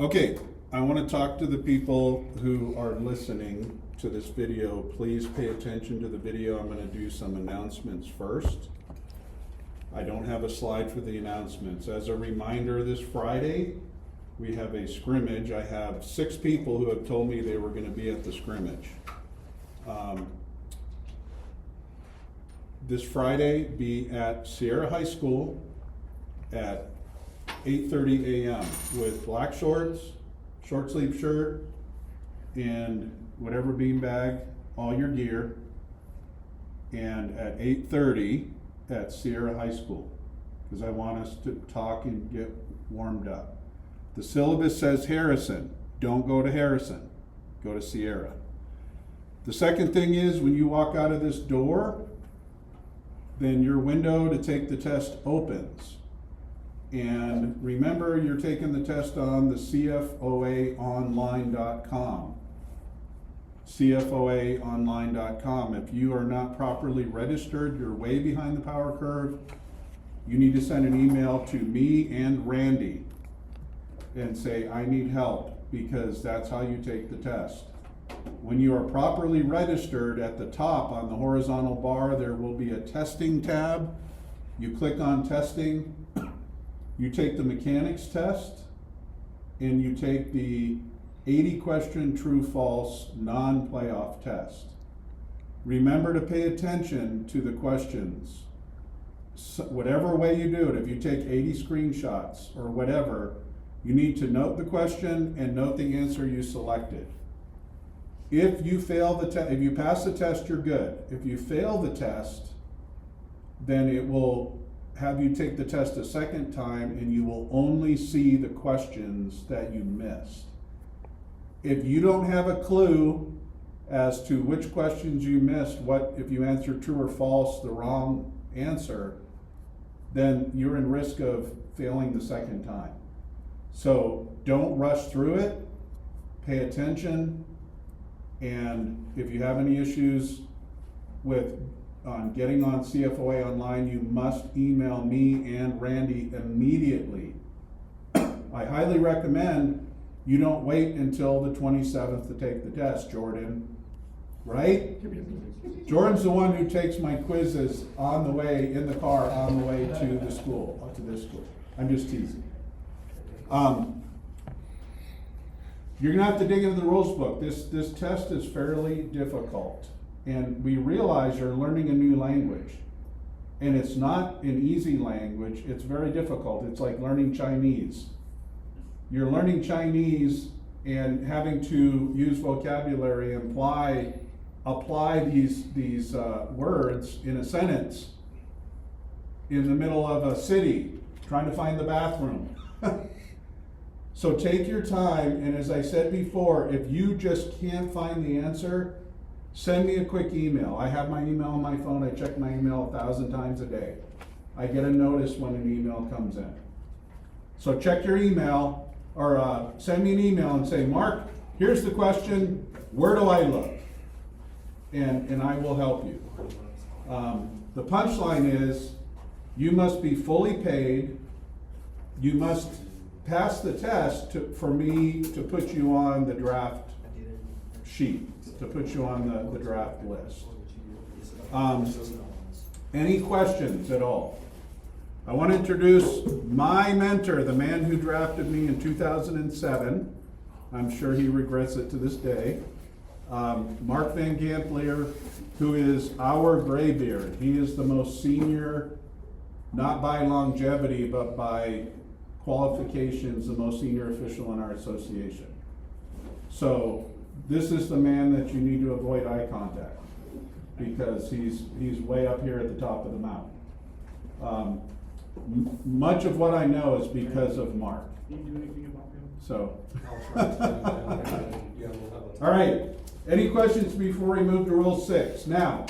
Okay, I want to talk to the people who are listening to this video. Please pay attention to the video. I'm going to do some announcements first. I don't have a slide for the announcements. As a reminder, this Friday, we have a scrimmage. I have 6 people who have told me they were going to be at the scrimmage. This Friday, be at Sierra High School at 8:30 a.m. with black shorts, short sleeve shirt, and whatever beanbag, all your gear, and at 8:30 at Sierra High School, because I want us to talk and get warmed up. The syllabus says Harrison. Don't go to Harrison. Go to Sierra. The second thing is, when you walk out of this door, then your window to take the test opens. And remember, you're taking the test on the CFOAonline.com. CFOAonline.com. If you are not properly registered, you're way behind the power curve. You need to send an email to me and Randy and say, I need help, because that's how you take the test. When you are properly registered, at the top on the horizontal bar, there will be a testing tab. You click on testing. You take the mechanics test, and you take the 80-question true-false non-playoff test. Remember to pay attention to the questions. So, whatever way you do it, if you take 80 screenshots or whatever, you need to note the question and note the answer you selected. If you fail the test, if you pass the test, you're good. If you fail the test, then it will have you take the test a second time, and you will only see the questions that you missed. If you don't have a clue as to which questions you missed, what if you answer true or false, the wrong answer, then you're in risk of failing the second time. So don't rush through it, pay attention, and if you have any issues with getting on CFOA Online, you must email me and Randy immediately. I highly recommend you don't wait until the 27th to take the test, Jordan, right? Jordan's the one who takes my quizzes on the way, in the car, on the way to the school, to this school. I'm just teasing. You're gonna have to dig into the rules book. This test is fairly difficult. And we realize you're learning a new language. And it's not an easy language, it's very difficult. It's like learning Chinese. You're learning Chinese and having to use vocabulary and apply these words in a sentence in the middle of a city, trying to find the bathroom. So take your time, and as I said before, if you just can't find the answer, send me a quick email. I have my email on my phone. I check my email 1,000 times a day. I get a notice when an email comes in. So check your email, or send me an email and say, Mark, here's the question, where do I look? And I will help you. The punchline is, you must be fully paid. You must pass the test for me to put you on the draft sheet, to put you on the draft list. Any questions at all? I want to introduce my mentor, the man who drafted me in 2007. I'm sure he regrets it to this day. Mark Van Gampleer, who is our graybeard. He is the most senior, not by longevity, but by qualifications, the most senior official in our association. So this is the man that you need to avoid eye contact, because he's way up here at the top of the mountain. Much of what I know is because of Mark. Can you do anything about him? So. I'll try to. All right. Any questions before we move to Rule 6? Now,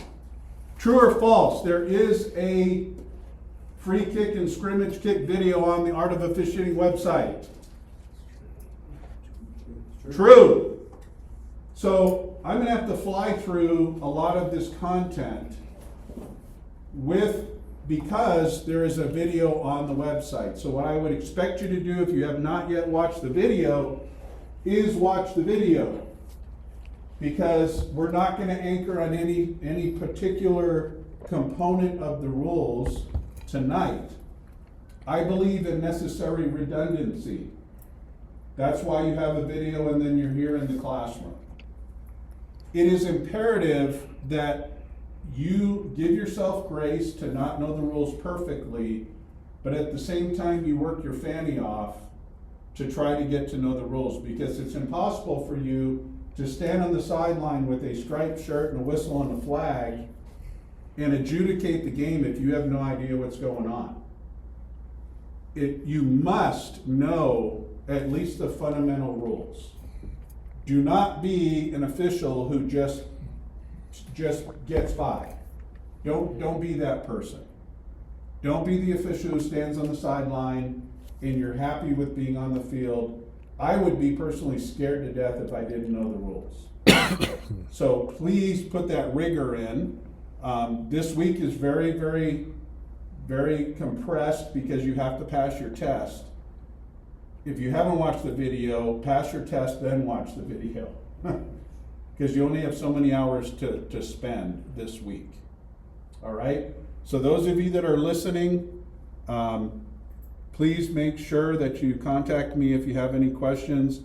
true or false, there is a free kick and scrimmage kick video on the Art of Officiating website. True. So I'm going to have to fly through a lot of this content with because there is a video on the website. So what I would expect you to do, if you have not yet watched the video, is watch the video. Because we're not gonna anchor on any particular component of the rules tonight. I believe in necessary redundancy. That's why you have a video and then you're here in the classroom. It is imperative that you give yourself grace to not know the rules perfectly, but at the same time you work your fanny off to try to get to know the rules, because it's impossible for you to stand on the sideline with a striped shirt and a whistle and a flag and adjudicate the game if you have no idea what's going on. You must know at least the fundamental rules. Do not be an official who just gets by. Don't be that person. Don't be the official who stands on the sideline and you're happy with being on the field. I would be personally scared to death if I didn't know the rules. So please put that rigor in. This week is very, very, very compressed because you have to pass your test. If you haven't watched the video, pass your test, then watch the video. Because you only have so many hours to spend this week. All right? So those of you that are listening, please make sure that you contact me if you have any questions.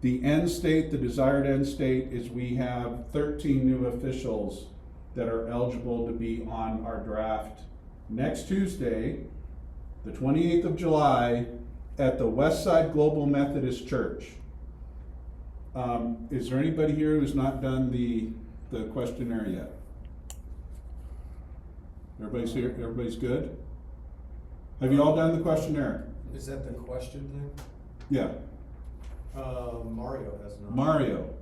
The end state, the desired end state, is we have 13 new officials that are eligible to be on our draft next Tuesday, the 28th of July, at the Westside Global Methodist Church. Is there anybody here who's not done the questionnaire yet? Everybody's here? Everybody's good? Have you all done the questionnaire? Is that the question thing? Yeah. Mario has not. Mario,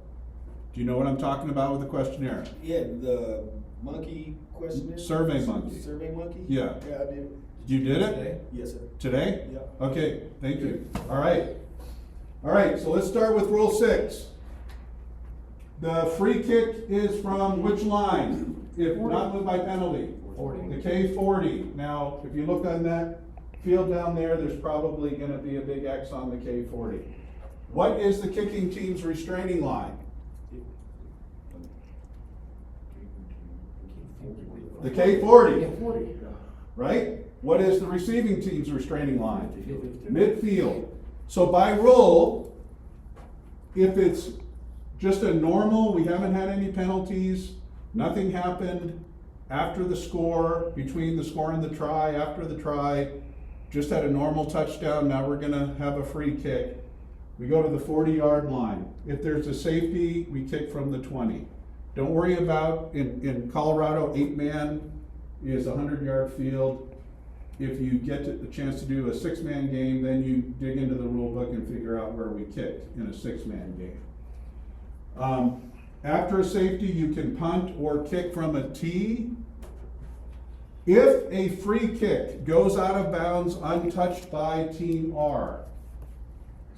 do you know what I'm talking about with the questionnaire? Yeah, the monkey questionnaire? Survey monkey. Survey monkey? Yeah. Yeah, I did. You did it? Today? Yes, sir. Today? Yeah. Okay, thank you. All right. All right, so let's start with Rule 6. The free kick is from which line? If not moved by penalty? 40. The K40. Now, if you look on that field down there, there's probably gonna be a big X on the K40. What is the kicking team's restraining line? The K40, right? What is the receiving team's restraining line? Midfield. So by rule, if it's just a normal, we haven't had any penalties, nothing happened after the score, between the score and the try, after the try, just had a normal touchdown, now we're gonna have a free kick. We go to the 40-yard line. If there's a safety, we kick from the 20. Don't worry about, in Colorado, 8-man is a 100-yard field. If you get the chance to do a 6-man game, then you dig into the rule book and figure out where we kicked in a 6-man game. After a safety, you can punt or kick from a tee. If a free kick goes out of bounds untouched by Team R,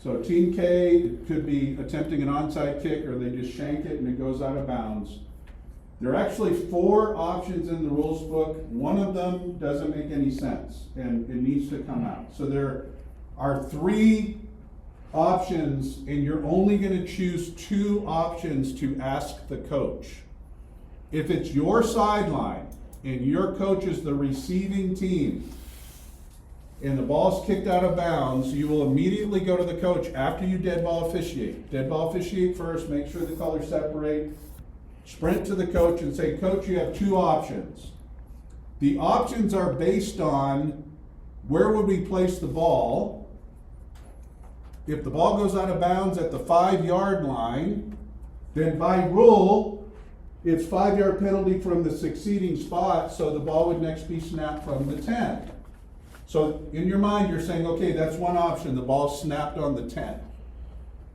so Team K could be attempting an onside kick or they just shank it and it goes out of bounds. There are actually 4 options in the rules book. One of them doesn't make any sense and it needs to come out. So there are 3 options and you're only going to choose 2 options to ask the coach. If it's your sideline and your coach is the receiving team and the ball's kicked out of bounds, you will immediately go to the coach after you dead ball officiate. Dead ball officiate first, make sure the colors separate. Sprint to the coach and say, Coach, you have 2 options. The options are based on where would we place the ball. If the ball goes out of bounds at the 5-yard line, then by rule, it's 5-yard penalty from the succeeding spot, so the ball would next be snapped from the 10. So in your mind, you're saying, okay, that's one option, the ball's snapped on the 10.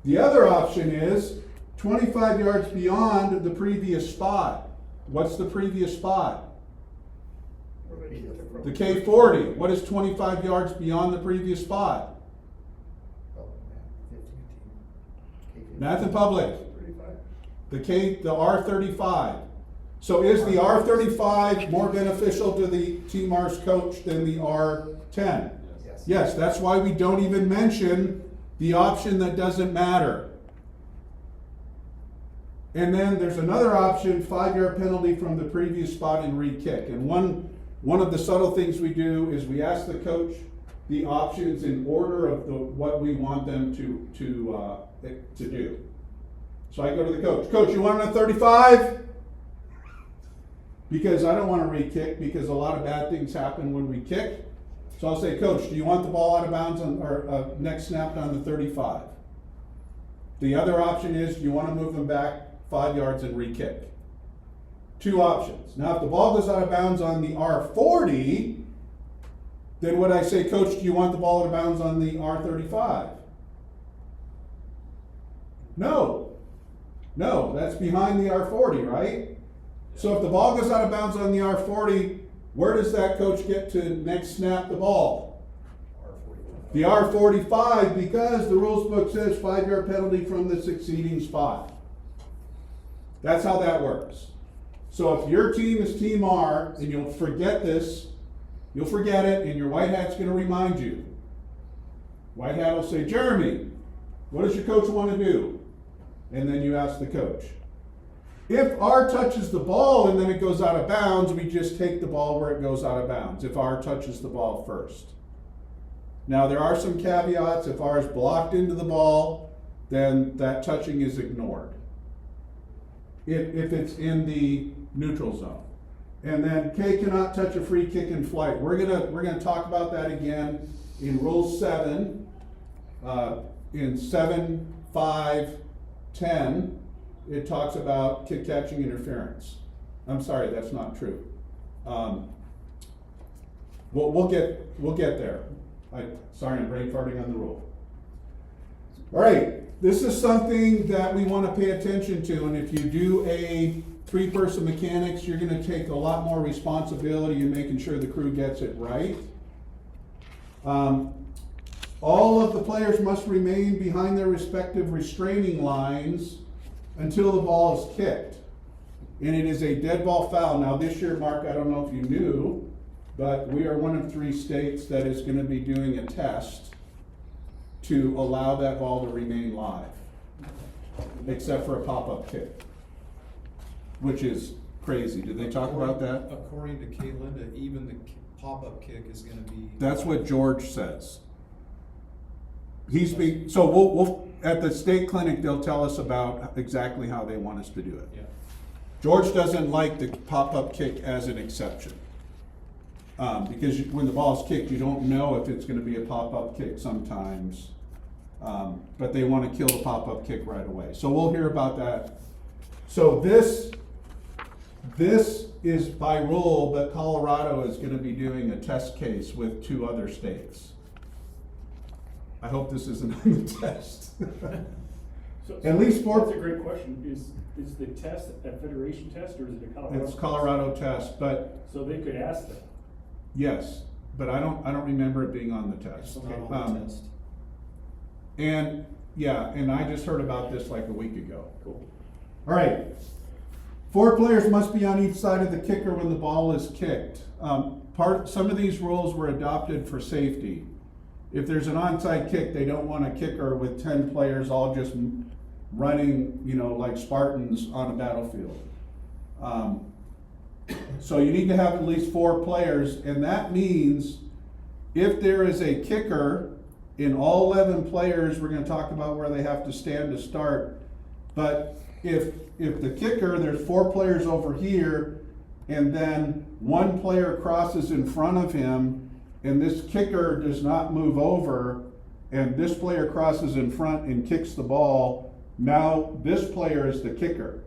The other option is 25 yards beyond the previous spot. What's the previous spot? The K40. What is 25 yards beyond the previous spot? Nathan Public. The R35. So is the R35 more beneficial to the TMARS coach than the R10? Yes. Yes, that's why we don't even mention the option that doesn't matter. And then there's another option, 5-yard penalty from the previous spot and re-kick. And one of the subtle things we do is we ask the coach the options in order of what we want them to do. So I go to the coach. Coach, you want it on 35? Because I don't want to re-kick because a lot of bad things happen when we kick. So I'll say, Coach, do you want the ball out of bounds or next snapped on the 35? The other option is, do you want to move them back 5 yards and re-kick? Two options. Now, if the ball goes out of bounds on the R40, then would I say, Coach, do you want the ball out of bounds on the R35? No, that's behind the R40, right? So if the ball goes out of bounds on the R40, where does that coach get to next snap the ball? R45. The R45, because the rules book says 5-yard penalty from the succeeding spot. That's how that works. So if your team is Team R, and you'll forget this, you'll forget it, and your white hat's gonna remind you. White hat will say, Jeremy, what does your coach want to do? And then you ask the coach. If R touches the ball and then it goes out of bounds, we just take the ball where it goes out of bounds, if R touches the ball first. Now there are some caveats. If R is blocked into the ball, then that touching is ignored. If it's in the neutral zone. And then K cannot touch a free kick in flight. We're gonna talk about that again in Rule 7, in 7.5.10. It talks about kick catching interference. I'm sorry, that's not true. We'll get there. Sorry, I'm brain farting on the rule. All right, this is something that we want to pay attention to, and if you do a 3-person mechanics, you're going to take a lot more responsibility in making sure the crew gets it right. All of the players must remain behind their respective restraining lines until the ball is kicked. And it is a dead ball foul. Now this year, Mark, I don't know if you knew, but we are one of 3 states that is going to be doing a test to allow that ball to remain live, except for a pop-up kick, which is crazy. Did they talk about that? According to Kay Linda, even the pop-up kick is gonna be. That's what George says. So we'll at the state clinic, they'll tell us about exactly how they want us to do it. Yeah. George doesn't like the pop-up kick as an exception. Because when the ball is kicked, you don't know if it's gonna be a pop-up kick sometimes. But they wanna kill the pop-up kick right away. So we'll hear about that. So this is by rule, but Colorado is gonna be doing a test case with 2 other states. I hope this isn't on the test. At least 4. That's a great question. Is the test a federation test or is it a Colorado? It's Colorado test, but So they could ask them. yes, but I don't remember it being on the test. It's not on the test. And yeah, and I just heard about this like a week ago. Cool. All right. 4 players must be on each side of the kicker when the ball is kicked. Some of these rules were adopted for safety. If there's an onside kick, they don't want a kicker with 10 players all just running, like Spartans on a battlefield. So you need to have at least 4 players, and that means if there is a kicker in all 11 players, we're going to talk about where they have to stand to start. But if the kicker, there's 4 players over here, and then 1 player crosses in front of him, and this kicker does not move over, and this player crosses in front and kicks the ball, now this player is the kicker.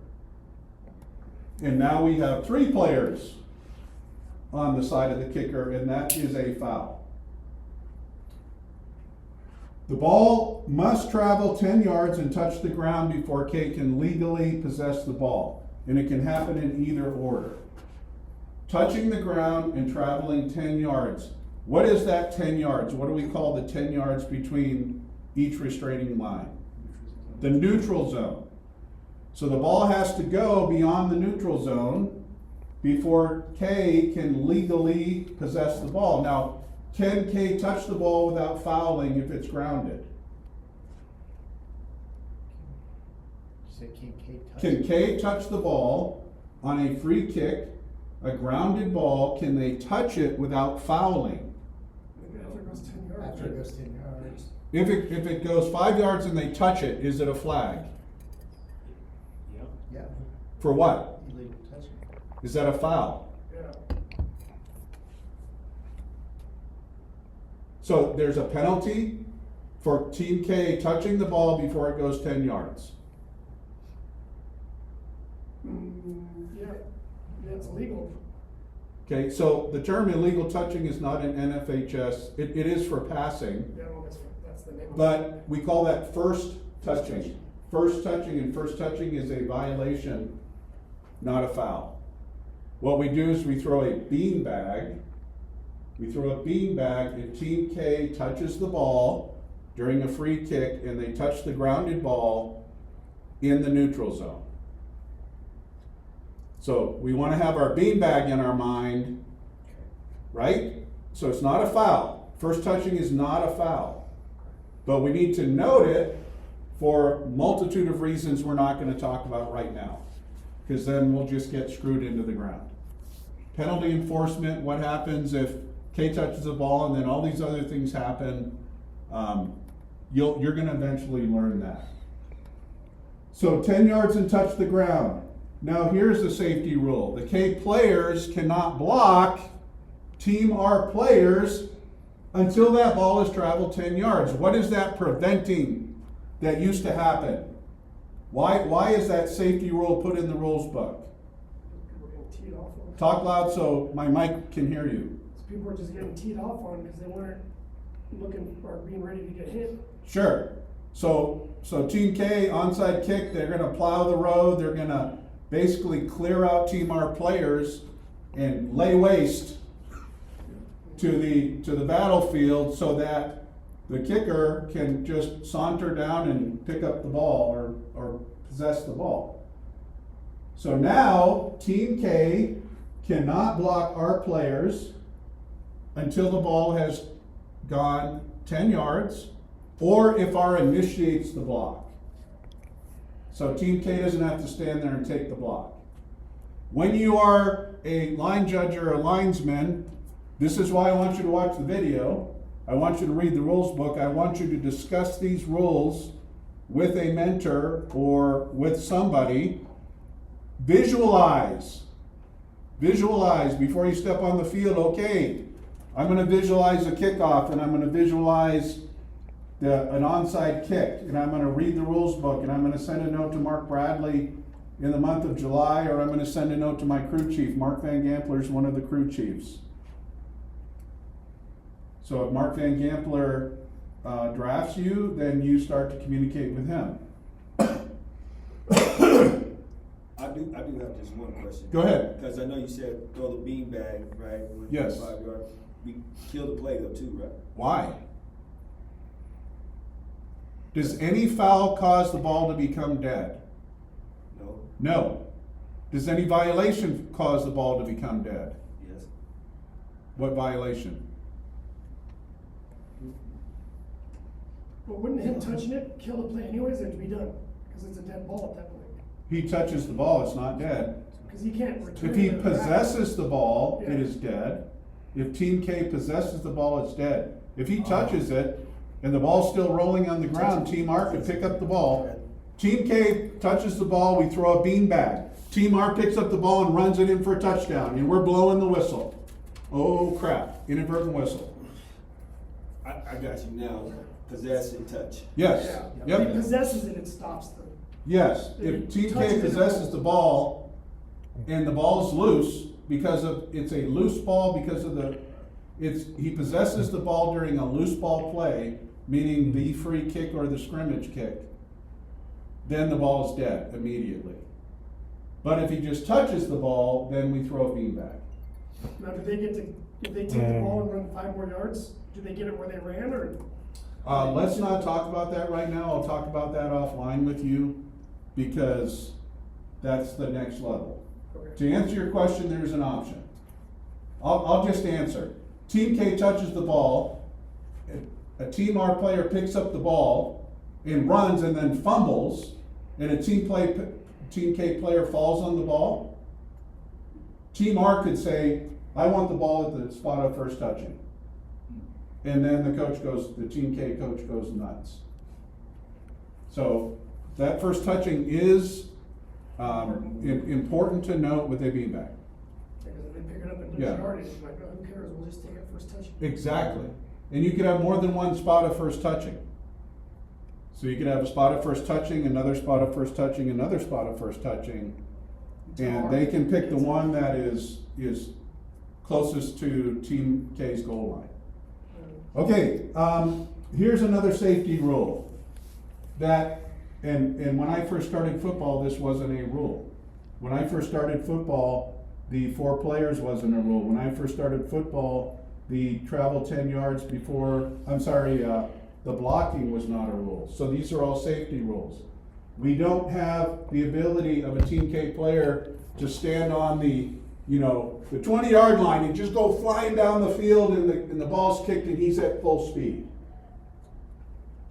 And now we have 3 players on the side of the kicker, and that is a foul. The ball must travel 10 yards and touch the ground before K can legally possess the ball, and it can happen in either order. Touching the ground and traveling 10 yards. What is that 10 yards? What do we call the 10 yards between each restraining line? The neutral zone. So the ball has to go beyond the neutral zone before K can legally possess the ball. Now, can K touch the ball without fouling if it's grounded? So can K touch? Can K touch the ball on a free kick, a grounded ball? Can they touch it without fouling? After it goes 10 yards. After it goes 10 yards. If it goes 5 yards and they touch it, is it a flag? Yep. Yeah, For what? illegal touching. Is that a foul? Yeah. So there's a penalty for Team K touching the ball before it goes 10 yards. Yeah, it's illegal. Okay, so the term illegal touching is not in NFHS. It is for passing, Yeah, well, that's the name of it. but we call that first touching. First touching, and first touching is a violation, not a foul. What we do is we throw a beanbag. We throw a beanbag if Team K touches the ball during a free kick and they touch the grounded ball in the neutral zone. So we want to have our beanbag in our mind, right? So it's not a foul. First touching is not a foul. But we need to note it for a multitude of reasons we're not going to talk about right now, because then we'll just get screwed into the ground. Penalty enforcement, what happens if K touches the ball and then all these other things happen? You're going to eventually learn that. So 10 yards and touch the ground. Now here's the safety rule. The K players cannot block Team R players until that ball has traveled 10 yards. What is that preventing that used to happen? Why is that safety rule put in the rules book? People were getting teed off on. Talk loud so my mic can hear you. People were just getting teed off on because they weren't looking or being ready to get hit. Sure. So Team K, onside kick, they're gonna plow the road, they're gonna basically clear out Team R players and lay waste to the battlefield so that the kicker can just saunter down and pick up the ball or possess the ball. So now Team K cannot block our players until the ball has gone 10 yards, or if R initiates the block. So Team K doesn't have to stand there and take the block. When you are a line judge or a linesman, this is why I want you to watch the video. I want you to read the rules book. I want you to discuss these rules with a mentor or with somebody. Visualize. Visualize before you step on the field. Okay, I'm going to visualize a kickoff, and I'm going to visualize an onside kick, and I'm going to read the rules book, and I'm going to send a note to Mark Bradley in the month of July, or I'm going to send a note to my crew chief. Mark Van Gampler is one of the crew chiefs. So if Mark Van Gampler drafts you, then you start to communicate with him. I do have just one question. Go ahead. Because I know you said throw the beanbag, right? with Yes. 5 yard. We kill the play though too, right? Why? Does any foul cause the ball to become dead? No? No. Does any violation cause the ball to become dead? Yes. What violation? But wouldn't him touching it kill the play anyways, or to be done? Because it's a dead ball at that point. He touches the ball, it's not dead. Because he can't return. If he it back. possesses the ball, it Yeah. is dead. If Team K possesses the ball, it's dead. If he touches it and the ball's still rolling on the ground, Team R can pick up the ball. Team K touches the ball, we throw a beanbag. Team R picks up the ball and runs it in for a touchdown, and we're blowing the whistle. Oh crap, inadvertent whistle. I got you now. Possess and touch. Yes, Yeah. If he yep, possesses it, it stops the. yes. If If he Team K touches it- possesses the ball and the ball's loose because of, it's a loose ball because of he possesses the ball during a loose ball play, meaning the free kick or the scrimmage kick, then the ball is dead immediately. But if he just touches the ball, then we throw a beanbag. Now, do they get to, if they take the ball and run 5 more yards, do they get it where they ran, or? Let's not talk about that right now. I'll talk about that offline with you because that's the next level. Okay. To answer your question, there's an option. I'll just answer. Team K touches the ball, a Team R player picks up the ball and runs and then fumbles, and a Team K player falls on the ball. Team R could say, I want the ball at the spot of first touching. And then the Team K coach goes nuts. So that first touching is important to note with a beanbag. Because if they pick it up and Yeah. do yardage, like, oh, who cares, we'll just take it first touch. Exactly. And you could have more than one spot of first touching. So you could have a spot of first touching, another spot of first touching, another spot of first touching. And they can pick the one that is closest to Team K's goal line. Okay, here's another safety rule that, and when I first started football, this wasn't a rule. When I first started football, the 4 players wasn't a rule. When I first started football, the travel 10 yards before, the blocking was not a rule. So these are all safety rules. We don't have the ability of a Team K player to stand on the 20-yard line and just go flying down the field and the ball's kicked and he's at full speed.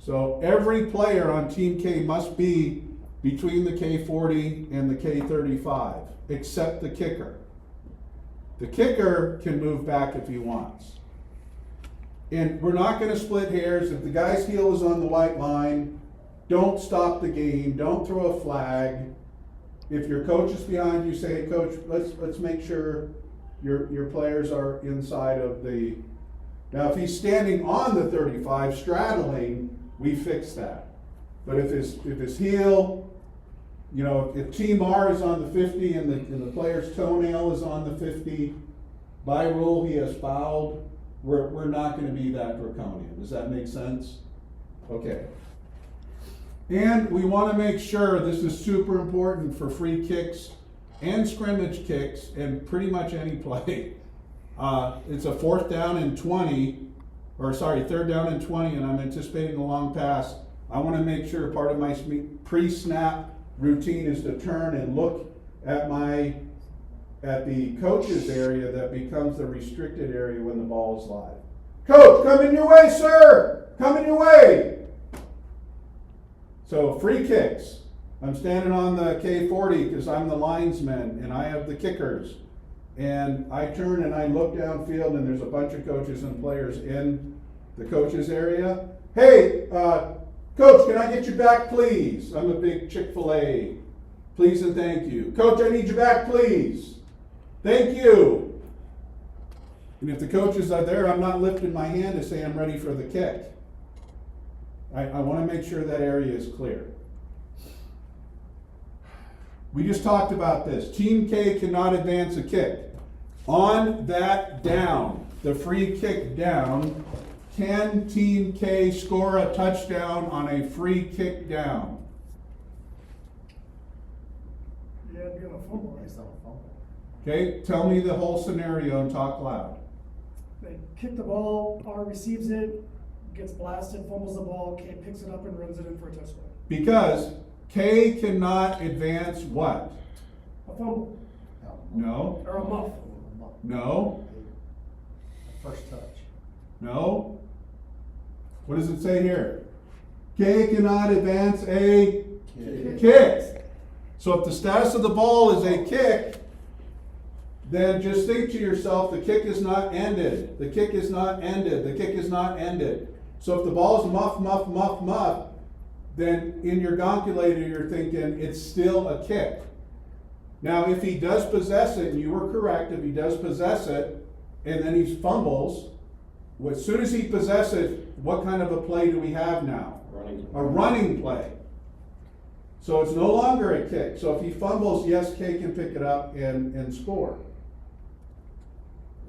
So every player on Team K must be between the K40 and the K35, except the kicker. The kicker can move back if he wants. And we're not gonna split hairs. If the guy's heel is on the white line, don't stop the game, don't throw a flag. If your coach is behind you, say, hey, coach, let's make sure your players are inside of the. Now, if he's standing on the 35, straddling, we fix that. But if his heel, if Team R is on the 50 and the player's toenail is on the 50, by rule he has fouled. We're not going to be that draconian. Does that make sense? Okay. And we want to make sure, this is super important for free kicks and scrimmage kicks and pretty much any play. It's a 3rd down and 20, and I'm anticipating a long pass. I want to make sure part of my pre-snap routine is to turn and look at the coach's area that becomes the restricted area when the ball is live. Coach, coming your way, sir! Coming your way! So free kicks. I'm standing on the K40 because I'm the linesman and I have the kickers. And I turn and I look downfield and there's a bunch of coaches and players in the coach's area. Hey, coach, can I get you back, please? I'm a big Chick-fil-A. Please and thank you. Coach, I need you back, please. Thank you. And if the coaches are there, I'm not lifting my hand to say I'm ready for the kick. I want to make sure that area is clear. We just talked about this. Team K cannot advance a kick. On that down, the free kick down, can Team K score a touchdown on a free kick down? Yeah, it'd be on a fumble, right? It's not a fumble. Okay, tell me the whole scenario and talk loud. They kick the ball, R receives it, gets blasted, fumbles the ball, K picks it up and runs it in for a touchdown. Because K cannot advance what? A fumble, No, or a muff. no, First touch. no. What does it say here? K cannot advance a kick. So if the status of the ball is a kick, then just think to yourself, the kick is not ended. The kick is not ended. The kick is not ended. So if the ball is muff, muff, muff, muff, then in your gonculator you're thinking it's still a kick. Now if he does possess it, and you were correct, if he does possess it, and then he fumbles, as soon as he possesses it, what kind of a play do we have now? A running play. So it's no longer a kick. So if he fumbles, yes, K can pick it up and score.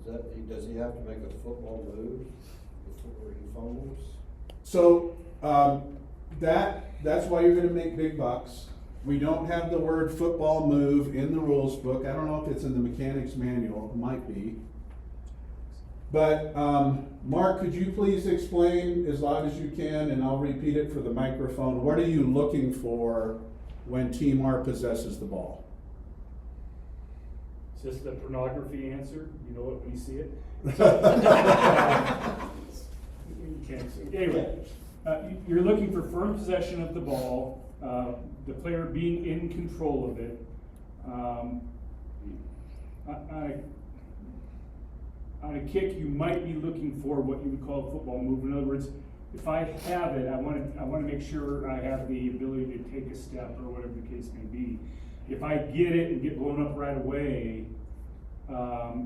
Does he have to make a football move before he fumbles? So that's why you're going to make big bucks. We don't have the word football move in the rules book. I don't know if it's in the mechanics manual. It might be. But Mark, could you please explain as loud as you can, and I'll repeat it for the microphone. What are you looking for when Team R possesses the ball? Is this the pornography answer? You know it when you see it? You can't see. Anyway, you're looking for firm possession of the ball, the player being in control of it. On a kick, you might be looking for what you would call a football move. In other words, if I have it, I want to make sure I have the ability to take a step or whatever the case may be. If I get it and get blown up right away,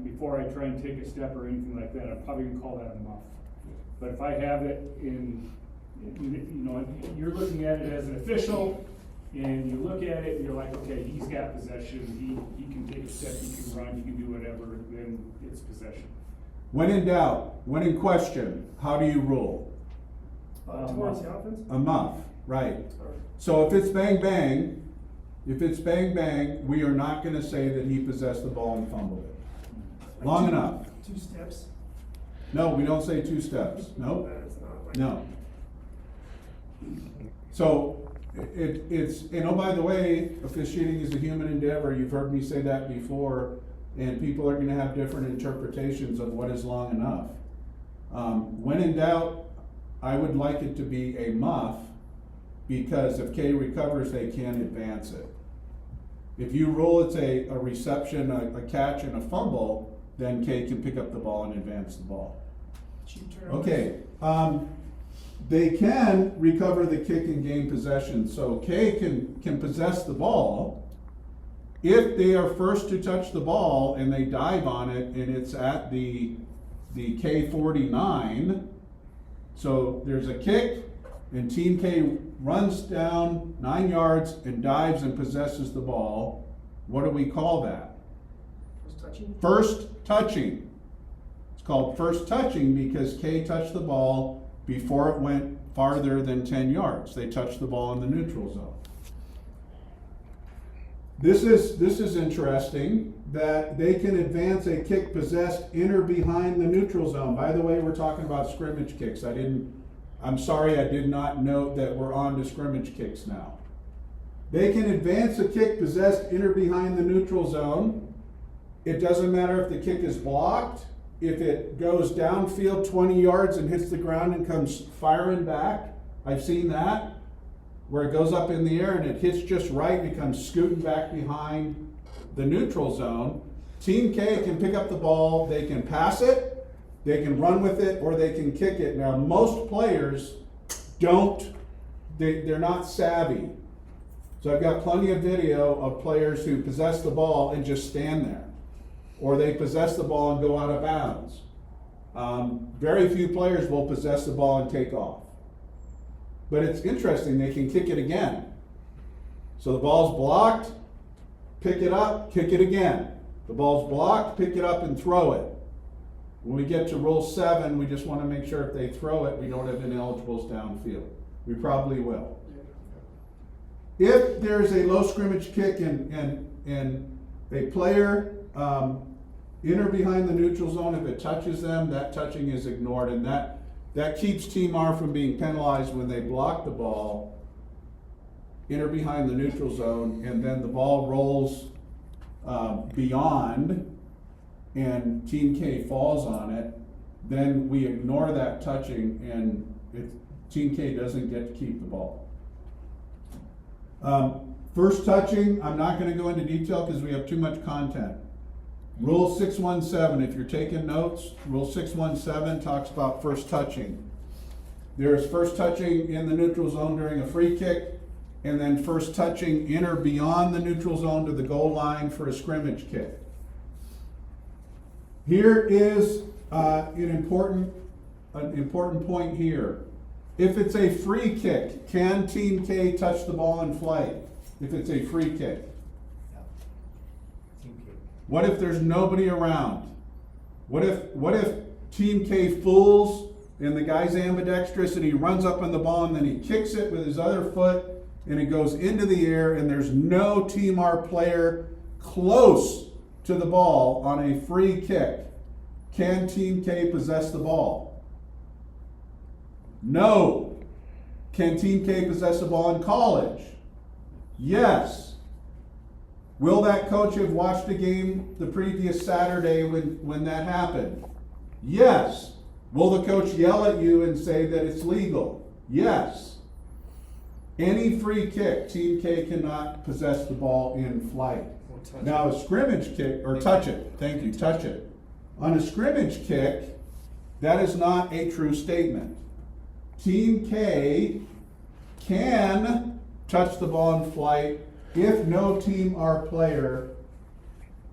before I try and take a step or anything like that, I'm probably gonna call that a muff. But if I have it you're looking at it as an official, and you look at it and you're like, okay, he's got possession, he can take a step, he can run, he can do whatever, then it's possession. When in doubt, when in question, how do you rule? Towards the offense? A muff, right. So if it's bang bang, we are not gonna say that he possessed the ball and fumbled it. Long enough. 2 steps. No, we don't say 2 steps. Nope. That's not like. No. So it's, and oh, by the way, officiating is a human endeavor. You've heard me say that before, and people are gonna have different interpretations of what is long enough. When in doubt, I would like it to be a muff, because if K recovers, they can't advance it. If you rule it's a reception, a catch, and a fumble, then K can pick up the ball and advance the ball. Cheap turn. Okay, they can recover the kick and gain possession, so K can possess the ball. If they are first to touch the ball and they dive on it and it's at the K49, so there's a kick and Team K runs down 9 yards and dives and possesses the ball, what do we call that? First touching. First touching. It's called first touching because K touched the ball before it went farther than 10 yards. They touched the ball in the neutral zone. This is interesting that they can advance a kick possessed in or behind the neutral zone. By the way, we're talking about scrimmage kicks. I'm sorry, I did not note that we're on to scrimmage kicks now. They can advance a kick possessed in or behind the neutral zone. It doesn't matter if the kick is blocked, if it goes downfield 20 yards and hits the ground and comes firing back. I've seen that, where it goes up in the air and it hits just right and it comes scooting back behind the neutral zone. Team K can pick up the ball, they can pass it, they can run with it, or they can kick it. Now, most players they're not savvy. So I've got plenty of video of players who possess the ball and just stand there. Or they possess the ball and go out of bounds. Very few players will possess the ball and take off. But it's interesting, they can kick it again. So the ball's blocked, pick it up, kick it again. The ball's blocked, pick it up and throw it. When we get to Rule 7, we just want to make sure if they throw it, we don't have ineligibles downfield. We probably will. If there's a low scrimmage kick and a player in or behind the neutral zone, if it touches them, that touching is ignored, and that keeps Team R from being penalized when they block the ball in or behind the neutral zone, and then the ball rolls beyond and Team K falls on it, then we ignore that touching and Team K doesn't get to keep the ball. First touching, I'm not going to go into detail because we have too much content. Rule 617, if you're taking notes, Rule 617 talks about first touching. There's first touching in the neutral zone during a free kick, and then first touching in or beyond the neutral zone to the goal line for a scrimmage kick. Here is an important point here. If it's a free kick, can Team K touch the ball in flight? If it's a free kick. What if there's nobody around? What if Team K fools and the guy's ambidextrous and he runs up on the ball and then he kicks it with his other foot and it goes into the air and there's no Team R player close to the ball on a free kick? Can Team K possess the ball? No. Can Team K possess the ball in college? Yes. Will that coach have watched the game the previous Saturday when that happened? Yes. Will the coach yell at you and say that it's legal? Yes. Any free kick, Team K cannot possess the ball in flight. Or touch Now, it. a scrimmage kick, or touch it, thank you, touch it. On a scrimmage kick, that is not a true statement. Team K can touch the ball in flight if no team or player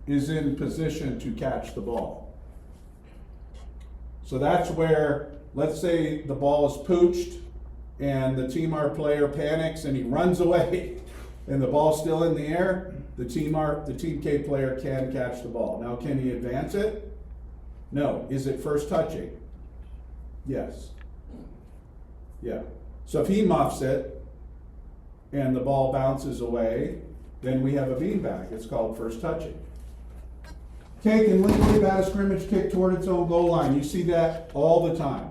is in position to catch the ball. So that's where, let's say the ball is pooched and the team or player panics and he runs away and the ball's still in the air, the team K player can catch the ball. Now, can he advance it? No. Is it first touching? Yes. Yeah. So if he muffs it and the ball bounces away, then we have a beanbag. It's called first touching. K can legally bat a scrimmage kick toward its own goal line. You see that all the time.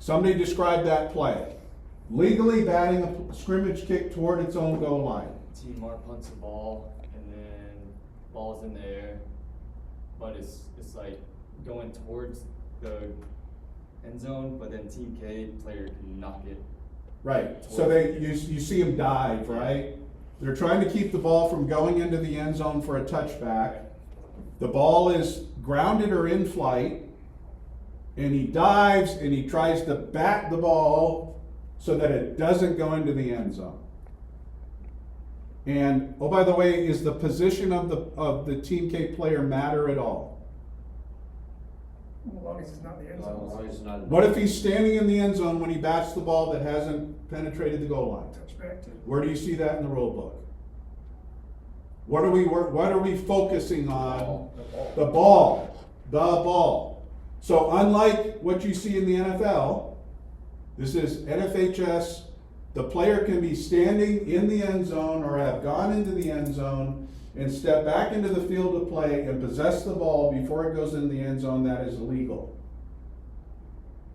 Somebody describe that play. Legally batting a scrimmage kick toward its own goal line. Team Mark punts the ball and then ball's in the air, but it's like going towards the end zone, but then Team K player can knock it. Right. So you see them dive, right? They're trying to keep the ball from going into the end zone for a touchback. The ball is grounded or in flight, and he dives and he tries to bat the ball so that it doesn't go into the end zone. And, oh, by the way, is the position of the Team K player matter at all? As long as it's not the end As long zone. as it's not. What if he's standing in the end zone when he bats the ball that hasn't penetrated the goal line? Touchback to. Where do you see that in the rule book? What are we focusing on? The ball. The ball. So unlike what you see in the NFL, this is NFHS, the player can be standing in the end zone or have gone into the end zone and step back into the field of play and possess the ball before it goes in the end zone. That is illegal.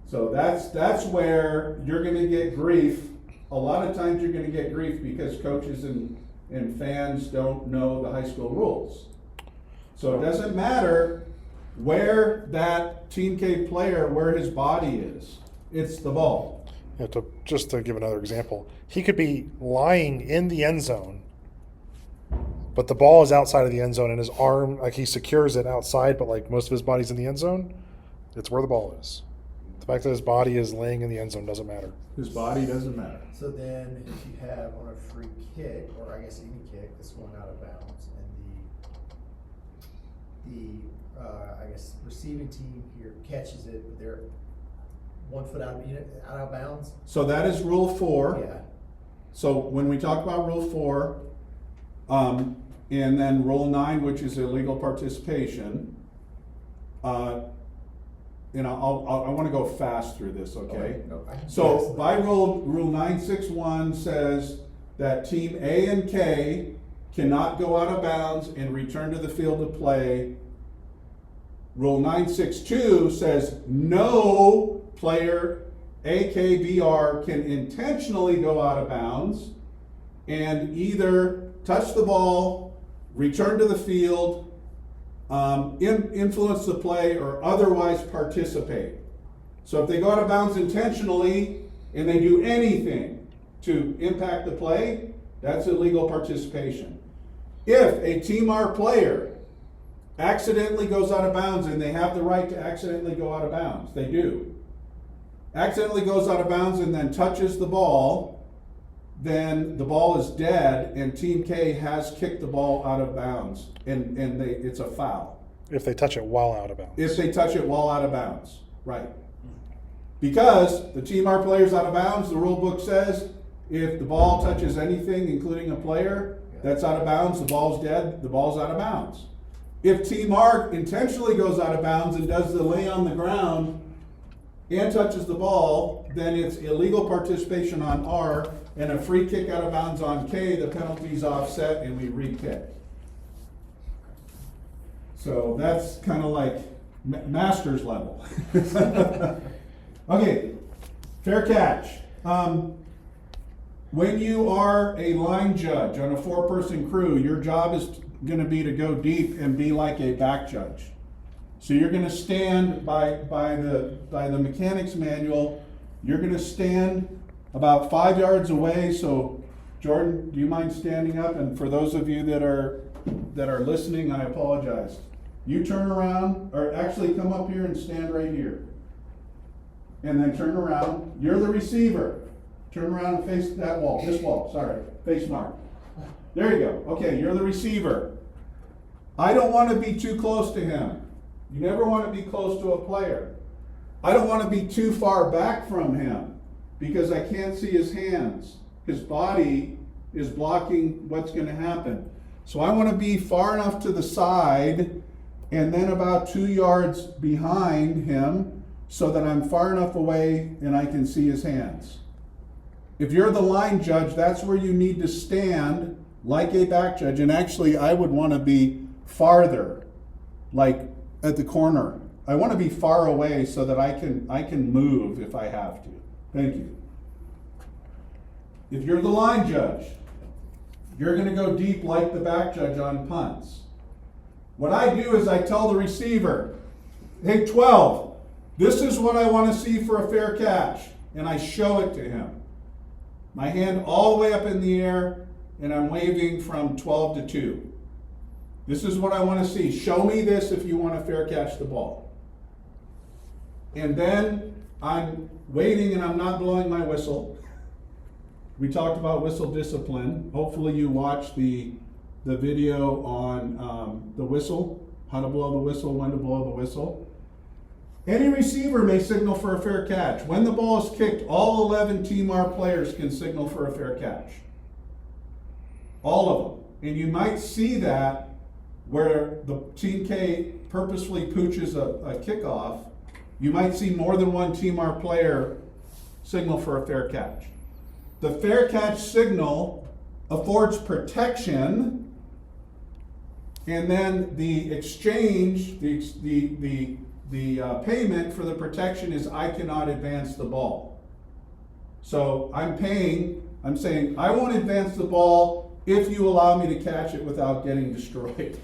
So that's where you're gonna get grief. A lot of times you're gonna get grief because coaches and fans don't know the high school rules. So it doesn't matter where that Team K player, where his body is. It's the ball. Yeah, just to give another example, he could be lying in the end zone, but the ball is outside of the end zone and his arm, like he secures it outside, but like most of his body's in the end zone, it's where the ball is. The fact that his body is laying in the end zone doesn't matter. His body doesn't matter. So then, if you have on a free kick, or I guess any kick that's going out of bounds, and I guess receiving team here catches it, but they're 1 foot out of bounds. So that is Rule 4. Yeah. So when we talk about Rule 4, and then Rule 9, which is illegal participation, I want to go fast through this, okay? No, So by Rule 961 says that Team A and K cannot go out of bounds and return to the field of play. Rule 962 says no player AKBR can intentionally go out of bounds and either touch the ball, return to the field, influence the play, or otherwise participate. So if they go out of bounds intentionally and they do anything to impact the play, that's illegal participation. If a team R player accidentally goes out of bounds, and they have the right to accidentally go out of bounds, they do, accidentally goes out of bounds and then touches the ball, then the ball is dead and Team K has kicked the ball out of bounds, and it's a foul. If they touch it while out of bounds. If they touch it while out of bounds, right. Because the Team R player's out of bounds, the rule book says if the ball touches anything, including a player, that's out of bounds, the ball's dead, the ball's out of bounds. If Team R intentionally goes out of bounds and does the lay on the ground and touches the ball, then it's illegal participation on R and a free kick out of bounds on K. The penalty's offset and we re-kick. So that's kind of like master's level. Okay, fair catch. When you are a line judge on a 4-person crew, your job is gonna be to go deep and be like a back judge. So you're gonna stand by the mechanics manual, you're gonna stand about 5 yards away. So Jordan, do you mind standing up? And for those of you that are listening, I apologize. You turn around, or actually come up here and stand right here. And then turn around. You're the receiver. Turn around and face that wall, this wall, sorry, face mark. There you go. Okay, you're the receiver. I don't want to be too close to him. You never want to be close to a player. I don't want to be too far back from him because I can't see his hands. His body is blocking what's going to happen. So I want to be far enough to the side and then about 2 yards behind him so that I'm far enough away and I can see his hands. If you're the line judge, that's where you need to stand like a back judge. And actually, I would want to be farther, like at the corner. I want to be far away so that I can move if I have to. Thank you. If you're the line judge, you're going to go deep like the back judge on punts. What I do is I tell the receiver, hey, 12, this is what I want to see for a fair catch. And I show it to him. My hand all the way up in the air, and I'm waving from 12 to 2. This is what I want to see. Show me this if you want to fair catch the ball. And then I'm waiting and I'm not blowing my whistle. We talked about whistle discipline. Hopefully you watched the video on the whistle, how to blow the whistle, when to blow the whistle. Any receiver may signal for a fair catch. When the ball is kicked, all 11 Team R players can signal for a fair catch. All of them. And you might see that where the Team K purposefully pooches a kickoff, you might see more than one Team R player signal for a fair catch. The fair catch signal affords protection, and then the exchange, the payment for the protection is I cannot advance the ball. So I'm saying I won't advance the ball if you allow me to catch it without getting destroyed.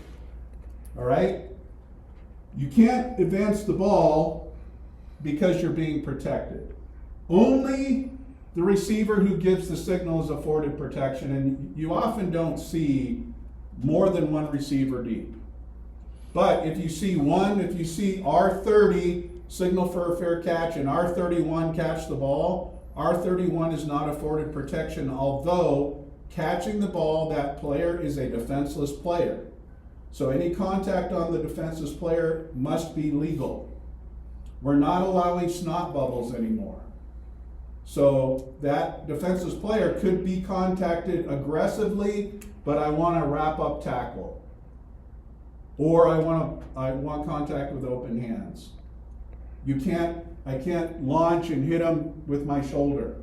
All right? You can't advance the ball because you're being protected. Only the receiver who gives the signal is afforded protection, and you often don't see more than one receiver deep. But if you see R30 signal for a fair catch and R31 catch the ball, R31 is not afforded protection, although catching the ball, that player is a defenseless player. So any contact on the defenseless player must be legal. We're not allowing snot bubbles anymore. So that defenseless player could be contacted aggressively, but I want to wrap up tackle. Or I want contact with open hands. I can't launch and hit him with my shoulder.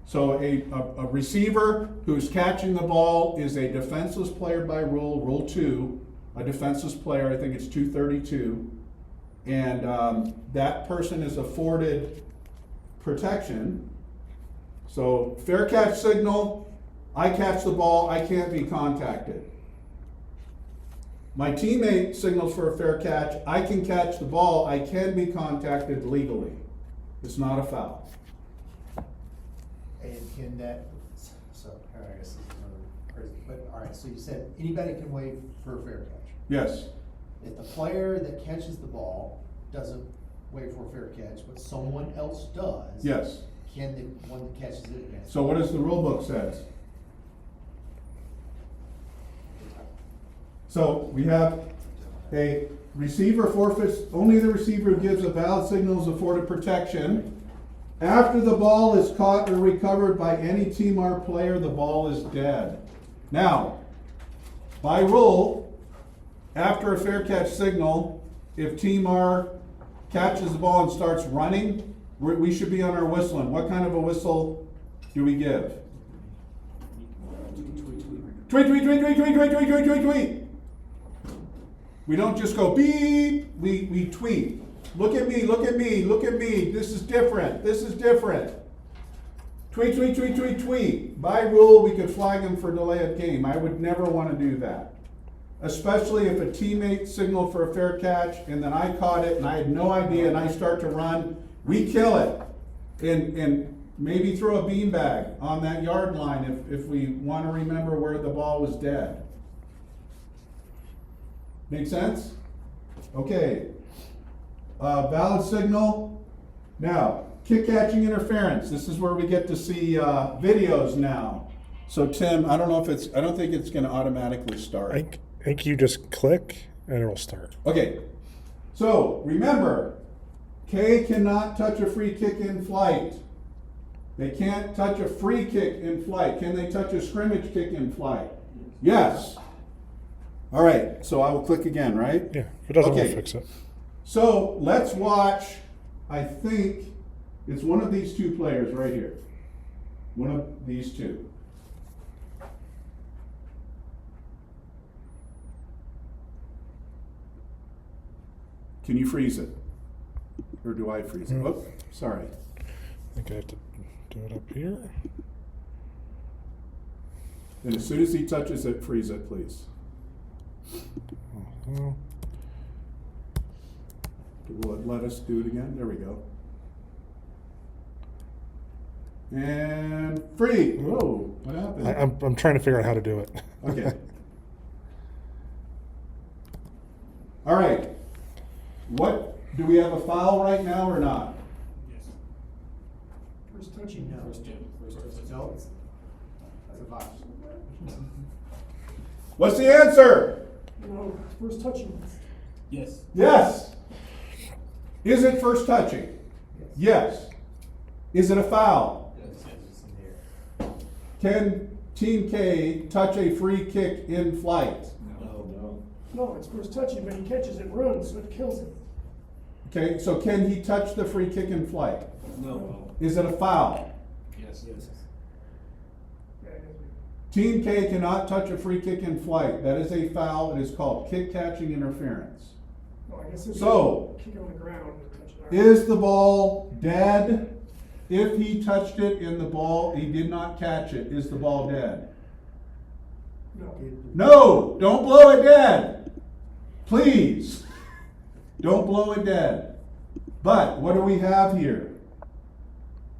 So a receiver who's catching the ball is a defenseless player by Rule 2, a defenseless player, I think it's 232, and that person is afforded protection. So fair catch signal, I catch the ball, I can't be contacted. My teammate signals for a fair catch, I can catch the ball, I can be contacted legally. It's not a foul. And can that, so, all right, I guess this is another crazy, but, all right, so you said anybody can waive for a fair catch. Yes. If the player that catches the ball doesn't wait for a fair catch, but someone else does. Yes. Can the one that catches it advance? So what does the rule book says? So we have a receiver forfeits, only the receiver who gives a valid signal is afforded protection. After the ball is caught or recovered by any Team R player, the ball is dead. Now, by rule, after a fair catch signal, if Team R catches the ball and starts running, we should be on our whistling. What kind of a whistle do we give? Tweet, tweet, tweet, tweet, tweet, tweet, tweet, tweet, tweet, tweet. We don't just go beep, we tweet. Look at me, look at me, look at me. This is different, this is different. Tweet. By rule, we could flag him for delay of game. I would never want to do that. Especially if a teammate signaled for a fair catch and then I caught it and I had no idea and I start to run, we kill it. And maybe throw a beanbag on that yard line if we want to remember where the ball was dead. Make sense? Okay. Valid signal. Now, kick catching interference. This is where we get to see videos now. So Tim, I don't think it's going to automatically start. I think you just click and it will start. Okay. So remember, K cannot touch a free kick in flight. They can't touch a free kick in flight. Can they touch a scrimmage kick in flight? Yes. All right. So I will click again, right? Yeah, if it doesn't, Okay. we'll fix it. So let's watch, I think it's one of these two players right here. One of these two. Can you freeze it? Or do I freeze it? Oh, sorry. I think I have to do it up here. And as soon as he touches it, freeze it, please. Uh, Will it let us do it again? There we go. And free. Whoa, what happened? I'm trying to figure out how to do it. Okay. All right. What, do we have a foul right now or not? First touching. No. No. That's a box. What's the answer? No, first touching. Yes. Yes. Is it first touching? Yes. Is it a foul? Can Team K touch a free kick in flight? No. No, it's first touching, but he catches it, runs, so it kills him. Okay, so can he touch the free kick in flight? No. Is it a foul? Yes. Yeah, I guess Team K cannot touch a free kick in flight. That is a foul. It is called kick catching interference. no, I guess it's So- kick it on the ground and touch it. Is the ball dead? If he touched it in the ball, he did not catch it, is the ball dead? No. No, don't blow it dead. Please. Don't blow it dead. But what do we have here?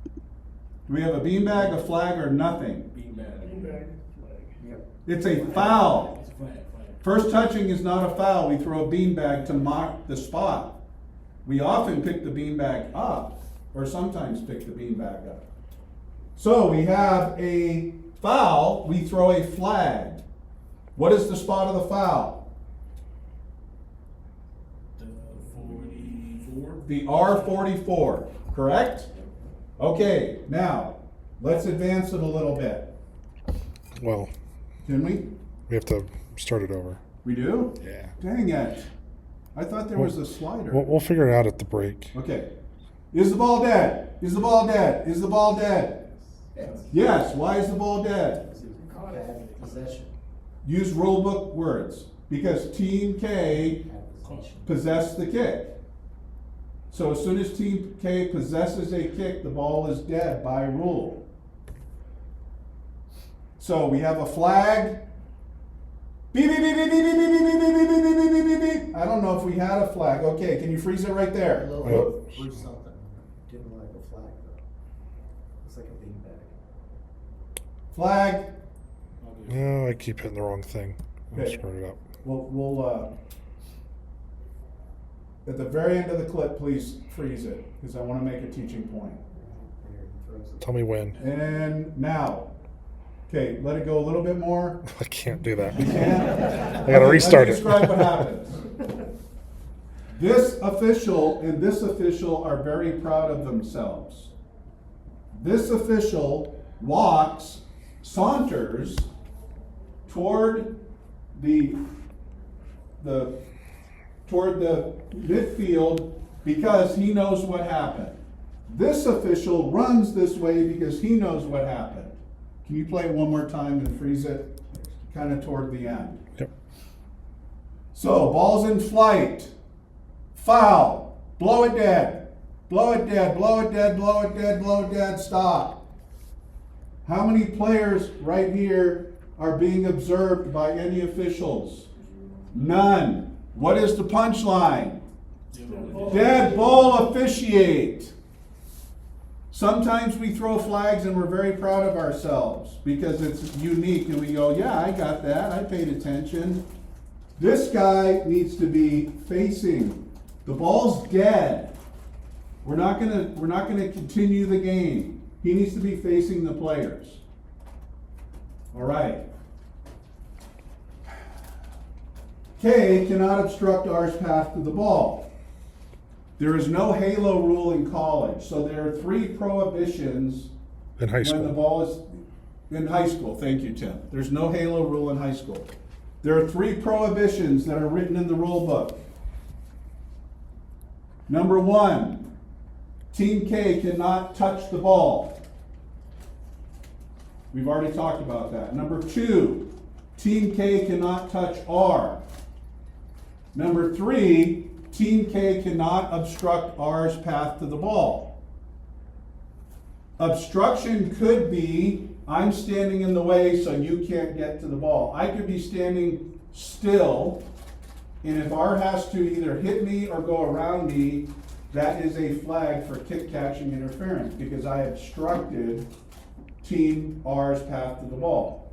Do we have a beanbag, a flag, or nothing? Beanbag. It's a foul. It's flag. First touching is not a foul. We throw a beanbag to mark the spot. We often pick the beanbag up, or sometimes pick the beanbag up. So we have a foul, we throw a flag. What is the spot of the foul? The 44. The R44, correct? Okay, now, let's advance it a little bit. Well, Can we? we have to start it over. We do? Yeah. Dang it. I thought there was a slider. We'll figure it out at the break. Okay. Is the ball dead? Is the ball dead? Is the ball dead? Yes. Why is the ball dead? Caught it. Possession. Use rule book words. Because Team K possessed the kick. So as soon as Team K possesses a kick, the ball is dead by rule. So we have a flag. Beep, beep, beep, beep, beep, beep, beep, beep, beep, beep, beep, beep, beep, beep, beep, beep, beep. I don't know if we had a flag. Okay, can you freeze it right A there? little or something. Didn't like a flag though. Looks like a beanbag. Flag. No, I keep hitting the wrong thing. I Okay. screwed it up. We'll at the very end of the clip, please freeze it, because I want to make a teaching point. There, he throws it. Tell me when. And now, okay, let it go a little bit more. I can't do that. You can? I gotta restart Let it. me describe what happens. This official and this official are very proud of themselves. This official saunters toward the midfield because he knows what happened. This official runs this way because he knows what happened. Can you play it one more time and freeze it kind of toward the end? Yep. So, ball's in flight. Foul. Blow it dead. Blow it dead. Blow it dead. Blow it dead. Blow it dead. Stop. How many players right here are being observed by any officials? None. What is the punchline? Dead ball officiate. Sometimes we throw flags and we're very proud of ourselves because it's unique and we go, yeah, I got that, I paid attention. This guy needs to be facing. The ball's dead. We're not gonna continue the game. He needs to be facing the players. All right. K cannot obstruct R's path to the ball. There is no halo rule in college, so there are 3 prohibitions In high when the school. ball is in high school. Thank you, Tim. There's no halo rule in high school. There are 3 prohibitions that are written in the rule book. Number 1, Team K cannot touch the ball. We've already talked about that. Number 2, Team K cannot touch R. Number 3, Team K cannot obstruct R's path to the ball. Obstruction could be, I'm standing in the way so you can't get to the ball. I could be standing still, and if R has to either hit me or go around me, that is a flag for kick catching interference because I obstructed Team R's path to the ball.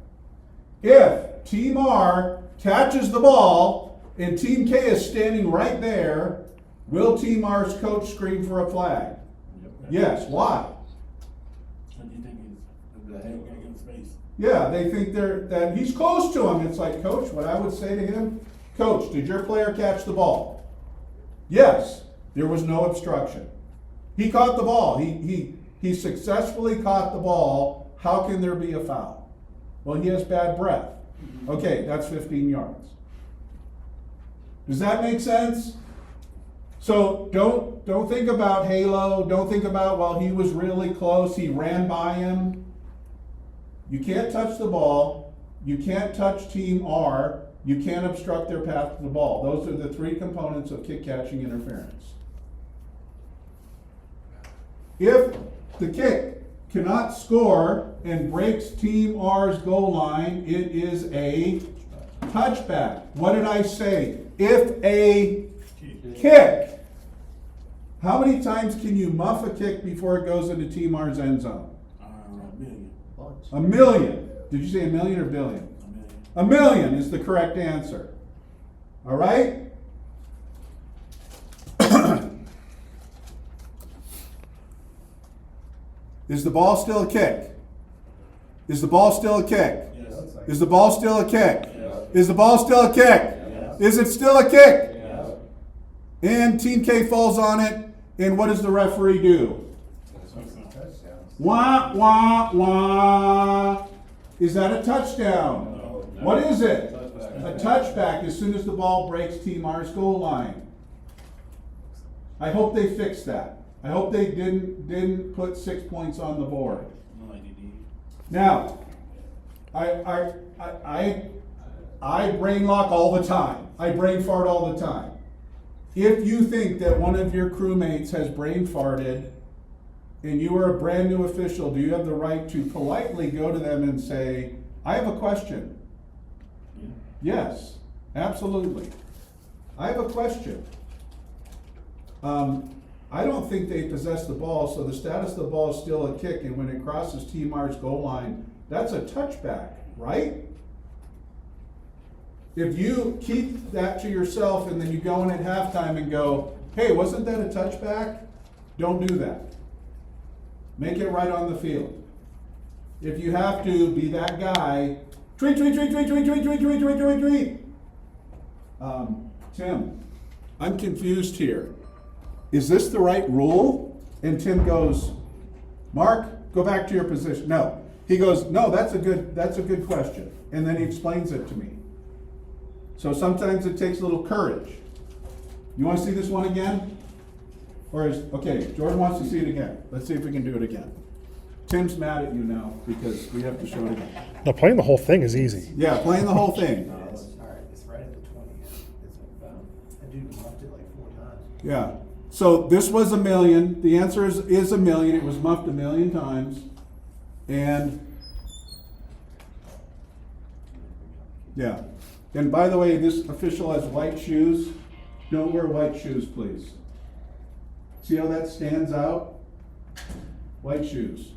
If Team R catches the ball and Team K is standing right there, will Team R's coach scream for a flag? Yes. Why? Yeah, they think that he's close to him. It's like, Coach, what I would say to him, Coach, did your player catch the ball? Yes, there was no obstruction. He caught the ball. He successfully caught the ball. How can there be a foul? Well, he has bad breath. Okay, that's 15 yards. Does that make sense? So don't think about halo. Don't think about, well, he was really close. He ran by him. You can't touch the ball. You can't touch Team R. You can't obstruct their path to the ball. Those are the 3 components of kick catching interference. If the kick cannot score and breaks Team R's goal line, it is a touchback. What did I say? If a kick. How many times can you muff a kick before it goes into Team R's end zone? A million. Did you say a million or billion? A million is the correct answer. All right? Is the ball still a kick? Is the ball still a kick? Yes. Is the ball still a kick? Yes. Is the ball still a kick? Yes. Is it still a kick? Yes. And Team K falls on it, and what does the referee do? Wah, wah, wah. Is that a touchdown? No. What is it? Touchback. A touchback as soon as the ball breaks Team R's goal line. I hope they fixed that. I hope they didn't put 6 points on the board. Now, I brain lock all the time. I brain fart all the time. If you think that one of your crewmates has brain farted and you are a brand new official, do you have the right to politely go to them and say, I have a question? Yes, absolutely. I have a question. I don't think they possess the ball, so the status of the ball is still a kick, and when it crosses Team R's goal line, that's a touchback, right? If you keep that to yourself and then you go in at halftime and go, hey, wasn't that a touchback? Don't do that. Make it right on the field. If you have to be that guy, tweet, tweet, tweet, tweet, tweet, tweet, tweet, tweet, tweet, tweet, tweet. Tim, I'm confused here. Is this the right rule? And Tim goes, Mark, go back to your position. No. He goes, no, that's a good question. And then he explains it to me. So sometimes it takes a little courage. You want to see this one again? Okay, Jordan wants to see it again. Let's see if we can do it again. Tim's mad at you now because we have to show it again. No, playing the whole thing is easy. Yeah, playing the whole thing. It's, all right, it's right at the 20. It's about, that dude muffed it like 4 times. Yeah. So this was a million. The answer is a million. It was muffed a million times. And Yeah. And by the way, this official has white shoes. Don't wear white shoes, please. See how that stands out? White shoes.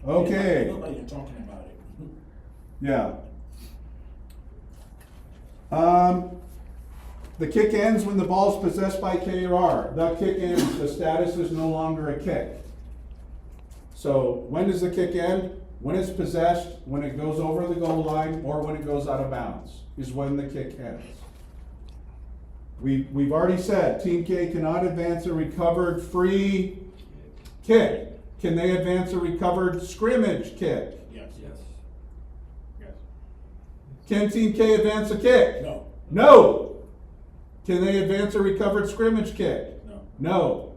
Okay. Look like you're talking about it. Yeah. The kick ends when the ball is possessed by K or R. The kick ends, the status is no longer a kick. So when does the kick end? When it's possessed, when it goes over the goal line, or when it goes out of bounds, is when the kick ends. We've already said Team K cannot advance a recovered free kick. Can they advance a recovered scrimmage kick? Yes. Yes. Can Team K advance a kick? No. No! Can they advance a recovered scrimmage kick? No. No.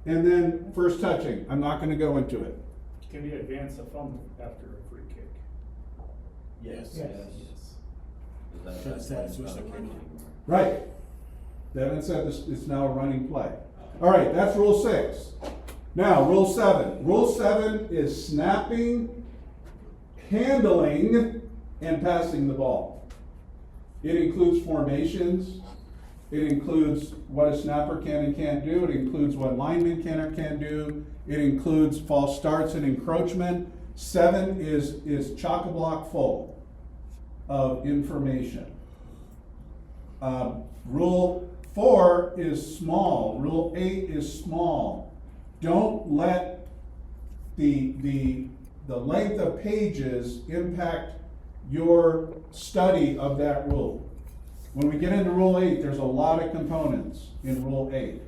And then first touching, I'm not gonna go into it. Can they advance a fumble after a free kick? Yes. Yes. That's what's the kick. Right. Devin said this, it's now a running play. All right, that's rule 6. Now, rule 7. Rule 7 is snapping, handling, and passing the ball. It includes formations. It includes what a snapper can and can't do. It includes what linemen can or can't do. It includes false starts and encroachment. 7 is chock-a-block full of information. Rule 4 is small. Rule 8 is small. Don't let the length of pages impact your study of that rule. When we get into Rule 8, there's a lot of components in Rule 8.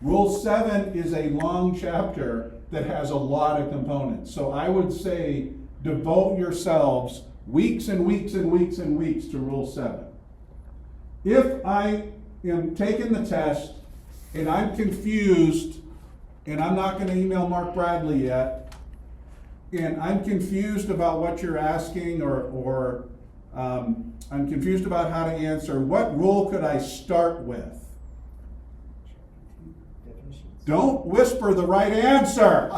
Rule 7 is a long chapter that has a lot of components. So I would say devote yourselves weeks and weeks and weeks and weeks to Rule 7. If I am taking the test and I'm confused, and I'm not going to email Mark Bradley yet, and I'm confused about what you're asking, or I'm confused about how to answer, what rule could I start with? Definitions. Don't whisper the right answer.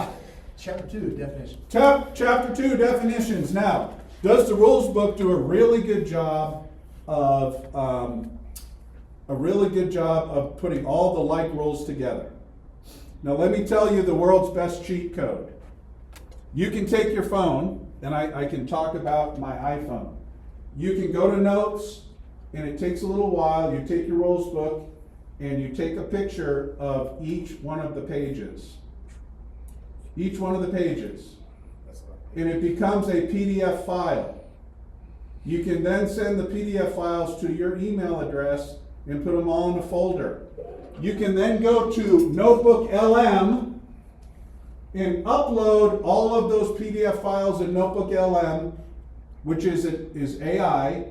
Chapter 2, definition. Chapter 2, definitions. Now, does the rules book do a really good job of putting all the like rules together? Now, let me tell you the world's best cheat code. You can take your phone, and I can talk about my iPhone. You can go to notes, and it takes a little while. You take your rules book, and you take a picture of each one of the pages. Each one of the pages. And it becomes a PDF file. You can then send the PDF files to your email address and put them all in a folder. You can then go to Notebook LM and upload all of those PDF files in Notebook LM, which is AI,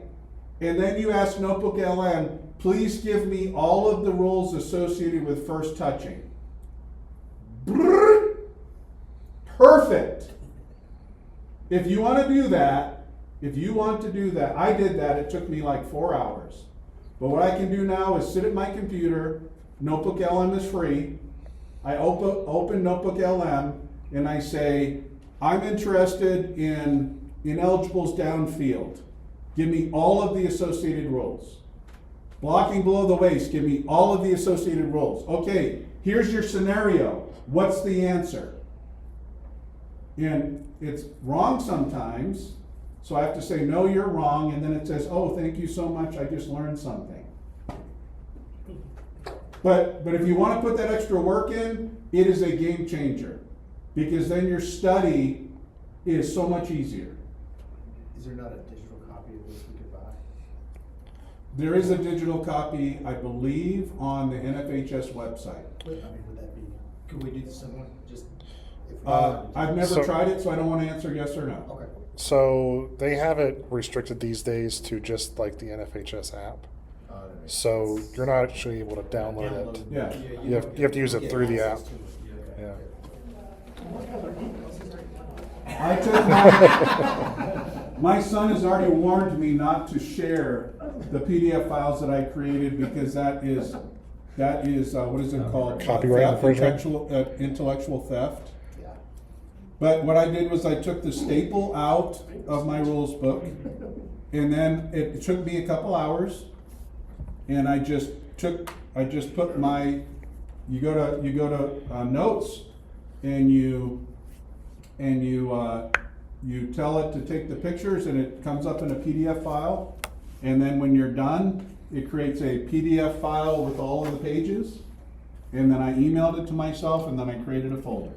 and then you ask Notebook LM, please give me all of the rules associated with first touching. Perfect. If you want to do that, I did that, it took me like 4 hours. But what I can do now is sit at my computer, Notebook LM is free, I open Notebook LM, and I say, I'm interested in ineligibles downfield. Give me all of the associated rules. Blocking below the waist, give me all of the associated rules. Okay, here's your scenario. What's the answer? And it's wrong sometimes, so I have to say, no, you're wrong, and then it says, oh, thank you so much, I just learned something. But if you want to put that extra work in, it is a game changer, because then your study is so much easier. Is there not a digital copy of this we could buy? There is a digital copy, I believe, on the NFHS website. I mean, would that be, could we do the similar, just? If we I've never So- tried it, so I don't want to answer yes or no. Okay. So they have it restricted these days to just like the NFHS app. That makes So sense. you're not actually able to download it. Yeah. You have to use it get through the access app. to it. Yeah. I took my son has already warned me not to share the PDF files that I created, because that is what is it called? Copyright Theft, infringement? intellectual theft. Yeah. But what I did was I took the staple out of my rules book, and then it took me a couple hours, and I just put my, you go to notes, and you tell it to take the pictures, and it comes up in a PDF file, and then when you're done, it creates a PDF file with all of the pages, and then I emailed it to myself, and then I created a folder.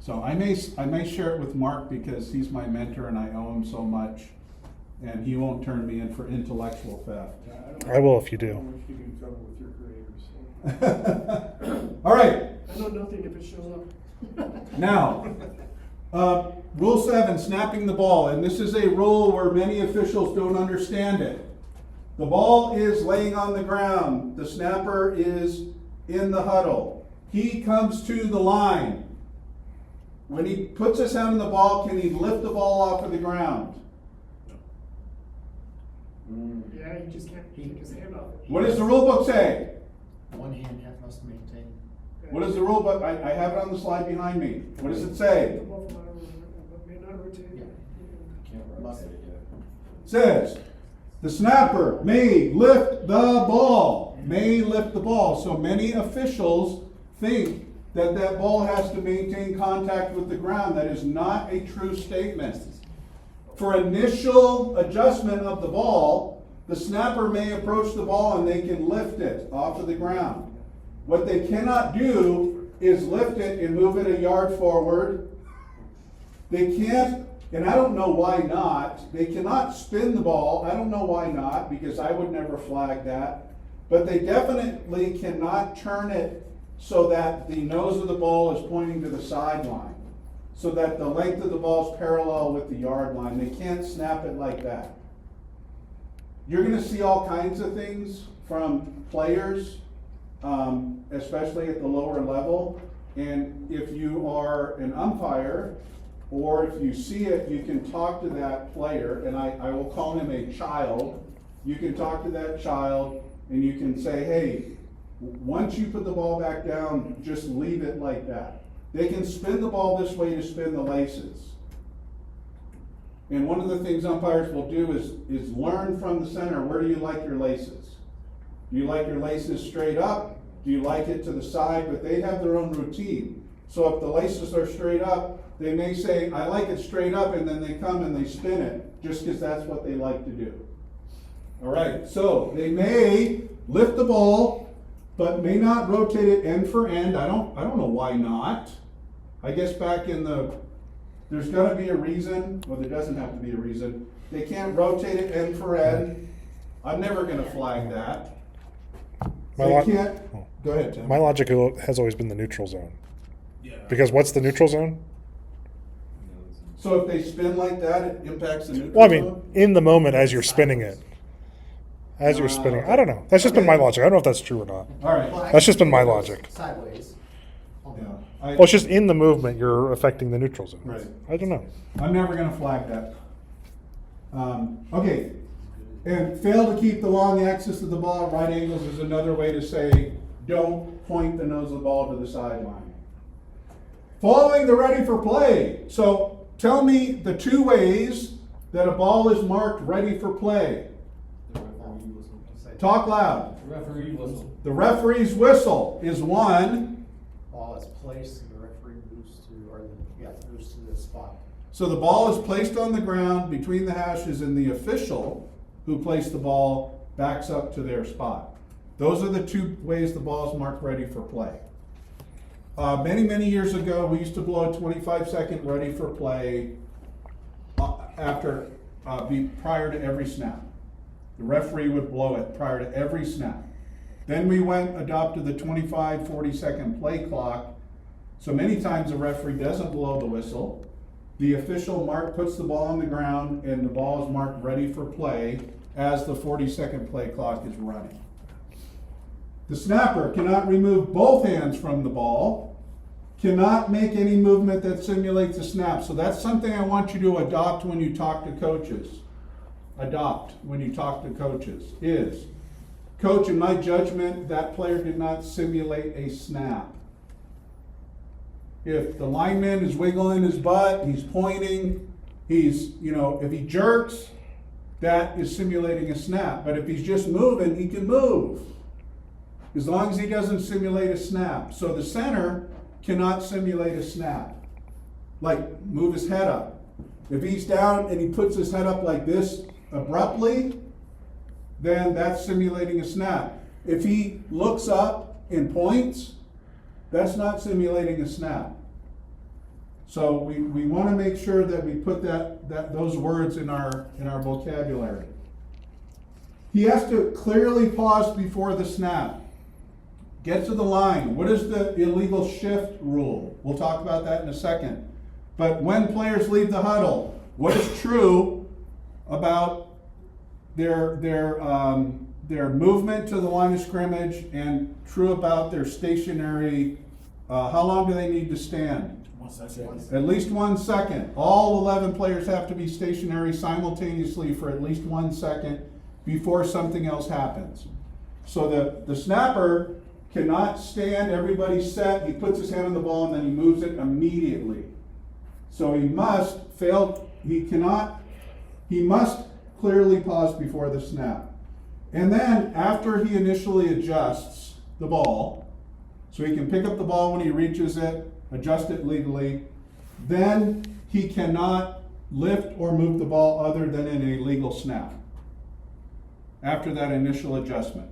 So I may share it with Mark because he's my mentor and I owe him so much, and he won't turn me in for intellectual theft. I will if you I don't do. want you to get in trouble with your creators. All right, I know nothing if it shows up. now, Rule 7, snapping the ball, and this is a rule where many officials don't understand it. The ball is laying on the ground. The snapper is in the huddle. He comes to the line. When he puts his hand on the ball, can he lift the ball off of the ground? Yeah, he just can't take his hand off it. What does the rule book say? One hand must maintain. What is the rule book? I have it on the slide behind me. What does it say? The ball from out of rotation, but may not rotate. Can't rotate it yet. It says, the snapper may lift the ball. May lift the ball. So many officials think that ball has to maintain contact with the ground. That is not a true statement. For initial adjustment of the ball, the snapper may approach the ball and they can lift it off of the ground. What they cannot do is lift it and move it a yard forward. They can't, and I don't know why not, they cannot spin the ball. I don't know why not, because I would never flag that. But they definitely cannot turn it so that the nose of the ball is pointing to the sideline, so that the length of the ball is parallel with the yard line. They can't snap it like that. You're going to see all kinds of things from players, especially at the lower level. And if you are an umpire, or if you see it, you can talk to that player, and I will call him a child. You can talk to that child and you can say, hey, once you put the ball back down, just leave it like that. They can spin the ball this way to spin the laces. And one of the things umpires will do is learn from the center, where do you like your laces? Do you like your laces straight up? Do you like it to the side? But they have their own routine. So if the laces are straight up, they may say, I like it straight up, and then they come and they spin it, just because that's what they like to do. All right, so they may lift the ball, but may not rotate it end for end. I don't know why not. I guess back in there's gonna be a reason. Well, there doesn't have to be a reason. They can't rotate it end for end. I'm never gonna flag that. They can't. Go ahead, Tim. My logic has always been the neutral zone. Yeah. Because what's the neutral zone? So if they spin like that, it impacts the neutral Well, I mean, zone? in the moment as you're spinning it. As you're spinning. I don't know. That's just been my logic. I don't know if that's true or not. All right. Well, That's just been my actually, logic. Sideways. Yeah. Well, it's just in the movement you're affecting the neutral zone. Right. I don't know. I'm never gonna flag that. Okay, and fail to keep the long axis of the ball at right angles is another way to say, don't point the nose of the ball to the sideline. Following the ready for play. So tell me the two ways that a ball is marked ready for play. Talk loud. Referee whistle. The referee's whistle is one. Ball is placed and the referee moves to the spot. So the ball is placed on the ground between the hashes, and the official who placed the ball backs up to their spot. Those are the two ways the ball is marked ready for play. Many years ago, we used to blow a 25-second ready for play prior to every snap. The referee would blow it prior to every snap. Then we adopted the 25, 40-second play clock. So many times the referee doesn't blow the whistle. The official puts the ball on the ground, and the ball is marked ready for play as the 40-second play clock is running. The snapper cannot remove both hands from the ball, cannot make any movement that simulates a snap. So that's something I want you to adopt when you talk to coaches. Is, coach, in my judgment, that player did not simulate a snap. if the lineman is wiggling his butt, he's pointing, if he jerks, that is simulating a snap. But if he's just moving, he can move, as long as he doesn't simulate a snap. So the center cannot simulate a snap, like move his head up. If he's down and he puts his head up like this abruptly, then that's simulating a snap. If he looks up and points, that's not simulating a snap. So we want to make sure that we put those words in our vocabulary. He has to clearly pause before the snap. Get to the line. What is the illegal shift rule? We'll talk about that in a second. But when players leave the huddle, what is true about their movement to the line of scrimmage, and true about their stationary, how long do they need to stand? 1 second. At least 1 second. All 11 players have to be stationary simultaneously for at least 1 second before something else happens. So the snapper cannot stand, everybody's set, he puts his hand on the ball and then he moves it immediately. So he must clearly pause before the snap. And then after he initially adjusts the ball, so he can pick up the ball when he reaches it, adjust it legally, then he cannot lift or move the ball other than in a legal snap after that initial adjustment.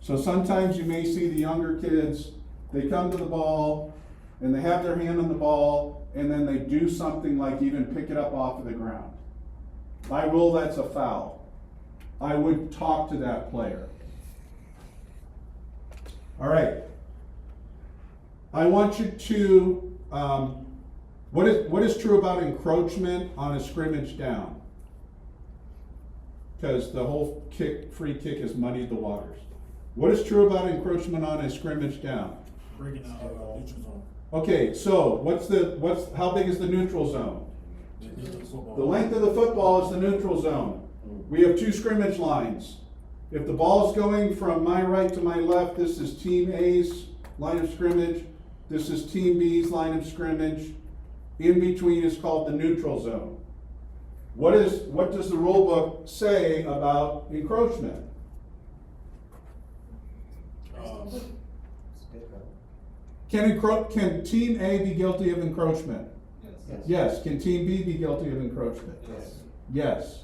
So sometimes you may see the younger kids, they come to the ball and they have their hand on the ball and then they do something like even pick it up off of the ground. By rule, that's a foul. I would talk to that player. All right. I want you to, what is true about encroachment on a scrimmage down? Because the whole free kick has muddied the waters. What is true about encroachment on a scrimmage down? Breaking out neutral zone. Okay, so how big is the neutral zone? Football. The length of the football is the neutral zone. We have 2 scrimmage lines. If the ball is going from my right to my left, this is Team A's line of scrimmage. This is Team B's line of scrimmage. In between is called the neutral zone. What does the rule book say about encroachment? Can Team A be guilty of encroachment? Yes. Yes. Can Team B be guilty of encroachment? Yes. Yes.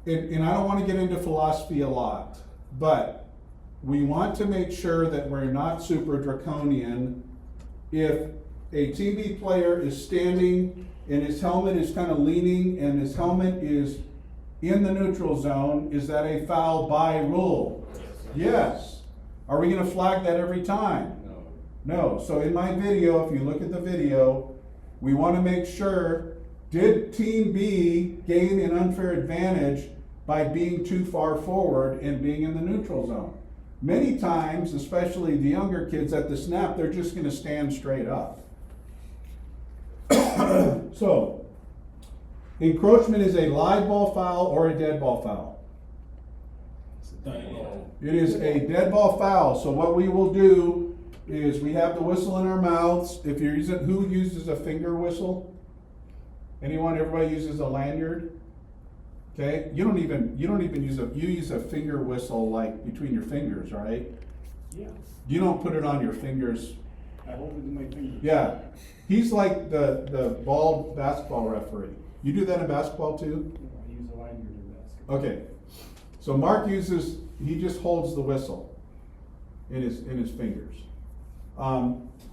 And I don't want to get into philosophy a lot, but we want to make sure that we're not super draconian. If a Team B player is standing and his helmet is kind of leaning and his helmet is in the neutral zone, is that a foul by rule? Yes. Are we going to flag that every time? No. No. So in my video, if you look at the video, we want to make sure, did Team B gain an unfair advantage by being too far forward and being in the neutral zone? Many times, especially the younger kids at the snap, they're just going to stand straight up. So, encroachment is a live ball foul or a dead ball foul. It is a dead ball foul. So what we will do is we have the whistle in our mouths. If you're using, who uses a finger whistle? Anyone? Everybody uses a lanyard. Okay, you don't even use you use a finger whistle like between your fingers, right? Yeah, You don't put it on your fingers. I hold it in my fingers. Yeah, he's like the bald basketball referee. You do that in basketball too? I use a lanyard in basketball. Okay, so Mark he just holds the whistle in his fingers.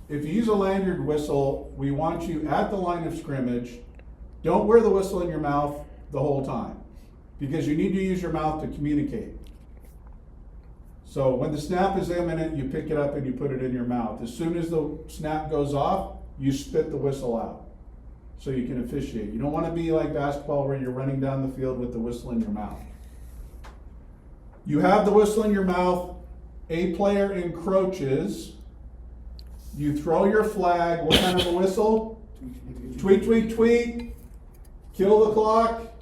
If you use a lanyard whistle, we want you at the line of scrimmage. Don't wear the whistle in your mouth the whole time, because you need to use your mouth to communicate. So when the snap is imminent, you pick it up and you put it in your mouth. As soon as the snap goes off, you spit the whistle out so you can officiate. You don't want to be like basketball where you're running down the field with the whistle in your mouth. You have the whistle in your mouth, a player encroaches, you throw your flag. What kind of a whistle? Tweet, tweet, tweet, kill the clock,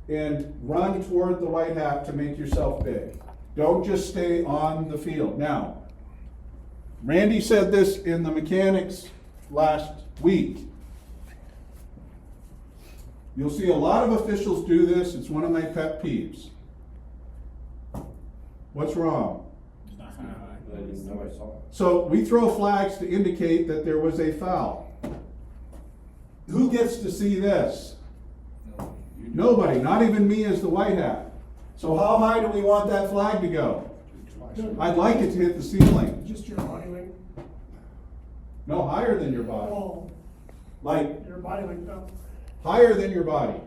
and run toward the white hat to make yourself big. Don't just stay on the field. Now, Randy said this in the mechanics last week. You'll see a lot of officials do this. It's one of my pet peeves. What's wrong? It's not high. I didn't know I saw it. So we throw flags to indicate that there was a foul. Who gets to see this? Nobody, not even me as the white hat. So how high do we want that flag to go? I'd like it to hit the ceiling. Just your body length, No, higher than your body. well, Like, your body length up. higher than your body.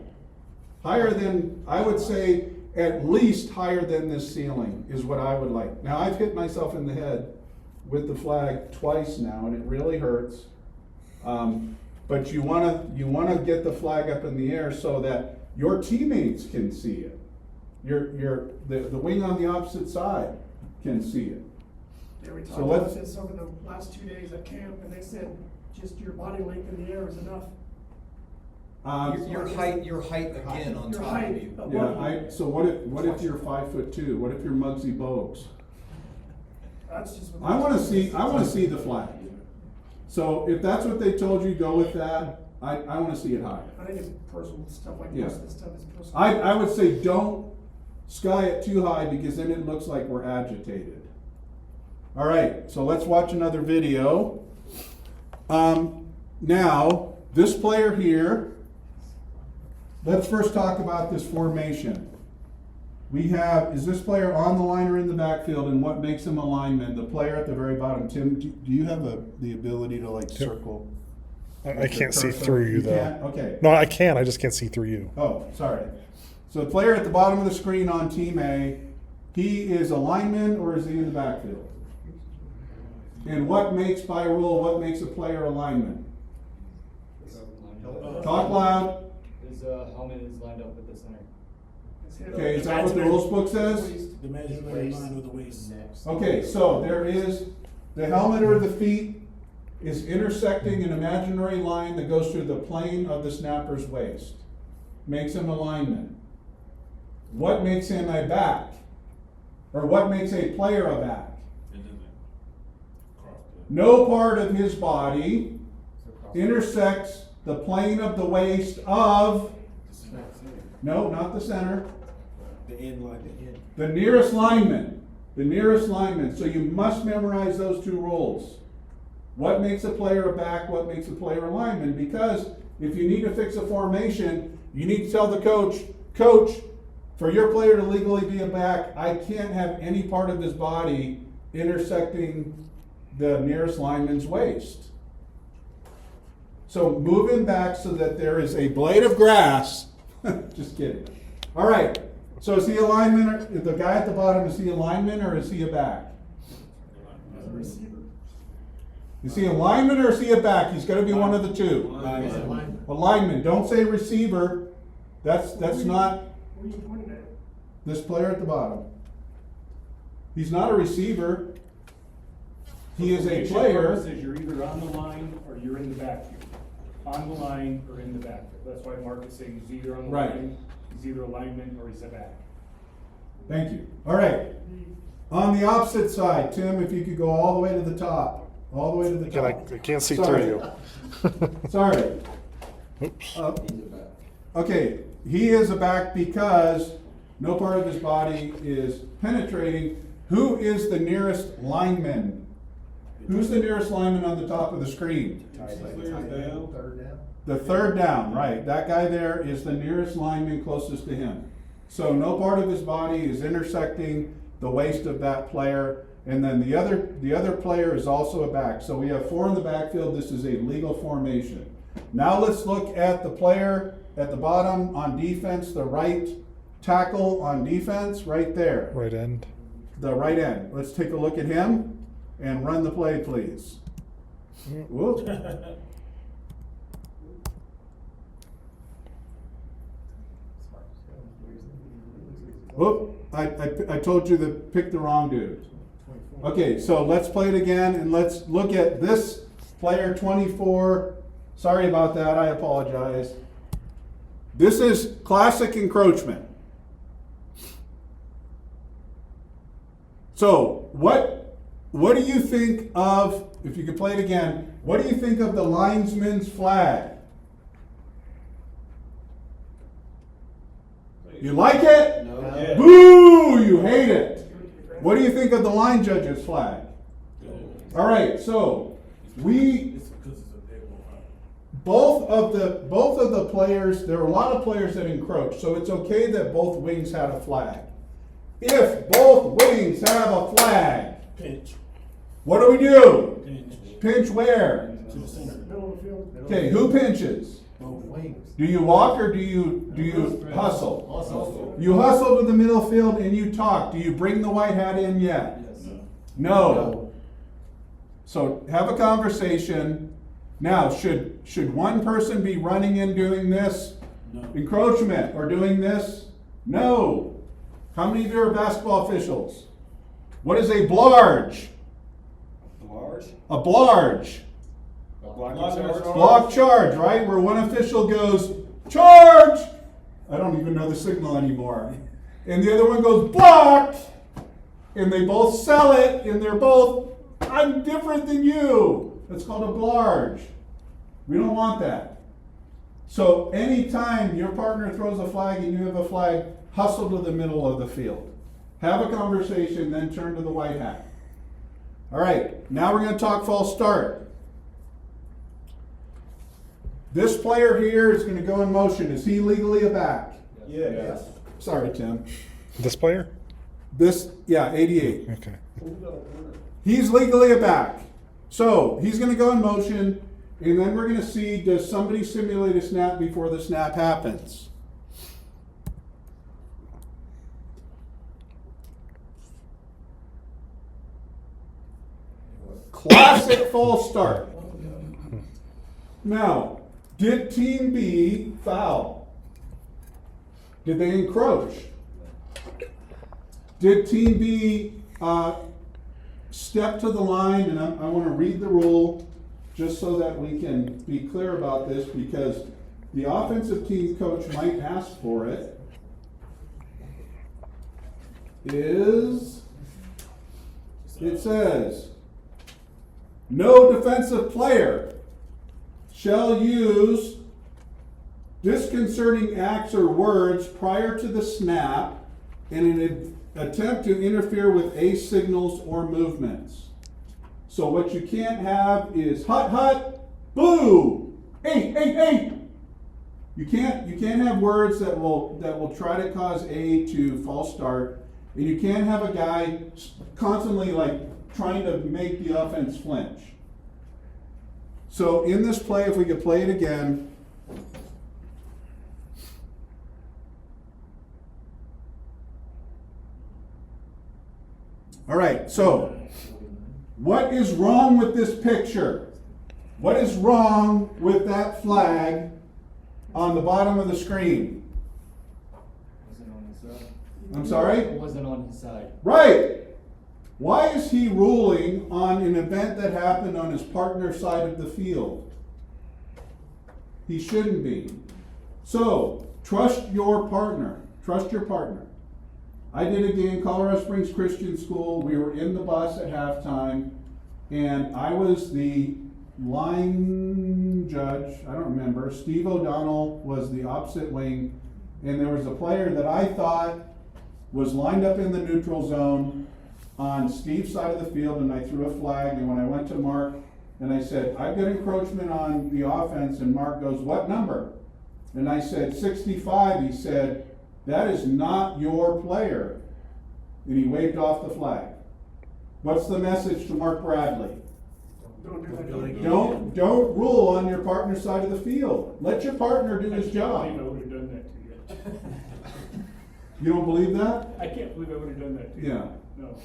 Higher than, I would say, at least higher than this ceiling is what I would like. Now, I've hit myself in the head with the flag twice now, and it really hurts. But you wanna get the flag up in the air so that your teammates can see it. The wing on the opposite side can see it. Yeah, we talked So about let's- this over the last 2 days at camp, and they said just your body length in the air is enough. Your height again on Your top height of you. above Yeah, so what if you're 5'2"? What if you're Muggsy Bogues? That's just. what I they wanna said. see the flag. So if that's what they told you, go with that. I wanna see it higher. I think it's personal stuff like Yeah. most of this stuff is personal. I would say don't sky it too high because then it looks like we're agitated. All right, so let's watch another video. Now, this player here, let's first talk about this formation. We have, is this player on the line or in the backfield, and what makes him a lineman? The player at the very bottom. Tim, do you have the ability to like circle? I can't see cursor? through you though. can't? Okay. No, I can. I just can't see through you. Oh, sorry. So the player at the bottom of the screen on Team A, he is a lineman or is he in the backfield? And what makes, by rule, what makes a player a lineman? Talk loud. His helmet is lined up with the center. It's hit Okay, up. is that what the rules book says? The measurement line of the waist. Okay, so there is, the helmet or the feet is intersecting an imaginary line that goes through the plane of the snapper's waist. Makes him a lineman. What makes him a back? Or what makes a player a back? It doesn't cross the. No part of his body intersects the plane of the waist of, no, not the center, The end line, the end. the nearest lineman. The nearest lineman. So you must memorize those two rules. What makes a player a back? What makes a player a lineman? Because if you need to fix a formation, you need to tell the coach, Coach, for your player to legally be a back, I can't have any part of his body intersecting the nearest lineman's waist. So move him back so that there is a blade of grass. Just kidding. All right. So is he a lineman? Or, the guy at the bottom, is he a lineman or is he a back? As a receiver. Is he a lineman or is he a back? He's got to be one of the two. A lineman. Don't say receiver. That's not Where are you pointing at? this player at the bottom. He's not a receiver. He is a Formation player. purposes, you're either on the line or you're in the backfield. On the line or in the backfield. That's why Mark is saying he's either on the Right. line, he's either a lineman or he's a back. Thank you. All right. On the opposite side, Tim, if you could go all the way to the top. All the way to the Again, top. I can't see Sorry. through you. Sorry. Oops. He's a back. Okay, he is a back because no part of his body is penetrating. Who is the nearest lineman? Who's the nearest lineman on the top of the screen? Third down. The third down, right. That guy there is the nearest lineman closest to him. So no part of his body is intersecting the waist of that player. And then the other player is also a back. So we have four in the backfield. This is a legal formation. Now let's look at the player at the bottom on defense, the right tackle on defense, right there. Right end. The right end. Let's take a look at him and run the play, please. Whoop. Whoop. I told you to pick the wrong dude. Okay, so let's play it again and let's look at this player 24. Sorry about that, I apologize. This is classic encroachment. So, what what do you think of, if you could play it again, what do you think of the linesman's flag? You like it? No. Yeah. Boo! You hate it. What do you think of the line judge's flag? All right, so we It's because it's a big one. both of the players, there are a lot of players that encroach, so it's okay that both wings had a flag. If both wings have a flag, Pinch, what do we do? pinch, Pinch where? to the center. Middle of the field. Okay, who pinches? Both Wings. Do you walk or do you hustle? Also, You hustle to the middle field and you talk. Do you bring the white hat in yet? yes. No. So have a conversation. Now, should one person be running in doing this No. encroachment or doing this? No. How many of you are basketball officials? What is a blarge? Large? A blarge. Block charge, right? Where one official goes, charge! I don't even know the signal anymore. And the other one goes, block! And they both sell it, and they're both, I'm different than you. That's called a blarge. We don't want that. So anytime your partner throws a flag and you have a flag, hustle to the middle of the field. Have a conversation, then turn to the white hat. All right, now we're going to talk false start. This player here is going to go in motion. Is he legally a back? Yes. Sorry, Tim. This player? This, yeah, 88. Okay. He's legally a back. So he's going to go in motion, and then we're going to see, does somebody simulate a snap before the snap happens? Classic false start. Now, did Team B foul? Did they encroach? Did Team B step to the line? And I want to read the rule just so that we can be clear about this, because the offensive team coach might ask for it. It says, no defensive player shall use disconcerting acts or words prior to the snap in an attempt to interfere with ace signals or movements. So what you can't have is hut hut, boo, eight. You can't have words that will try to cause A to false start, and you can't have a guy constantly like trying to make the offense flinch. So in this play, if we could play it again. All right, so what is wrong with this picture? What is wrong with that flag on the bottom of the screen? Wasn't on his side. I'm sorry? It wasn't on his side. Right. Why is he ruling on an event that happened on his partner's side of the field? He shouldn't be. So, trust your partner. Trust your partner. I did a game, Colorado Springs Christian School. We were in the bus at halftime, and I was the line judge. I don't remember. Steve O'Donnell was the opposite wing, and there was a player that I thought was lined up in the neutral zone on Steve's side of the field, and I threw a flag. And when I went to Mark and I said, I've got encroachment on the offense, and Mark goes, what number? And I said, 65. He said, that is not your player. And he waved off the flag. What's the message to Mark Bradley? Don't do that. Don't rule on your partner's side of the field. Let your partner do his I job. can't believe I would have done that to you. You don't believe that? I can't believe I would have done that to you. Yeah. No.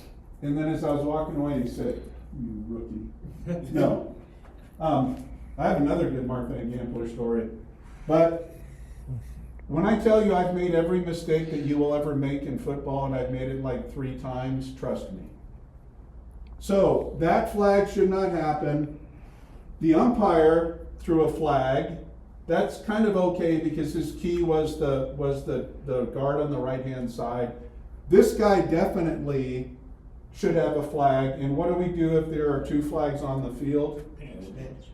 And then as I was walking away, he said, you rookie. No. I have another good Mark Van Gampler story. But when I tell you I've made every mistake that you will ever make in football, and I've made it like 3 times, trust me. So that flag should not happen. The umpire threw a flag. That's kind of okay because his key was the guard on the right-hand side. This guy definitely should have a flag. And what do we do if there are two flags on the field?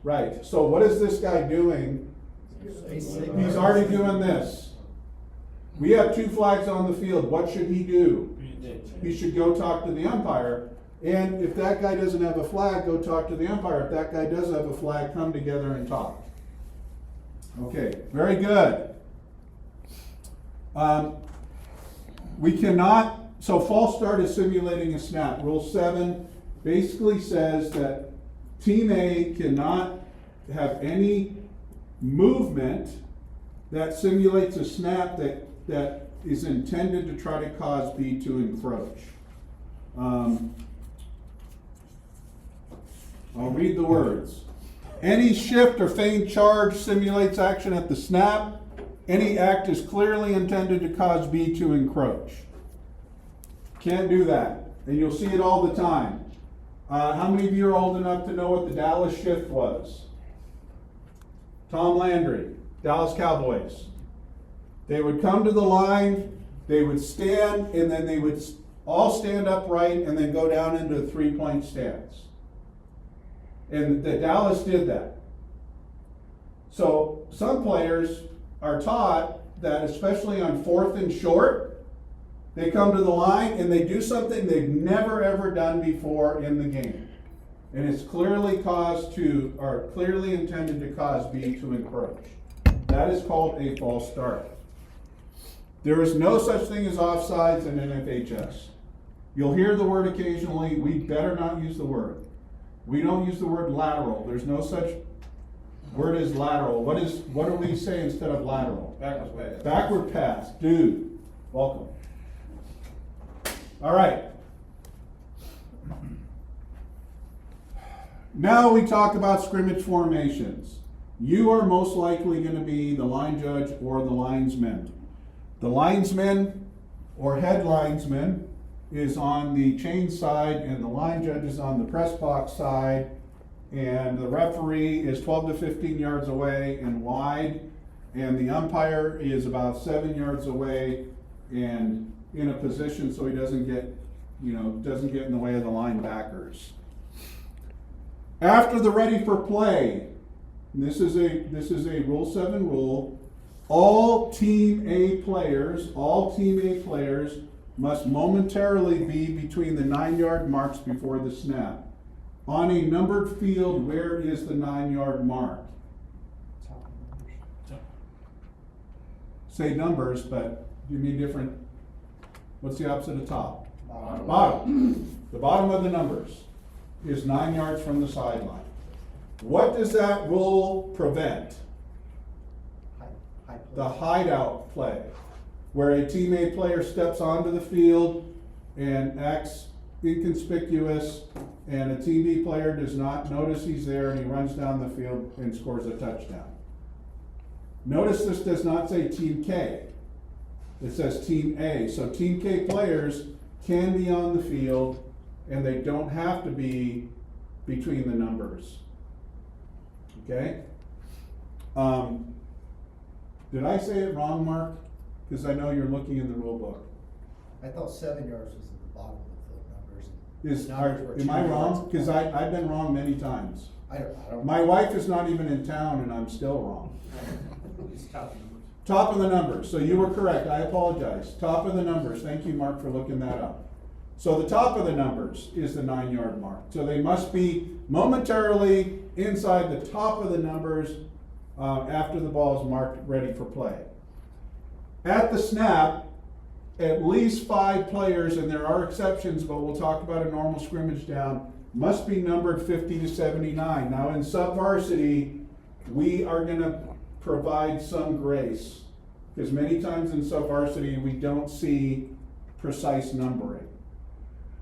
Right, so what is this guy doing? He's already doing this. We have two flags on the field, what should he do? He should go talk to the umpire. And if that guy doesn't have a flag, go talk to the umpire. If that guy does have a flag, come together and talk. Okay, very good. We cannot, so false start is simulating a snap. Rule 7 basically says that Team A cannot have any movement that simulates a snap that is intended to try to cause B to encroach. I'll read the words. Any shift or feigned charge simulates action at the snap. Any act is clearly intended to cause B to encroach. Can't do that. And you'll see it all the time. How many of you are old enough to know what the Dallas shift was? Tom Landry, Dallas Cowboys. They would come to the line, they would stand, and then they would all stand upright and then go down into a 3-point stance. And the Dallas did that. So some players are taught that, especially on 4th and short, they come to the line and they do something they've never ever done before in the game. And it's clearly clearly intended to cause B to encroach. That is called a false start. There is no such thing as offsides in NFHS. You'll hear the word occasionally, we better not use the word. We don't use the word lateral. There's no such word as lateral. What do we say instead of lateral? Backward pass. Backward pass. Dude, welcome. All right. Now we talk about scrimmage formations. You are most likely going to be the line judge or the linesman. The linesman or head linesman is on the chain side and the line judge is on the press box side, and the referee is 12 to 15 yards away and wide, and the umpire is about 7 yards away and in a position so he doesn't get in the way of the linebackers. After the ready for play, and this is a Rule 7 rule, all Team A players must momentarily be between the 9-yard marks before the snap. On a numbered field, where is the 9-yard mark? Say numbers, but give me different. What's the opposite of top? Bottom. The bottom of the numbers is 9 yards from the sideline. What does that rule prevent? The hideout play, where a Team A player steps onto the field and acts inconspicuous, and a Team B player does not notice he's there, and he runs down the field and scores a touchdown. Notice this does not say Team K. It says Team A. So Team K players can be on the field, and they don't have to be between the numbers. Okay? Did I say it wrong, Mark? Because I know you're looking in the rule book. I thought 7 yards was at the bottom of the numbers. Am I wrong? Because I've been wrong many times. I don't. My wife is not even in town and I'm still wrong. It's top numbers. Top of the numbers. So you were correct. I apologize. Top of the numbers. Thank you, Mark, for looking that up. So the top of the numbers is the 9-yard mark. So they must be momentarily inside the top of the numbers after the ball is marked ready for play. At the snap, at least 5 players, and there are exceptions, but we'll talk about a normal scrimmage down, must be numbered 50 to 79. Now in sub-varsity, we are going to provide some grace, because many times in sub-varsity we don't see precise numbering.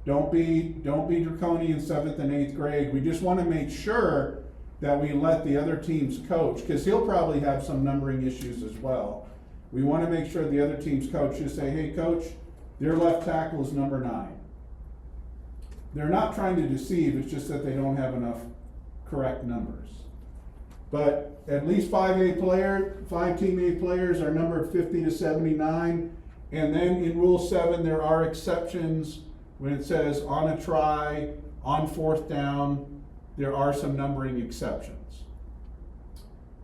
Don't be draconian 7th and 8th grade. We just want to make sure that we let the other teams coach, because he'll probably have some numbering issues as well. We want to make sure the other team's coach just say, hey coach, their left tackle is number 9. They're not trying to deceive, it's just that they don't have enough correct numbers. But at least 5 Team A players are numbered 50 to 79. And then in Rule 7, there are exceptions when it says on a try, on fourth down, there are some numbering exceptions.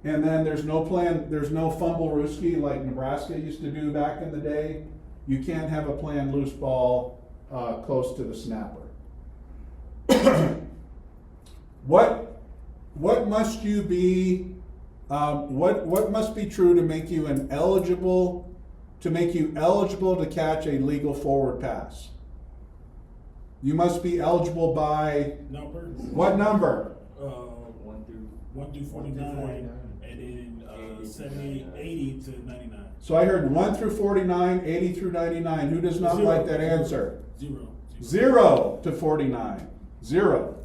And then there's no fumble rooski like Nebraska used to do back in the day. You can't have a planned loose ball close to the snapper. What must you be? What must be true to make you eligible to catch a legal forward pass? You must be eligible by Number? what number? 1 through 49, and then 70, 80 to 99. So I heard 1 through 49, 80 through 99. Who does not Zero. like that answer? 0. 0 to 49. 0.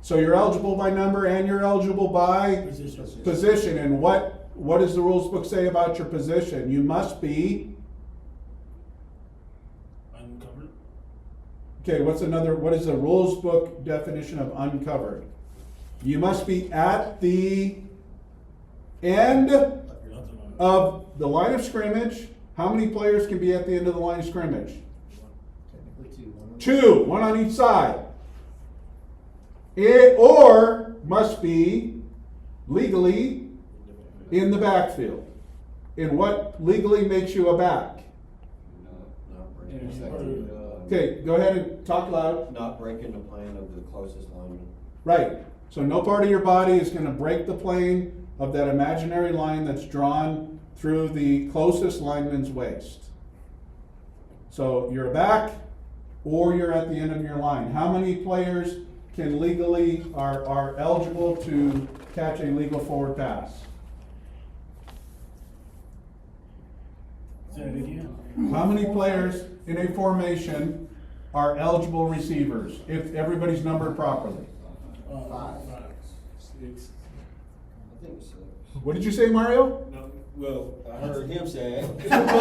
So you're eligible by number and you're eligible by Position. position. And what does the rules book say about your position? You must be, Uncovered. okay, what is the rules book definition of uncovered? You must be at the end of the line of scrimmage. How many players can be at the end of the line of scrimmage? Technically two. Two, one on each side. Or must be legally in the backfield. And what legally makes you a back? Not breaking, Okay, go ahead and talk loud. not breaking the plane of the closest lineman. Right. So no part of your body is going to break the plane of that imaginary line that's drawn through the closest lineman's waist. So you're a back or you're at the end of your line. How many players can legally are eligible to catch a legal forward pass? Say it again. How many players in a formation are eligible receivers if everybody's numbered properly? 5. 6. I think so. What did you say, Mario? No, well, I heard him say. Oh,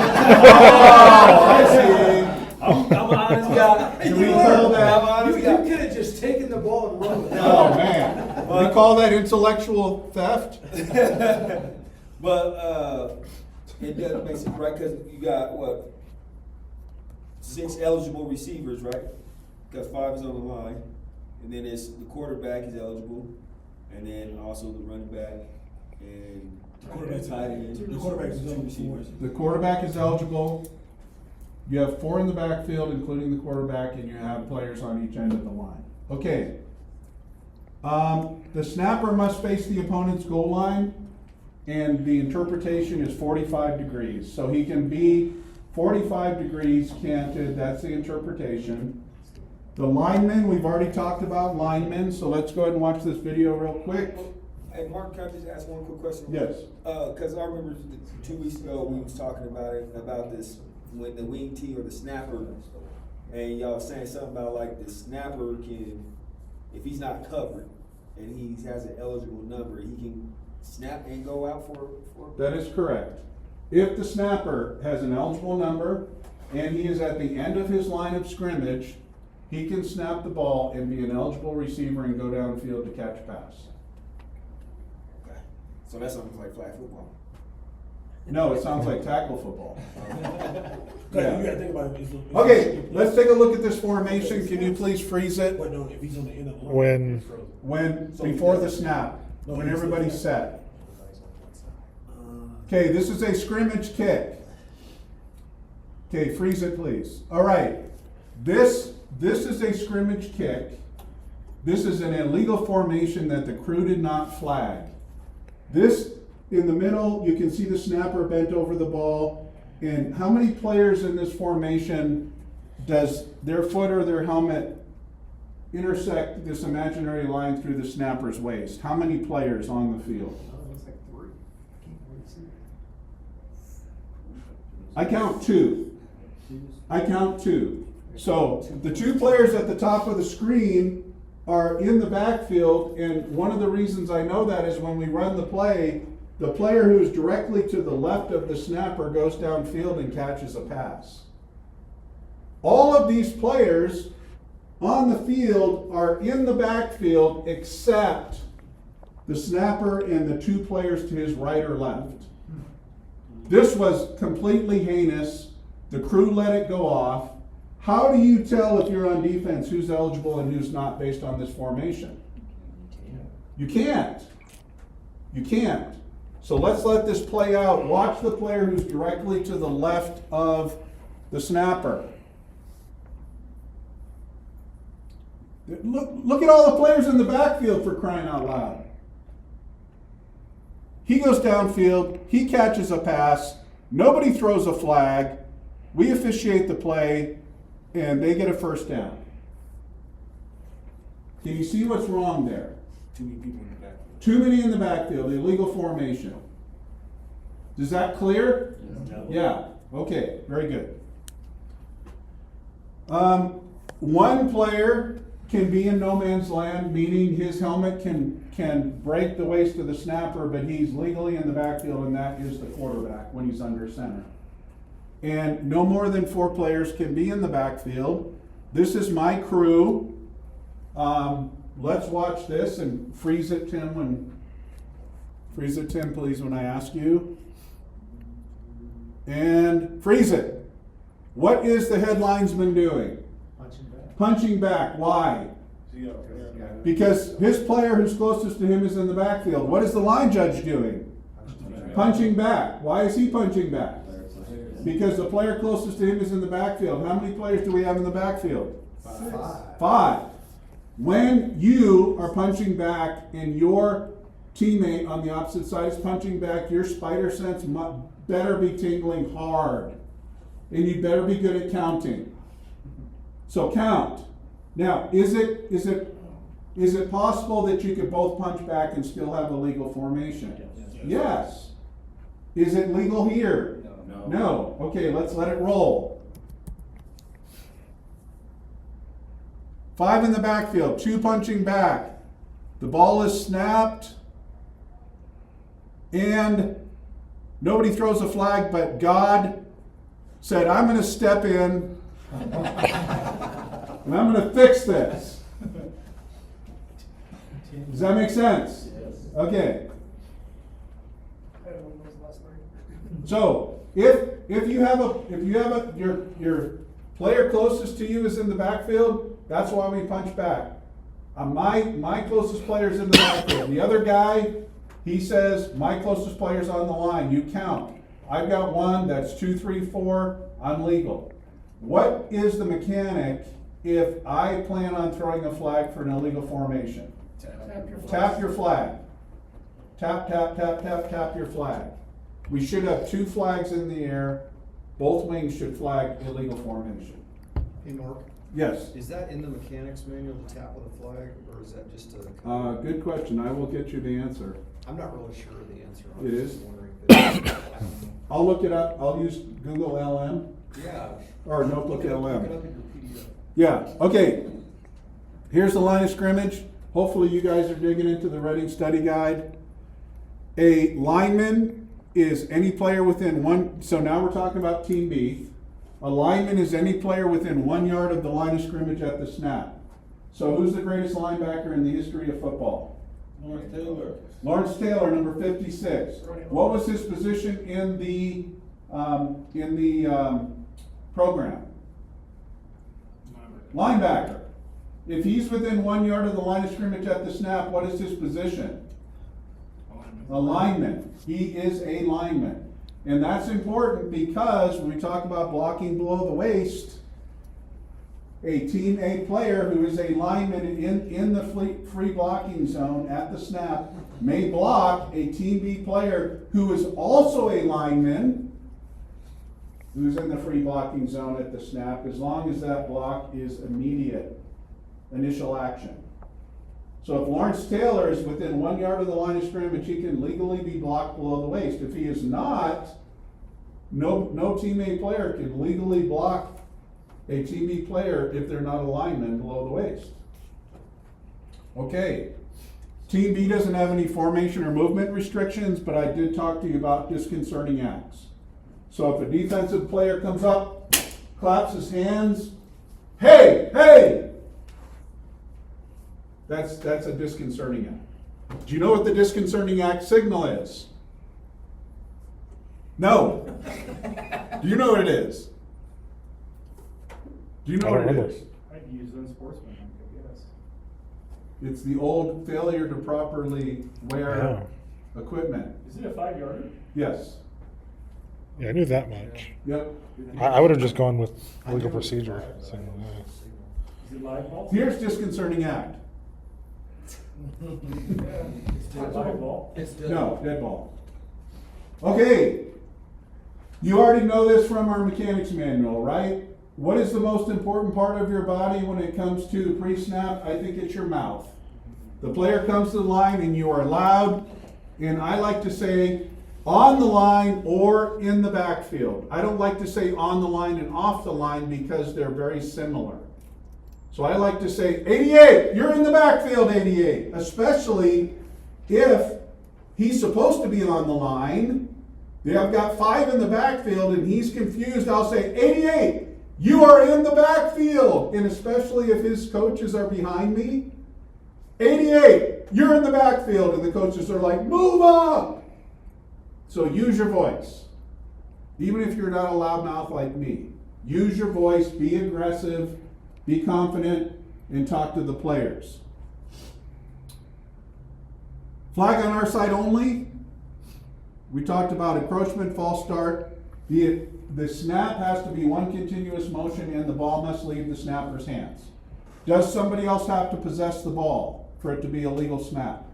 I see. I'm an honest guy. Can we call that? I'm an honest guy. could have just taken the ball and run with Oh, man. We call that intellectual theft? But it does make sense, right? Because you got what? 6 eligible receivers, right? Because 5 is on the line, and then it's the quarterback is eligible, and then also the running back and tight end. The quarterback is eligible receivers. The quarterback is eligible. You have 4 in the backfield, including the quarterback, and you have players on each end of the line. Okay. The snapper must face the opponent's goal line, and the interpretation is 45 degrees. So he can be 45 degrees canted, that's the interpretation. The linemen, we've already talked about linemen, so let's go ahead and watch this video real quick. Hey, Mark, can I just ask one quick question? Yes. Because I remember 2 weeks ago we was talking about this when the wing tee or the snapper, and y'all was saying something about like the snapper can, if he's not covered and he has an eligible number, he can snap and go out for. That is correct. If the snapper has an eligible number and he is at the end of his line of scrimmage, he can snap the ball and be an eligible receiver and go downfield to catch a pass. Okay. So that's something like flag football. No, it sounds like tackle football. Yeah. You gotta think about it. Okay, let's take a look at this formation. Can you please freeze it? Wait, no, if he's on the end of the line. When Before the snap, when everybody's set. Okay, this is a scrimmage kick. Okay, freeze it, please. All right, this is a scrimmage kick. This is an illegal formation that the crew did not flag. This, in the middle, you can see the snapper bent over the ball. And how many players in this formation does their foot or their helmet intersect this imaginary line through the snapper's waist? How many players on the field? Looks like 3. I count 2. I count 2. So the 2 players at the top of the screen are in the backfield, and one of the reasons I know that is when we run the play, the player who's directly to the left of the snapper goes downfield and catches a pass. All of these players on the field are in the backfield except the snapper and the 2 players to his right or left. This was completely heinous. The crew let it go off. How do you tell if you're on defense who's eligible and who's not based on this formation? You can't. You can't. So let's let this play out. Watch the player who's directly to the left of the snapper. Look at all the players in the backfield, for crying out loud. He goes downfield, he catches a pass, nobody throws a flag, we officiate the play, and they get a first down. Can you see what's wrong there? Too many people in the backfield. Too many in the backfield, illegal formation. Is that clear? Yeah, okay, very good. One player can be in no man's land, meaning his helmet can break the waist of the snapper, but he's legally in the backfield, and that is the quarterback when he's under center. And no more than 4 players can be in the backfield. This is my crew. Let's watch this and freeze it, Tim, please, when I ask you. And freeze it. What is the head linesman doing? Punching back. Why? Because his player who's closest to him is in the backfield. What is the line judge doing? Punching back. Why is he punching back? Because the player closest to him is in the backfield. How many players do we have in the backfield? 5. When you are punching back and your teammate on the opposite side is punching back, your spider sense better be tingling hard. And you better be good at counting. So count. Now, is it possible that you could both punch back and still have a legal formation? Yes. Is it legal here? No. Okay, let's let it roll. 5 in the backfield, 2 punching back. The ball is snapped, and nobody throws a flag, but God said, I'm going to step in, and I'm going to fix this. Does that make sense? Okay. I don't know those last 3. So if you have your player closest to you is in the backfield, that's why we punch back. My closest player is in the backfield. The other guy, he says my closest player's on the line. You count. I've got 1. That's 2, 3, 4. I'm legal. What is the mechanic if I plan on throwing a flag for an illegal formation? Tap your flag. Tap, tap, tap, tap, tap your flag. We should have 2 flags in the air. Both wings should flag illegal formation. Hey, Mark, Yes. is that in the mechanics manual, the tap of the flag, or is that just a? Good question. I will get you the answer. I'm not really sure of the answer. I It was is? just wondering. I'll look it up. I'll use Google LM Yeah. or Notebook Look it up LM. in your PDF. Yeah, okay. Here's the line of scrimmage. Hopefully you guys are digging into the Reading Study Guide. A lineman is any player within one, so now we're talking about Team B. A lineman is any player within 1 yard of the line of scrimmage at the snap. So who's the greatest linebacker in the history of football? Lawrence Taylor. Lawrence Taylor, number 56. What was his position in the program? Linebacker. If he's within 1 yard of the line of scrimmage at the snap, what is his position? A lineman. He is a lineman. And that's important because when we talk about blocking below the waist, a Team A player who is a lineman in the free blocking zone at the snap may block a Team B player who is also a lineman who's in the free blocking zone at the snap, as long as that block is immediate, initial action. So if Lawrence Taylor is within 1 yard of the line of scrimmage, he can legally be blocked below the waist. If he is not, no Team A player can legally block a Team B player if they're not a lineman below the waist. Okay. Team B doesn't have any formation or movement restrictions, but I did talk to you about disconcerting acts. So if a defensive player comes up, claps his hands, hey, hey! That's a disconcerting act. Do you know what the disconcerting act signal is? No. Do you know what it is? Do Do you know I what don't it remember. is? I'd use unsportsmanlike, I guess. It's the old failure to properly wear equipment. Is it a 5-yarder? Yes. Yeah, I knew that much. Yep. I would have just gone with legal procedure. So, Is it live ball? Here's disconcerting act. Live ball? No, dead ball. Okay. You already know this from our mechanics manual, right? What is the most important part of your body when it comes to pre-snap? I think it's your mouth. The player comes to the line and you are loud, and I like to say on the line or in the backfield. I don't like to say on the line and off the line because they're very similar. So I like to say, 88, you're in the backfield, 88. Especially if he's supposed to be on the line. I've got 5 in the backfield and he's confused. I'll say, 88, you are in the backfield. And especially if his coaches are behind me. 88, you're in the backfield. And the coaches are like, move up. So use your voice. Even if you're not a loudmouth like me. Use your voice, be aggressive, be confident, and talk to the players. Flag on our side only. We talked about encroachment, false start. The snap has to be one continuous motion and the ball must leave the snapper's hands. Does somebody else have to possess the ball for it to be a legal snap?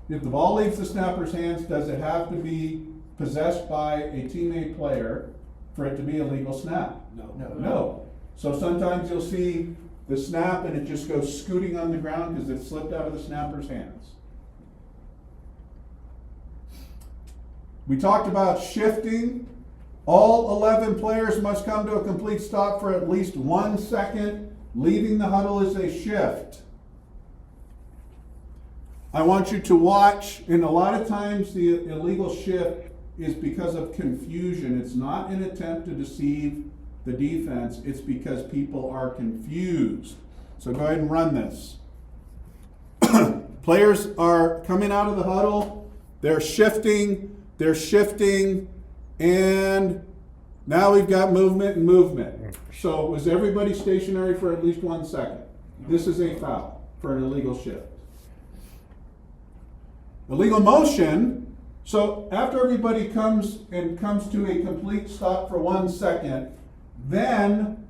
If the ball leaves the snapper's hands, does it have to be possessed by a teammate player for it to be a legal snap? No. So sometimes you'll see the snap and it just goes scooting on the ground because it slipped out of the snapper's hands. We talked about shifting. All 11 players must come to a complete stop for at least 1 second. Leaving the huddle is a shift. I want you to watch, and a lot of times the illegal shift is because of confusion. It's not an attempt to deceive the defense, it's because people are confused. So go ahead and run this. Players are coming out of the huddle, they're shifting, and now we've got movement and movement. So was everybody stationary for at least 1 second? This is a foul for an illegal shift. Illegal motion, so after everybody comes to a complete stop for 1 second, then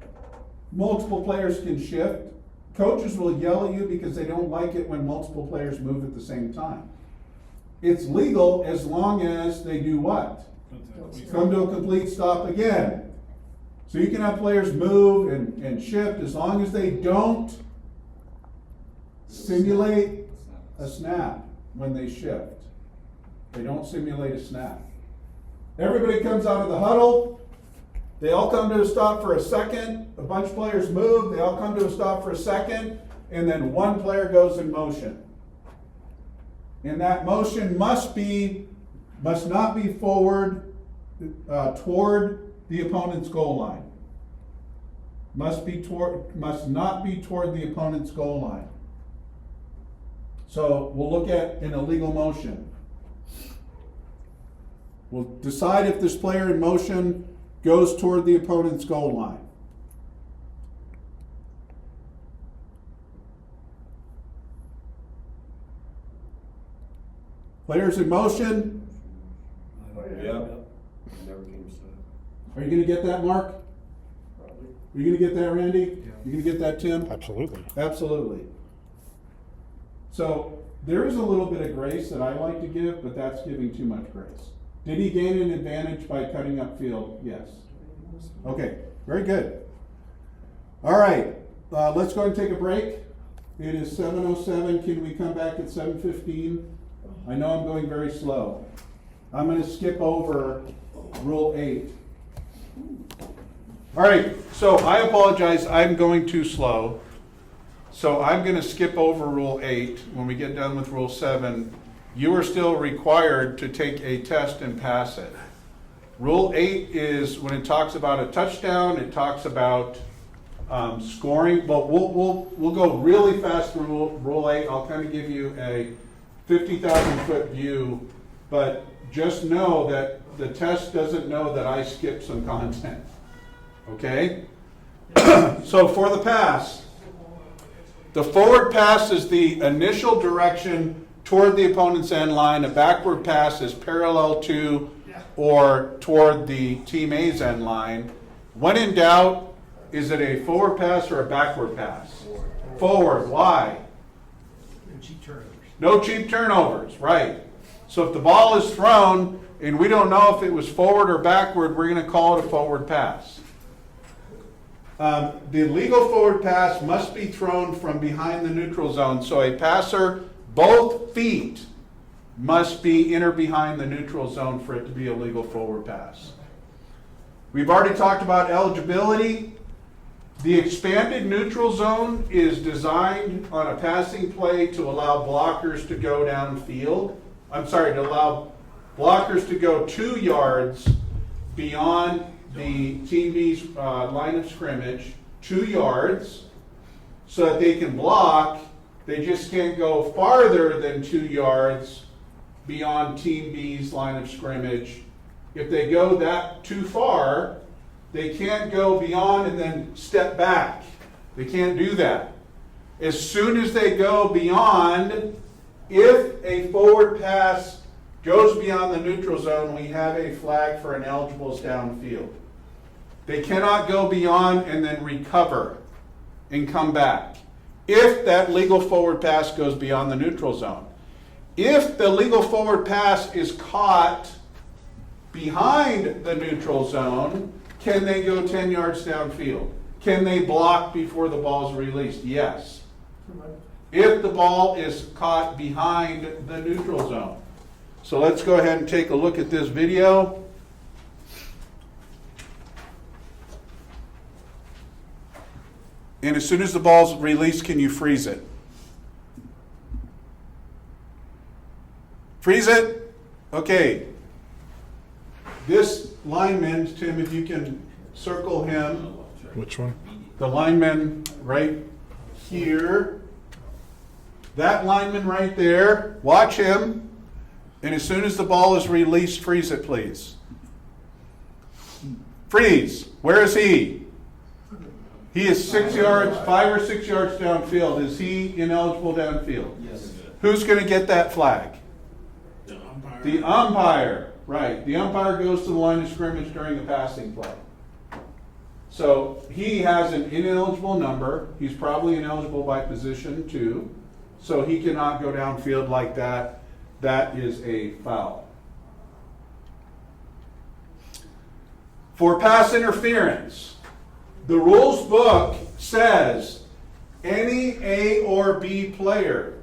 multiple players can shift. Coaches will yell at you because they don't like it when multiple players move at the same time. It's legal as long as they do what? Come to a complete stop again. So you can have players move and shift as long as they don't simulate a snap when they shift. They don't simulate a snap. Everybody comes out of the huddle. They all come to a stop for a second. A bunch of players move. They all come to a stop for a second. And then one player goes in motion. And that motion must not be forward toward the opponent's goal line. Must not be toward the opponent's goal line. So we'll look at an illegal motion. We'll decide if this player in motion goes toward the opponent's goal line. Players in motion. Yep. Never came set. Are you going to get that, Mark? Are you going to get that, Randy? You going to get that, Tim? absolutely. Absolutely. So there is a little bit of grace that I like to give, but that's giving too much grace. Did he gain an advantage by cutting upfield? Yes. Okay, very good. All right, let's go and take a break. It is 7:07. Can we come back at 7:15? I know I'm going very slow. I'm going to skip over Rule 8. All right, so I apologize. I'm going too slow. So I'm going to skip over Rule 8. When we get done with Rule 7, you are still required to take a test and pass it. Rule 8 is when it talks about a touchdown, it talks about scoring, but we'll go really fast through Rule 8. I'll kind of give you a 50,000 foot view but just know that the test doesn't know that I skipped some content. Okay? So for the pass, the forward pass is the initial direction toward the opponent's end line. A backward pass is parallel to or toward the team A's end line. When in doubt, is it a forward pass or a backward pass? Forward. Why? Cheap turnovers. No cheap turnovers, right. So if the ball is thrown and we don't know if it was forward or backward, we're going to call it a forward pass. The legal forward pass must be thrown from behind the neutral zone. So a passer, both feet must be in or behind the neutral zone for it to be a legal forward pass. We've already talked about eligibility. The expanded neutral zone is designed on a passing play to allow blockers to go downfield. To allow blockers to go 2 yards beyond the Team B's line of scrimmage, 2 yards, so that they can block. They just can't go farther than 2 yards beyond Team B's line of scrimmage. If they go that too far, they can't go beyond and then step back. They can't do that. As soon as they go beyond, if a forward pass goes beyond the neutral zone, we have a flag for ineligibles downfield. They cannot go beyond and then recover and come back if that legal forward pass goes beyond the neutral zone. If the legal forward pass is caught behind the neutral zone, can they go 10 yards downfield? Can they block before the ball is released? Yes. If the ball is caught behind the neutral zone. So let's go ahead and take a look at this video. And as soon as the ball's released, can you freeze it? Freeze it? Okay. This lineman, Tim, if you can circle him. Which one? The lineman right here. That lineman right there. Watch him. And as soon as the ball is released, freeze it, please. Freeze. Where is he? He is 6 yards, 5 or 6 yards downfield. Is he ineligible downfield? Yes. Who's going to get that flag? The umpire. The umpire. Right. The umpire goes to the line of scrimmage during a passing play. So he has an ineligible number. He's probably ineligible by position too. So he cannot go downfield like that. That is a foul. For pass interference, the rules book says any A or B player.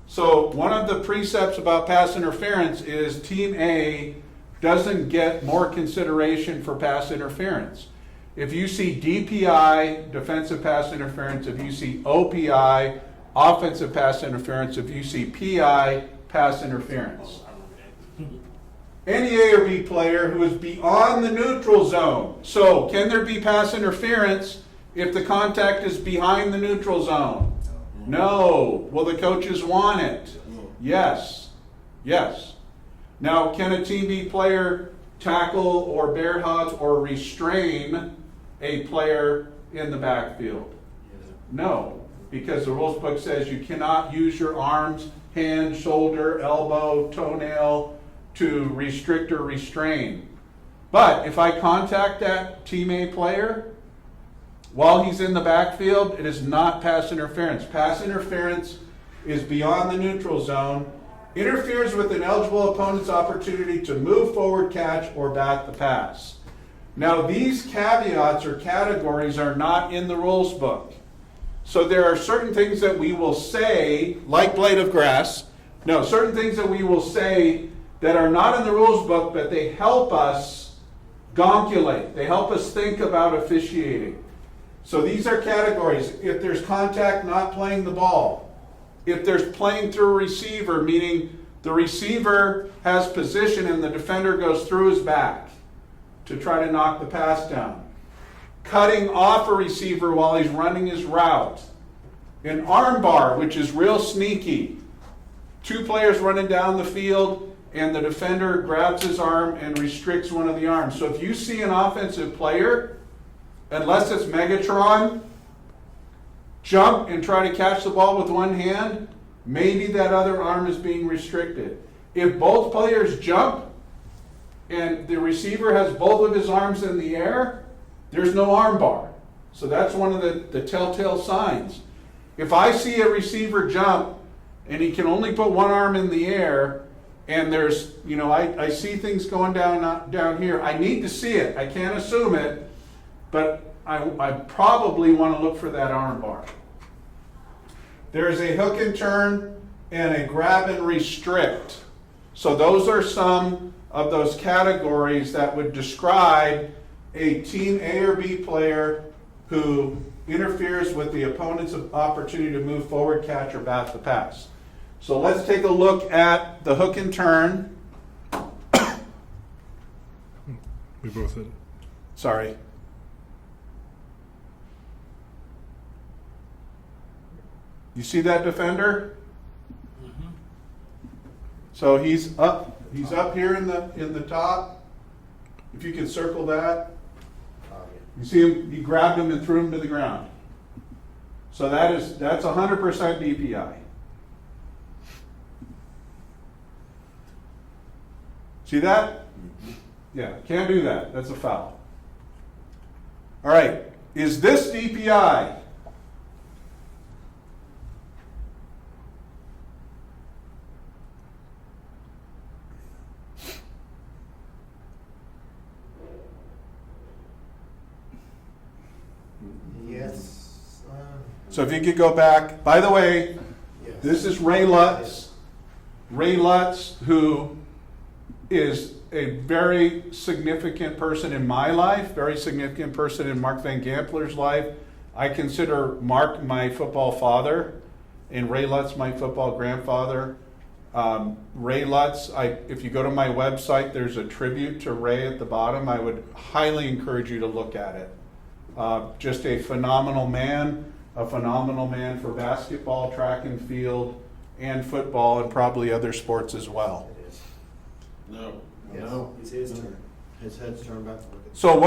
So one of the precepts about pass interference is Team A doesn't get more consideration for pass interference. If you see DPI, defensive pass interference, if you see OPI, offensive pass interference, if you see PI, pass interference. Any A or B player who is beyond the neutral zone. So, can there be pass interference if the contact is behind the neutral zone? No. Will the coaches want it? Yes. Yes. Now, can a Team B player tackle or bear hug or restrain a player in the backfield? No, because the rules book says you cannot use your arms, hand, shoulder, elbow, toenail to restrict or restrain. But if I contact that Team A player while he's in the backfield, it is not pass interference. Pass interference is beyond the neutral zone, interferes with an eligible opponent's opportunity to move forward, catch, or bat the pass. Now, these caveats or categories are not in the rules book. So there are certain things that we will say, like blade of grass. No, certain things that we will say that are not in the rules book, but they help us gonkulate. They help us think about officiating. So these are categories. If there's contact, not playing the ball. If there's playing through a receiver, meaning the receiver has position and the defender goes through his back to try to knock the pass down. Cutting off a receiver while he's running his route. An arm bar, which is real sneaky. Two players running down the field and the defender grabs his arm and restricts one of the arms. So if you see an offensive player, unless it's Megatron, jump and try to catch the ball with one hand, maybe that other arm is being restricted. If both players jump and the receiver has both of his arms in the air, there's no arm bar. So that's one of the telltale signs. If I see a receiver jump and he can only put one arm in the air, and there's, I see things going down here, I need to see it. I can't assume it, but I probably want to look for that arm bar. There is a hook and turn and a grab and restrict. So those are some of those categories that would describe a team A or B player who interferes with the opponent's opportunity to move forward, catch, or bat the pass. So let's take a look at the hook and turn. We both did. Sorry. You see that defender? So he's up here in the top. If you can circle that. You see him, he grabbed him and threw him to the ground. So that's 100% DPI. See that? Yeah, can't do that. That's a foul. All right, is this DPI? Yes. So if you could go back, by the way, Yes. this is Ray Lutz. Ray Lutz, who is a very significant person in my life, very significant person in Mark Van Gampler's life. I consider Mark my football father, and Ray Lutz my football grandfather. Ray Lutz, if you go to my website, there's a tribute to Ray at the bottom. I would highly encourage you to look at it. Just a phenomenal man for basketball, track and field, and football, and probably other sports as well. It is. No. Yes. No. It's his turn. His head's turned back. So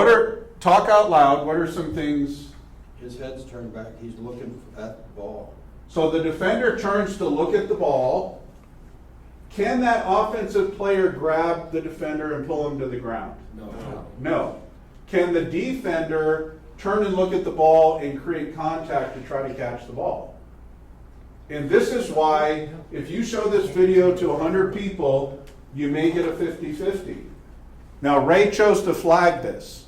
talk out loud, what are some things? His head's turned back. He's looking at the ball. So the defender turns to look at the ball. Can that offensive player grab the defender and pull him to the ground? No. No. Can the defender turn and look at the ball and create contact to try to catch the ball? And this is why, if you show this video to 100 people, you may get a 50-50. Now, Ray chose to flag this.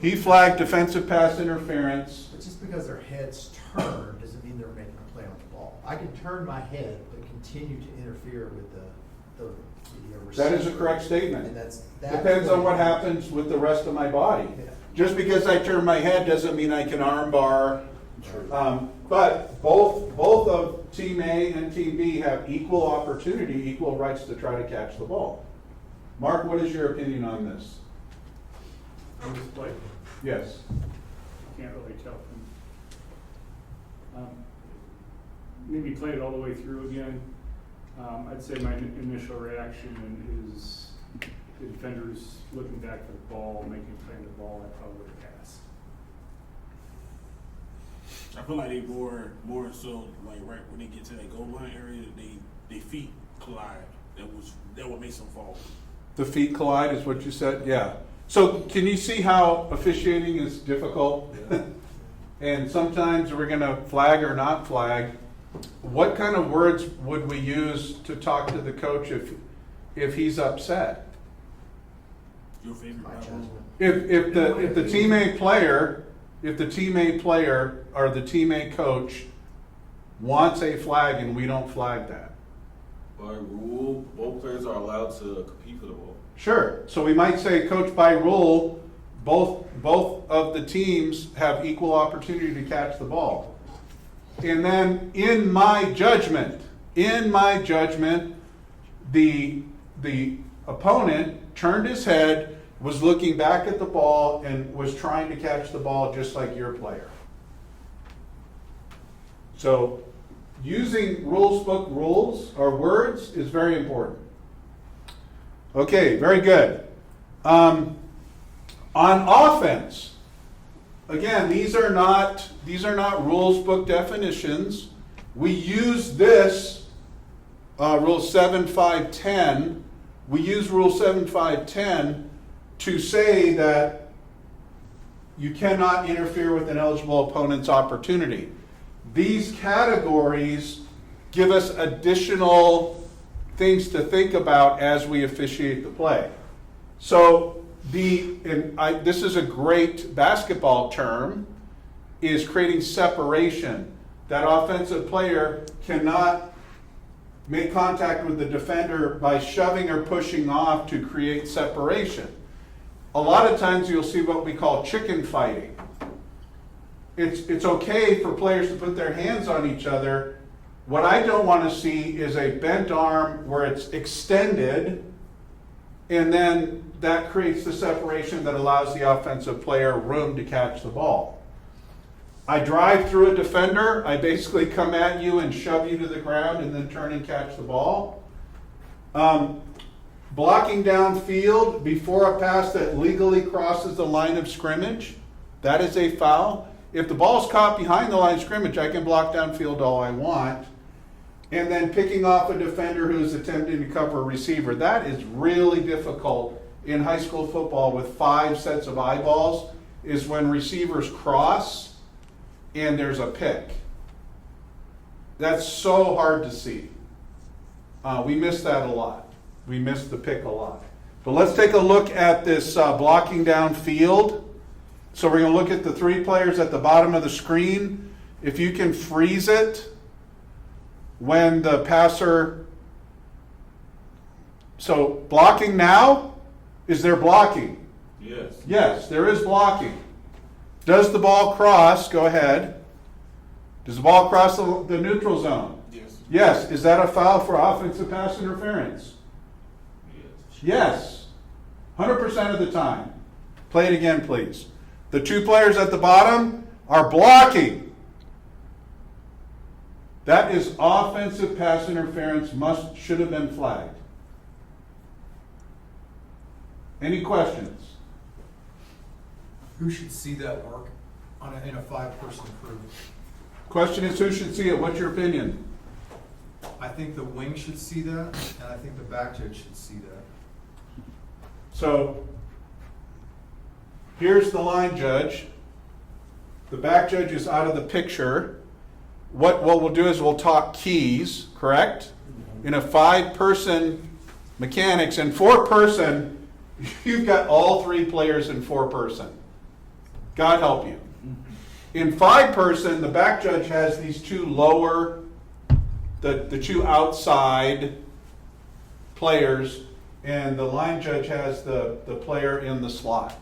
He flagged defensive pass interference. But just because their head's turned doesn't mean they're making a play on the ball. I can turn my head but continue to interfere with the receiver. That is a correct statement. And that's Depends on what happens with the rest of my body. Yeah. Just because I turn my head doesn't mean I can armbar. But both of Team A and Team B have equal opportunity, equal rights to try to catch the ball. Mark, what is your opinion on this? On this play, Yes. can't really tell. Maybe play it all the way through again. I'd say my initial reaction is the defender's looking back for the ball, making a play on the ball, I probably would have passed. I feel like they more so like right when they get to that goal line area, they feet collide. That would make them fall. The feet collide is what you said? Yeah. So can you see how officiating is difficult? And sometimes we're going to flag or not flag. What kind of words would we use to talk to the coach if he's upset? Your favorite My problem? judgment. If the team A player or the team A coach wants a flag and we don't flag that. By rule, both players are allowed to compete for the ball. Sure. So we might say, coach, by rule, both of the teams have equal opportunity to catch the ball. And then in my judgment, the opponent turned his head, was looking back at the ball, and was trying to catch the ball just like your player. So using rules book rules or words is very important. Okay, very good. On offense, again, these are not rules book definitions. We use this Rule 7.5.10. We use Rule 7.5.10 to say that you cannot interfere with an eligible opponent's opportunity. These categories give us additional things to think about as we officiate the play. So this is a great basketball term, is creating separation. That offensive player cannot make contact with the defender by shoving or pushing off to create separation. A lot of times you'll see what we call chicken fighting. It's okay for players to put their hands on each other. What I don't want to see is a bent arm where it's extended, and then that creates the separation that allows the offensive player room to catch the ball. I drive through a defender, I basically come at you and shove you to the ground and then turn and catch the ball. Blocking downfield before a pass that legally crosses the line of scrimmage, that is a foul. If the ball's caught behind the line of scrimmage, I can block downfield all I want. And then picking off a defender who's attempting to cover a receiver, that is really difficult in high school football with 5 sets of eyeballs, is when receivers cross and there's a pick. That's so hard to see. We miss that a lot. We miss the pick a lot. But let's take a look at this blocking downfield. So we're going to look at the 3 players at the bottom of the screen. If you can freeze it when the passer... So blocking now, is there blocking? Yes. Yes, there is blocking. Does the ball cross? Go ahead. Does the ball cross the neutral zone? Yes. Yes. Is that a foul for offensive pass interference? Yes. 100% of the time. Play it again, please. The 2 players at the bottom are blocking. That is offensive pass interference, should have been flagged. Any questions? Who should see that work in a 5-person crew? Question is, who should see it? What's your opinion? I think the wing should see that, and I think the back judge should see that. So, here's the line judge. The back judge is out of the picture. What we'll do is we'll talk keys, correct? In a 5-person mechanics, and 4-person, you've got all 3 players in 4-person. God help you. In 5-person, the back judge has these 2 lower, the 2 outside players, and the line judge has the player in the slot.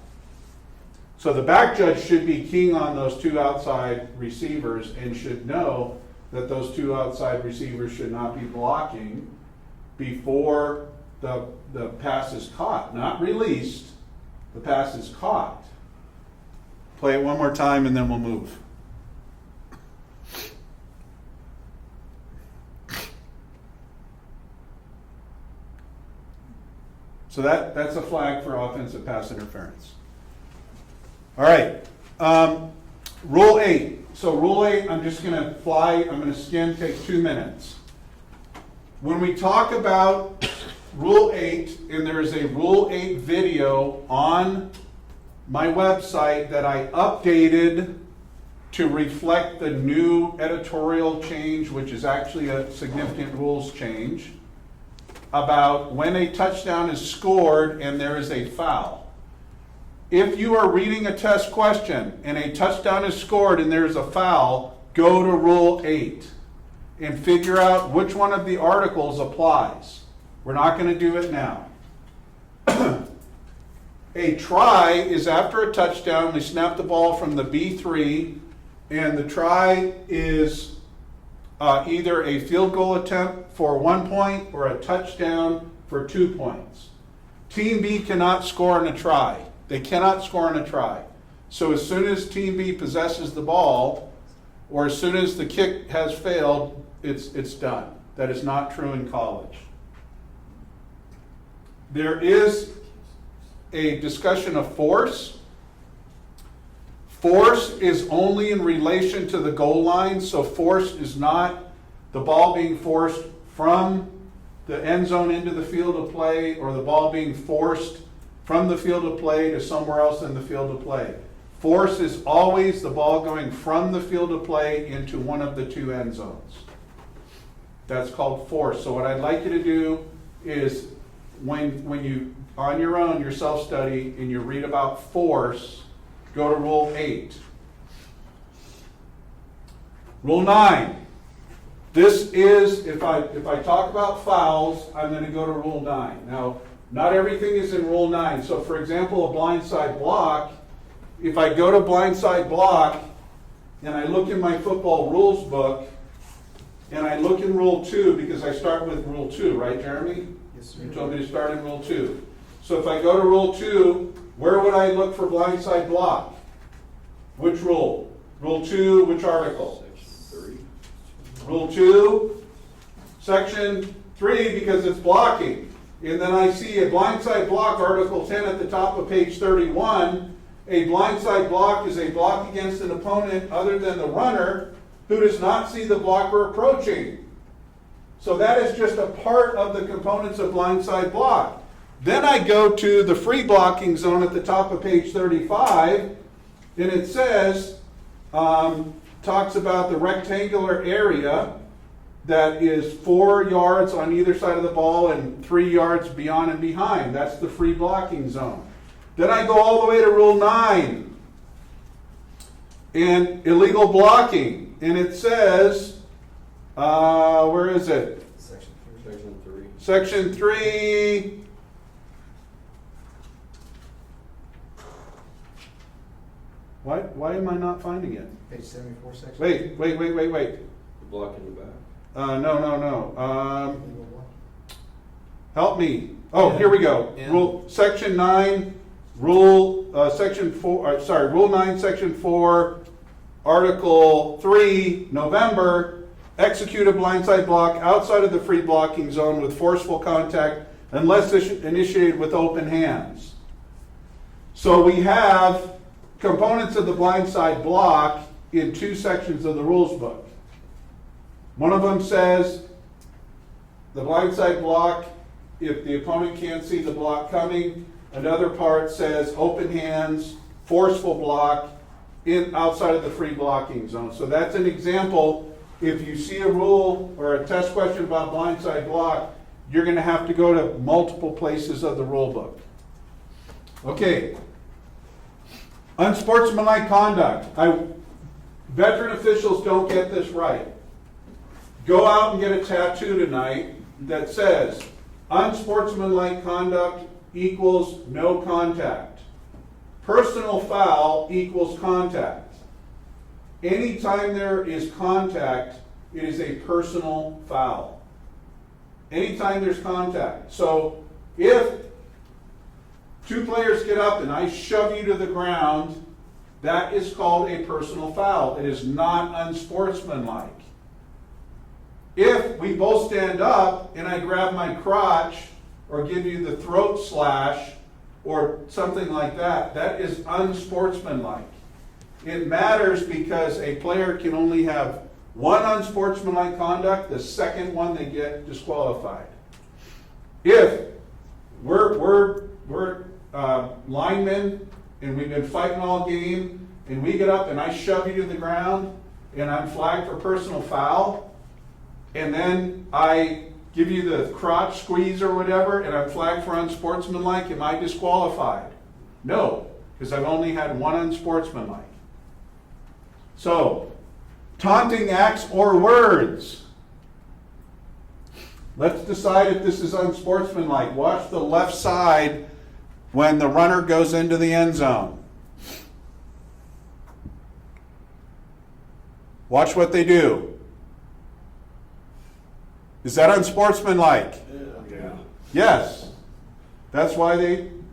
So the back judge should be keying on those 2 outside receivers and should know that those 2 outside receivers should not be blocking before the pass is caught. Not released, the pass is caught. Play it one more time and then we'll move. So that's a flag for offensive pass interference. All right. Rule 8. So Rule 8, I'm just going to I'm going to skim, take 2 minutes. When we talk about Rule 8, and there is a Rule 8 video on my website that I updated to reflect the new editorial change, which is actually a significant rules change, about when a touchdown is scored and there is a foul. If you are reading a test question and a touchdown is scored and there's a foul, go to Rule 8 and figure out which one of the articles applies. We're not going to do it now. A try is after a touchdown. We snap the ball from the B3, and the try is either a field goal attempt for 1 point or a touchdown for 2 points. Team B cannot score in a try. They cannot score in a try. So as soon as Team B possesses the ball, or as soon as the kick has failed, it's done. That is not true in college. There is a discussion of force. Force is only in relation to the goal line, so force is not the ball being forced from the end zone into the field of play, or the ball being forced from the field of play to somewhere else in the field of play. Force is always the ball going from the field of play into one of the two end zones. That's called force. So what I'd like you to do is when you, on your own, your self-study, and you read about force, go to Rule 8. Rule 9. This is, if I talk about fouls, I'm going to go to Rule 9. Now, not everything is in Rule 9. So for example, a blindside block, if I go to blindside block and I look in my football rules book and I look in Rule 2, because I start with Rule 2, right, Jeremy? Yes, sir. You told me to start in Rule 2. So if I go to Rule 2, where would I look for blindside block? Which rule? Rule 2, which article? Section 3. Rule 2, Section 3, because it's blocking. And then I see a blindside block, Article 10 at the top of page 31. A blindside block is a block against an opponent other than the runner who does not see the blocker approaching. So that is just a part of the components of blindside block. Then I go to the free blocking zone at the top of page 35, and it says, talks about the rectangular area that is 4 yards on either side of the ball and 3 yards beyond and behind. That's the free blocking zone. Then I go all the way to Rule 9 and illegal blocking. And it says, where is it? Section 3. Section 3. Why am I not finding it? Page 74, section. Wait. The block in the back. No. Help me. Oh, here we go. Rule Section 9, Section 4. Rule 9, Section 4, Article 3, November. Execute a blindside block outside of the free blocking zone with forceful contact unless initiated with open hands. So we have components of the blindside block in 2 sections of the rules book. One of them says the blindside block if the opponent can't see the block coming. Another part says open hands, forceful block outside of the free blocking zone. So that's an example. If you see a rule or a test question about blindside block, you're going to have to go to multiple places of the rule book. Okay. Unsportsmanlike conduct. Veteran officials don't get this right. Go out and get a tattoo tonight that says unsportsmanlike conduct equals no contact. Personal foul equals contact. Anytime there is contact, it is a personal foul. Anytime there's contact. So if 2 players get up and I shove you to the ground, that is called a personal foul. It is not unsportsmanlike. If we both stand up and I grab my crotch or give you the throat slash or something like that, that is unsportsmanlike. It matters because a player can only have one unsportsmanlike conduct, the second one they get disqualified. If we're linemen and we've been fighting all game and we get up and I shove you to the ground and I'm flagged for personal foul and then I give you the crotch squeeze or whatever and I'm flagged for unsportsmanlike, am I disqualified? No, because I've only had one unsportsmanlike. So, taunting acts or words. Let's decide if this is unsportsmanlike. Watch the left side when the runner goes into the end zone. Watch what they do. Is that unsportsmanlike? Yeah. Yes. That's why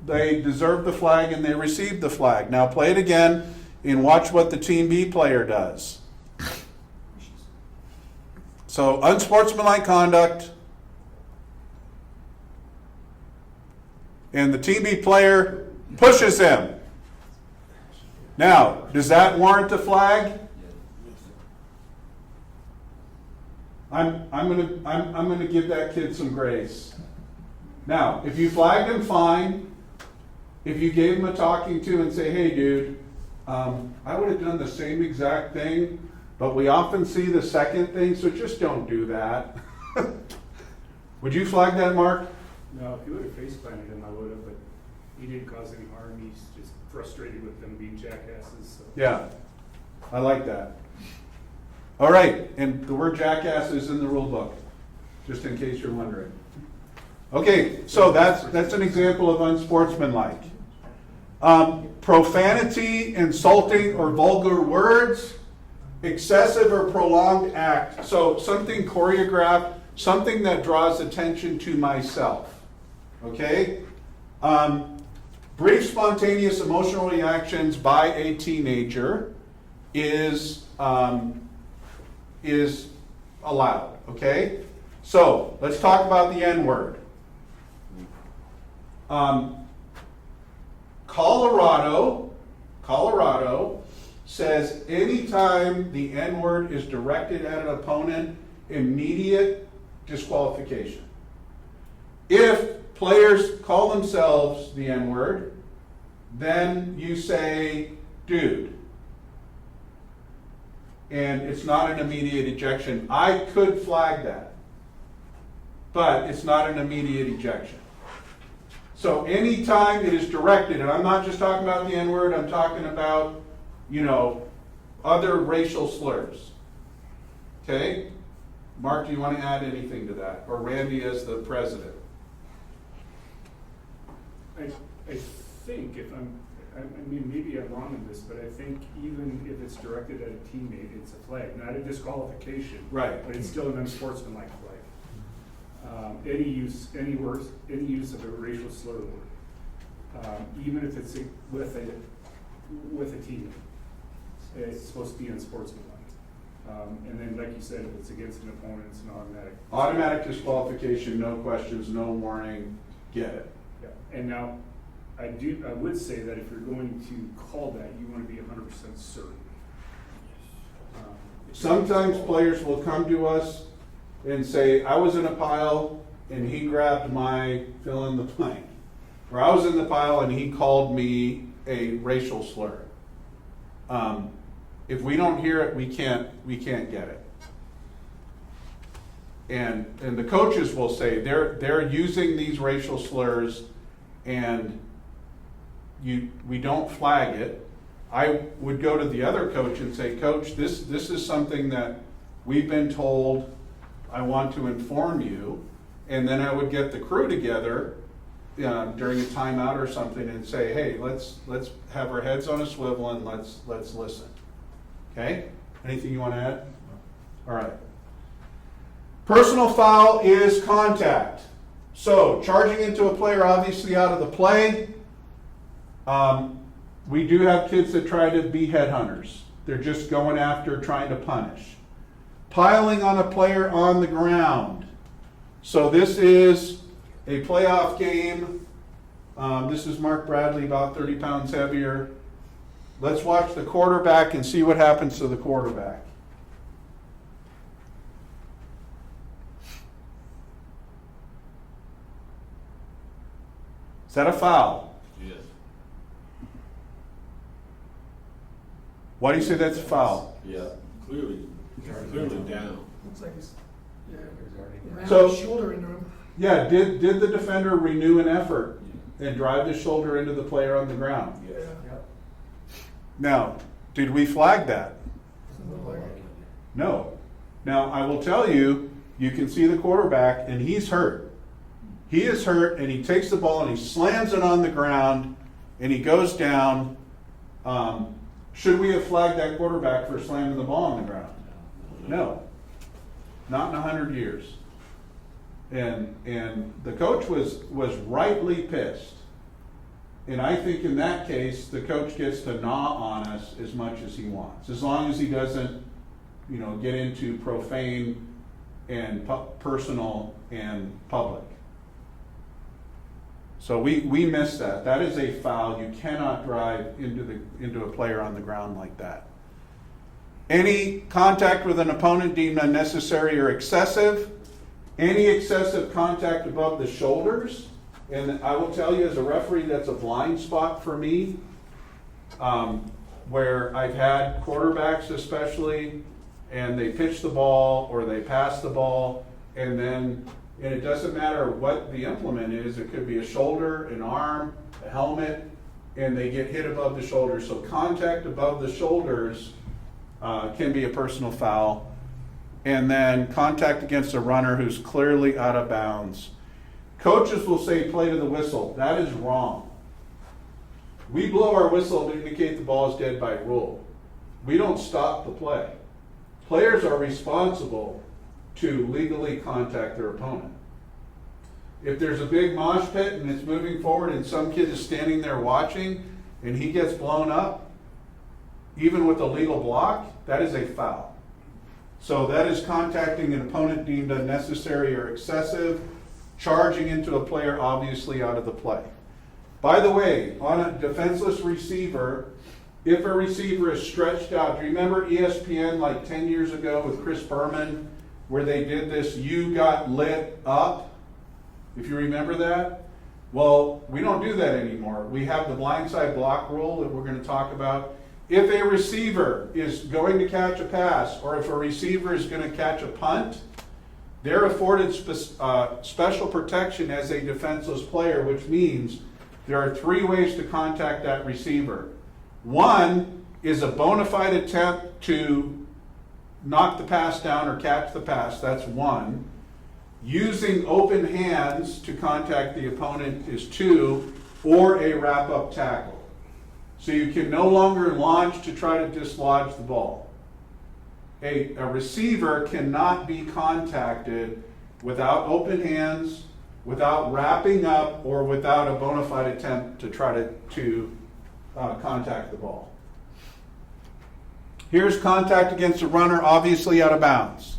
they deserve the flag and they received the flag. Now play it again and watch what the Team B player does. So unsportsmanlike conduct. And the Team B player pushes him. Now, does that warrant a flag? I'm gonna give that kid some grace. Now, if you flagged him, fine. If you gave him a talking to and say, hey dude, I would have done the same exact thing, but we often see the second thing, so just don't do that. Would you flag that, Mark? No, if you would have face planted him, I would have, but he didn't cause any harm. He's just frustrated with them being jackasses, so. Yeah, I like that. All right, and the word jackass is in the rule book, just in case you're wondering. Okay, so that's an example of unsportsmanlike. Profanity, insulting, or vulgar words, excessive or prolonged act. So something choreographed, something that draws attention to myself. Okay? Brief, spontaneous emotional reactions by a teenager is allowed. Okay? So let's talk about the N-word. Colorado says anytime the N-word is directed at an opponent, immediate disqualification. If players call themselves the N-word, then you say, dude. And it's not an immediate ejection. I could flag that, but it's not an immediate ejection. So anytime it is directed, and I'm not just talking about the N-word, I'm talking about, other racial slurs. Okay? Mark, do you want to add anything to that? Or Randy as the president? I think I mean, maybe I'm wrong in this, but I think even if it's directed at a teammate, it's a flag, not a disqualification. Right. But it's still an unsportsmanlike flag. Any use of a racial slur word, even if it's with a teammate, it's supposed to be unsportsmanlike. And then, like you said, if it's against an opponent, it's an automatic. Automatic disqualification, no questions, no warning, get it. Yeah. And now, I would say that if you're going to call that, you want to be 100% certain. Sometimes players will come to us and say, I was in a pile and he grabbed my fill in the blank. Or I was in the pile and he called me a racial slur. If we don't hear it, we can't get it. And the coaches will say they're using these racial slurs and we don't flag it. I would go to the other coach and say, Coach, this is something that we've been told. I want to inform you. And then I would get the crew together during a timeout or something and say, hey, let's have our heads on a swivel and let's listen. Okay? Anything you want to add? All right. Personal foul is contact. So charging into a player obviously out of the play. We do have kids that try to be headhunters. They're just going after trying to punish. Piling on a player on the ground. So this is a playoff game. This is Mark Bradley, about 30 pounds heavier. Let's watch the quarterback and see what happens to the quarterback. Is that a foul? Yes. Why do you say that's a foul? Yeah, clearly down. Looks like he's, ran So- his shoulder into him. Yeah, did the defender renew an effort and drive the shoulder into the player on the ground? Yes. Now, did we flag that? No. Now, I will tell you, you can see the quarterback and he's hurt. He is hurt and he takes the ball and he slams it on the ground and he goes down. Should we have flagged that quarterback for slamming the ball on the ground? No. Not in 100 years. And the coach was rightly pissed. And I think in that case, the coach gets to gnaw on us as much as he wants, as long as he doesn't, get into profane and personal and public. So we missed that. That is a foul. You cannot drive into a player on the ground like that. Any contact with an opponent deemed unnecessary or excessive, any excessive contact above the shoulders, and I will tell you as a referee that's a blind spot for me, where I've had quarterbacks especially, and they pitch the ball or they pass the ball, and it doesn't matter what the implement is, it could be a shoulder, an arm, a helmet, and they get hit above the shoulders. So contact above the shoulders can be a personal foul. And then contact against a runner who's clearly out of bounds. Coaches will say play to the whistle. That is wrong. We blow our whistle to indicate the ball is dead by rule. We don't stop the play. Players are responsible to legally contact their opponent. If there's a big mosh pit and it's moving forward and some kid is standing there watching and he gets blown up, even with a legal block, that is a foul. So that is contacting an opponent deemed unnecessary or excessive, charging into a player obviously out of the play. By the way, on a defenseless receiver, if a receiver is stretched out, do you remember ESPN like 10 years ago with Chris Berman, where they did this, you got lit up? If you remember that? Well, we don't do that anymore. We have the blindside block rule that we're going to talk about. If a receiver is going to catch a pass, or if a receiver is going to catch a punt, they're afforded special protection as a defenseless player, which means there are 3 ways to contact that receiver. One is a bona fide attempt to knock the pass down or catch the pass. That's one. Using open hands to contact the opponent is 2, or a wrap-up tackle. So you can no longer launch to try to dislodge the ball. A receiver cannot be contacted without open hands, without wrapping up, or without a bona fide attempt to try to contact the ball. Here's contact against a runner, obviously out of bounds.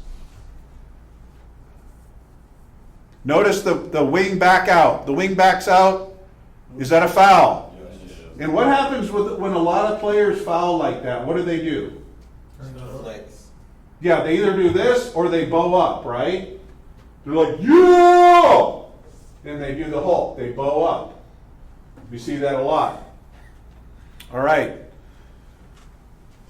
Notice the wing back out. The wing backs out. Is that a foul? And what happens when a lot of players foul like that? What do? Yeah, they either do this or they bow up, right? They're like, yeah! And they do the Hulk. They bow up. We see that a lot. All right.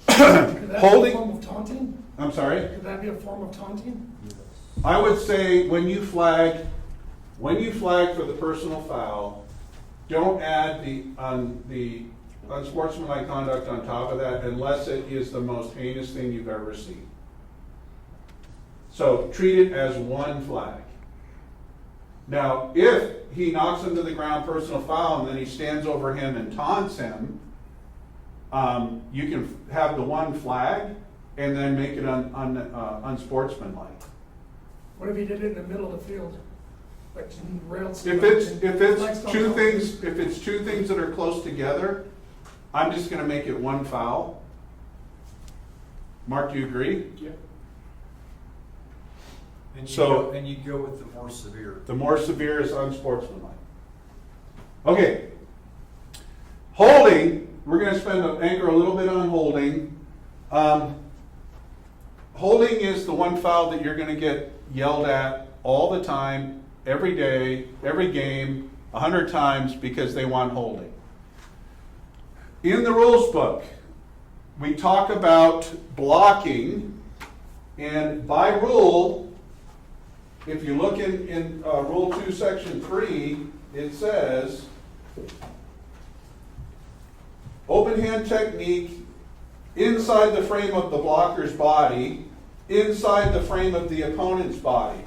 Could that Holding. be a form of taunting? I'm sorry? Could that be a form of taunting? I would say when you flag for the personal foul, don't add the unsportsmanlike conduct on top of that unless it is the most heinous thing you've ever seen. So treat it as one flag. Now, if he knocks him to the ground, personal foul, and then he stands over him and taunts him, you can have the one flag and then make it unsportsmanlike. What if he did it in the middle of the field? Like rails. If it's two things that are close together, I'm just going to make it one foul. Mark, do you agree? Yeah. And So- you go with the more severe. The more severe is unsportsmanlike. Okay. Holding, we're going to anchor a little bit on holding. Holding is the one foul that you're going to get yelled at all the time, every day, every game, 100 times because they want holding. In the rules book, we talk about blocking, and by rule, if you look in Rule 2, Section 3, it says, open hand technique inside the frame of the blocker's body, inside the frame of the opponent's body.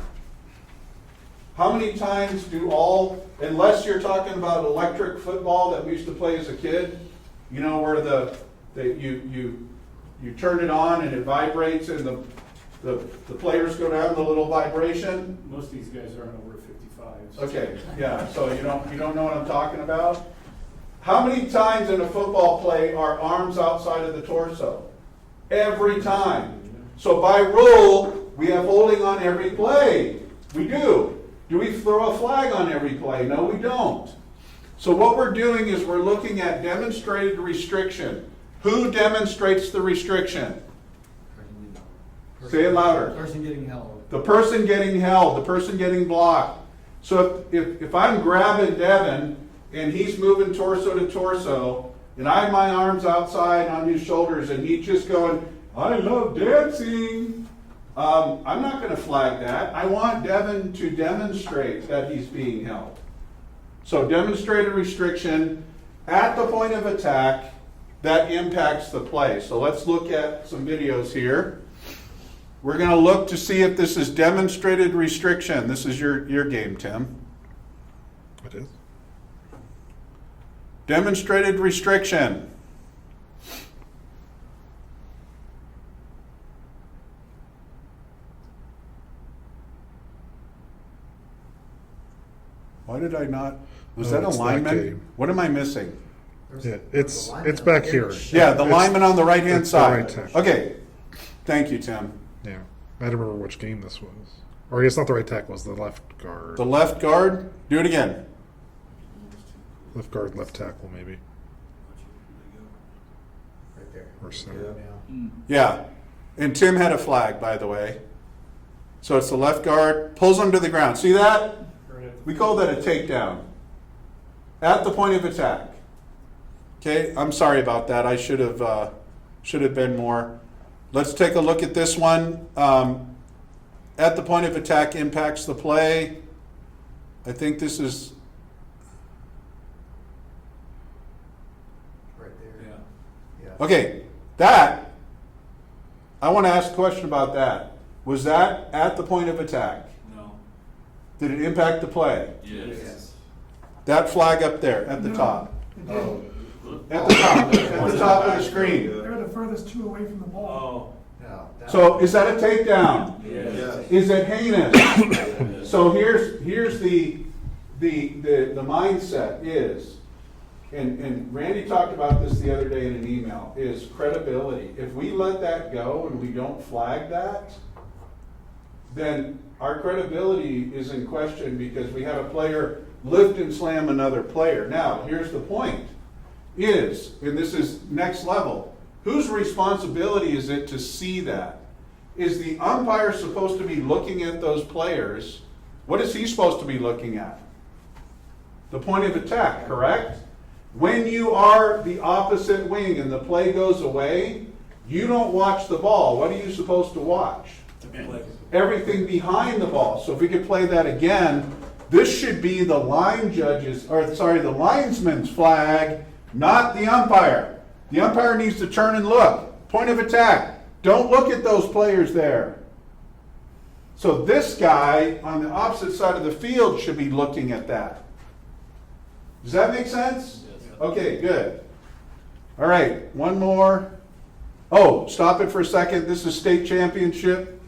How many times unless you're talking about electric football that we used to play as a kid, you know, where you turn it on and it vibrates and the players go down the little vibration? Most of these guys aren't over 55. Okay, yeah, so you don't know what I'm talking about? How many times in a football play are arms outside of the torso? Every time. So by rule, We have holding on every play. We do. Do we throw a flag on every play? No, we don't. So what we're doing is we're looking at demonstrated restriction. Who demonstrates the restriction? Say it louder. Person getting held. The person getting held, the person getting blocked. So if I'm grabbing Devin and he's moving torso to torso, and I have my arms outside on his shoulders and he's just going, I love dancing, I'm not going to flag that. I want Devin to demonstrate that he's being held. So demonstrated restriction at the point of attack that impacts the play. So let's look at some videos here. We're going to look to see if this is demonstrated restriction. This is your game, Tim. It is. Demonstrated restriction. Why did I not? Was Oh, that a it's that lineman? game. What am I missing? Yeah, it's back here. Yeah, the It's- lineman on the right-hand it's the side. right tackle. Okay. Thank you, Tim. Yeah, I don't remember which game this was. Or I guess not the right tackle, it was the left guard. The left guard. Do it again. Left guard, left tackle, maybe. Right there. Or center. Now. Yeah. And Tim had a flag, by the way. So it's the left guard, pulls him to the ground. See that? We call that a takedown. At the point of attack. Okay, I'm sorry about that. I should have been more. Let's take a look at this one. At the point of attack impacts the play. I think this is, Right there. Yeah. Yeah. okay, that, I want to ask a question about that. Was that at the point of attack? No. Did it impact the play? Yes. That flag up there at the No. top. It did. At the top, at the top of the screen. They're the furthest two away from the ball. Oh. No. that So one- is that a takedown? Yes. Is it heinous? So here's the mindset is, and Randy talked about this the other day in an email, is credibility. If we let that go and we don't flag that, then our credibility is in question because we have a player lift and slam another player. Now, here's the point is, and this is next level, whose responsibility is it to see that? Is the umpire supposed to be looking at those players? What is he supposed to be looking at? The point of attack, correct? When you are the opposite wing and the play goes away, you don't watch the ball. What are you supposed to watch? Everything behind the ball. So if we could play that again, this should be the the linesman's flag, not the umpire. The umpire needs to turn and look. Point of attack. Don't look at those players there. So this guy on the opposite side of the field should be looking at that. Does that make sense? Yes. Okay, good. All right, one more. Oh, stop it for a second. This is state championship.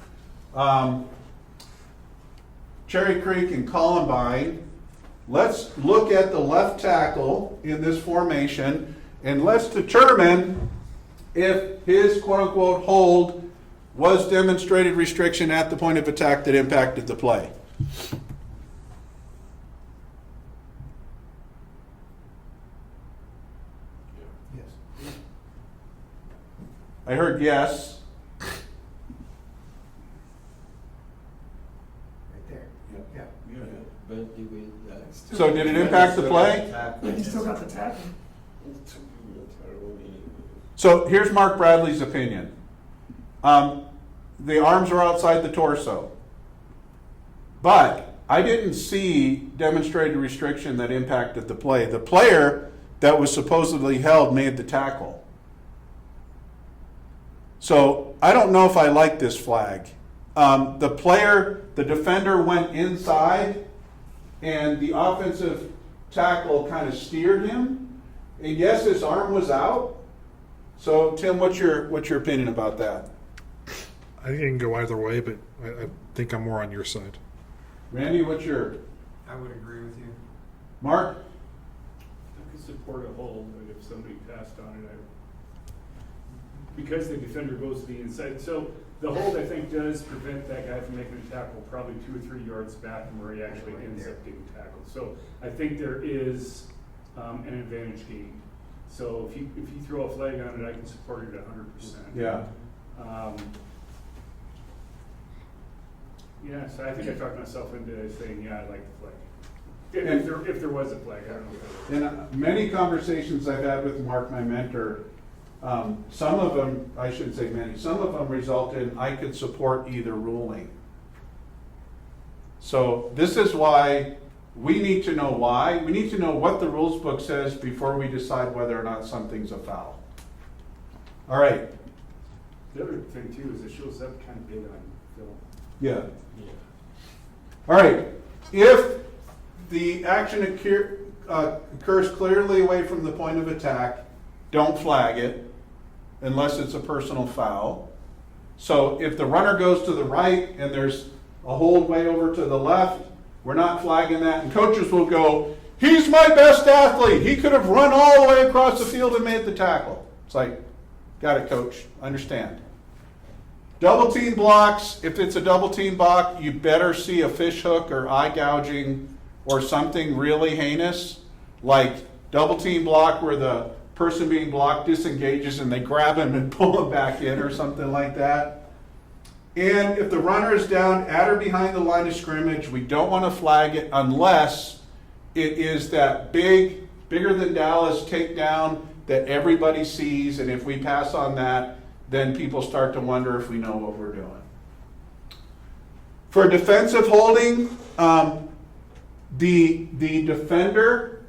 Cherry Creek and Columbine. Let's look at the left tackle in this formation and let's determine if his quote-unquote hold was demonstrated restriction at the point of attack that impacted the play. Yes. I heard yes. Right there. Yeah. But do we, So did it impact the play? Yeah, you still got the tackle. So here's Mark Bradley's opinion. The arms are outside the torso. But I didn't see demonstrated restriction that impacted the play. The player that was supposedly held made the tackle. So I don't know if I like this flag. The defender went inside and the offensive tackle kind of steered him. And yes, his arm was out. So Tim, what's your opinion about that? I think it can go either way, but I think I'm more on your side. Randy, what's your, I would agree with you. Mark? I could support a hold, but if somebody passed on it, because the defender goes to the inside. So The hold, I think, does prevent that guy from making a tackle probably 2 or 3 yards back from where he actually ends up getting tackled. So I think there is an advantage gained. So if you throw a flag on it, I can support it 100%. Yeah. Yeah, so I think I talked myself into saying, yeah, I like the flag. And- If there was a flag, I don't know. If there was. In many conversations I've had with Mark, my mentor, some of them, I shouldn't say many, some of them result in I could support either ruling. So this is why we need to know why. We need to know what the rules book says before we decide whether or not something's a foul. All right. The other thing too is it shows up kind of big on film. Yeah. All right. If the action occurs clearly away from the point of attack, don't flag it unless it's a personal foul. So if the runner goes to the right and there's a hold way over to the left, we're not flagging that. And coaches will go, he's my best athlete. He could have run all the way across the field and made the tackle. It's like, got it, coach. Understand. Double team blocks, if it's a double team block, you better see a fish hook or eye gouging or something really heinous, like double team block where the person being blocked disengages and they grab him and pull him back in or something like that. And if the runner is down at or behind the line of scrimmage, we don't want to flag it unless it is that bigger than Dallas takedown that everybody sees, and if we pass on that, then people start to wonder if we know what we're doing. For defensive holding, the defender,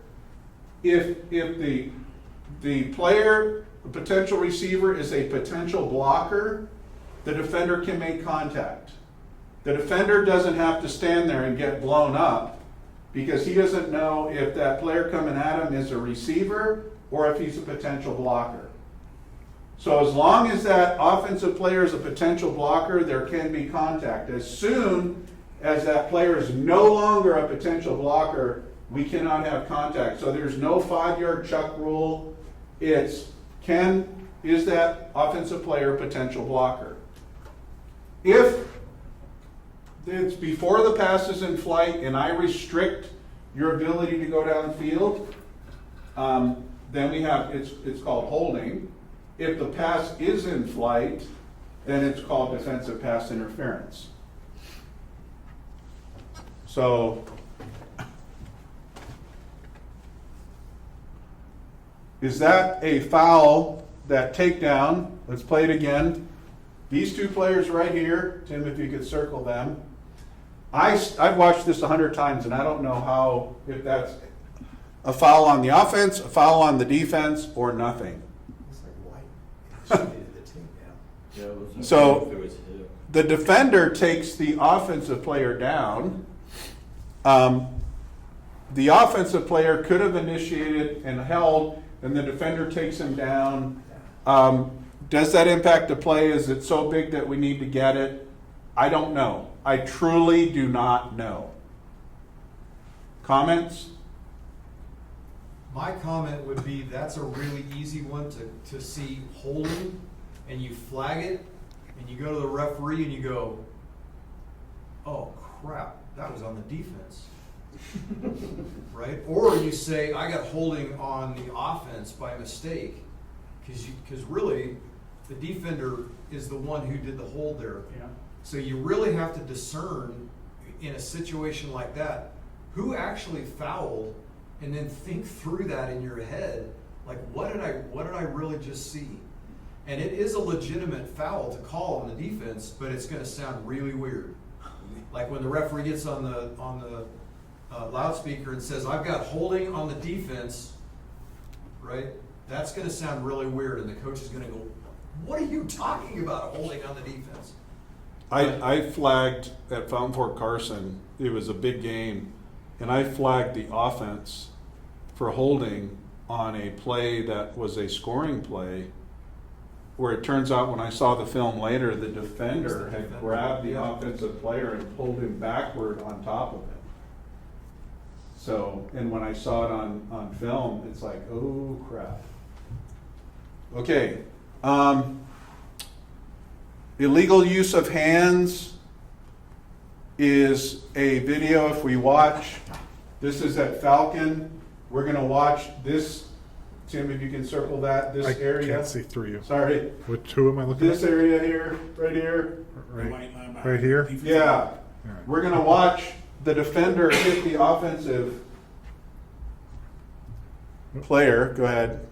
if the player, the potential receiver is a potential blocker, the defender can make contact. The defender doesn't have to stand there and get blown up because he doesn't know if that player coming at him is a receiver or if he's a potential blocker. So as long as that offensive player is a potential blocker, there can be contact. As soon as that player is no longer a potential blocker, we cannot have contact. So there's no 5-yard chuck rule. It's is that offensive player a potential blocker? If it's before the pass is in flight and I restrict your ability to go downfield, then we have, it's called holding. If the pass is in flight, then it's called defensive pass interference. So, is that a foul, that takedown? Let's play it again. These two players right here, Tim, if you could circle them. I've watched this 100 times and I don't know if that's a foul on the offense, a foul on the defense, or nothing. It's like white. It the team now. Yeah, it was, So- if it was hit. The defender takes the offensive player down. The offensive player could have initiated and held, and the defender takes him down. Does that impact the play? Is it so big that we need to get it? I don't know. I truly do not know. Comments? My comment would be that's a really easy one to see holding, and you flag it, and you go to the referee and you go, oh crap, that was on the defense. Right? Or you say, I got holding on the offense by mistake, because really, the defender is the one who did the hold there. Yeah. So you really have to discern in a situation like that, who actually fouled, and then think through that in your head. Like, what did I really just see? And it is a legitimate foul to call on the defense, but it's gonna sound really weird. Like when the referee gets on the loudspeaker and says, I've got holding on the defense, right? That's gonna sound really weird, and the coach is gonna go, what are you talking about, holding on the defense? I flagged at Fountain Fort Carson. It was a big game, and I flagged the offense for holding on a play that was a scoring play, where it turns out when I saw the film later, the defender had grabbed the offensive player and pulled him backward on top of him. So, and when I saw it on film, it's like, oh crap. Okay. illegal use of hands is a video if we watch. This is at Falcon. We're gonna watch this. Tim, if you can circle that, this I area. can't see through you. Sorry, Who am I looking this at? area here, right here. The Right, white line behind right here? defense. Yeah, we're gonna watch the defender hit the offensive player. Go ahead.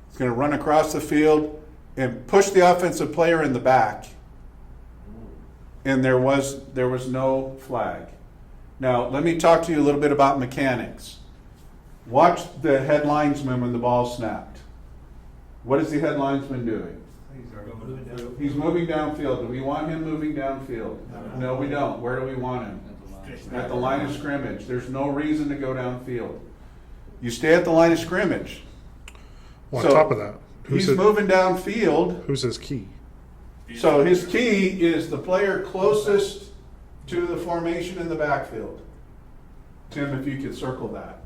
He's gonna run across the field and push the offensive player in the back. And there was no flag. Now, let me talk to you a little bit about mechanics. Watch the head linesman when the ball snapped. What is the head linesman doing? He's moving downfield. Do we want him moving downfield? No, we don't. Where do we want him? At the line of scrimmage. There's no reason to go downfield. You stay at the line of scrimmage. Well, So, on top of that, He's moving downfield. who's his key? So his key is the player closest to the formation in the backfield. Tim, if you could circle that.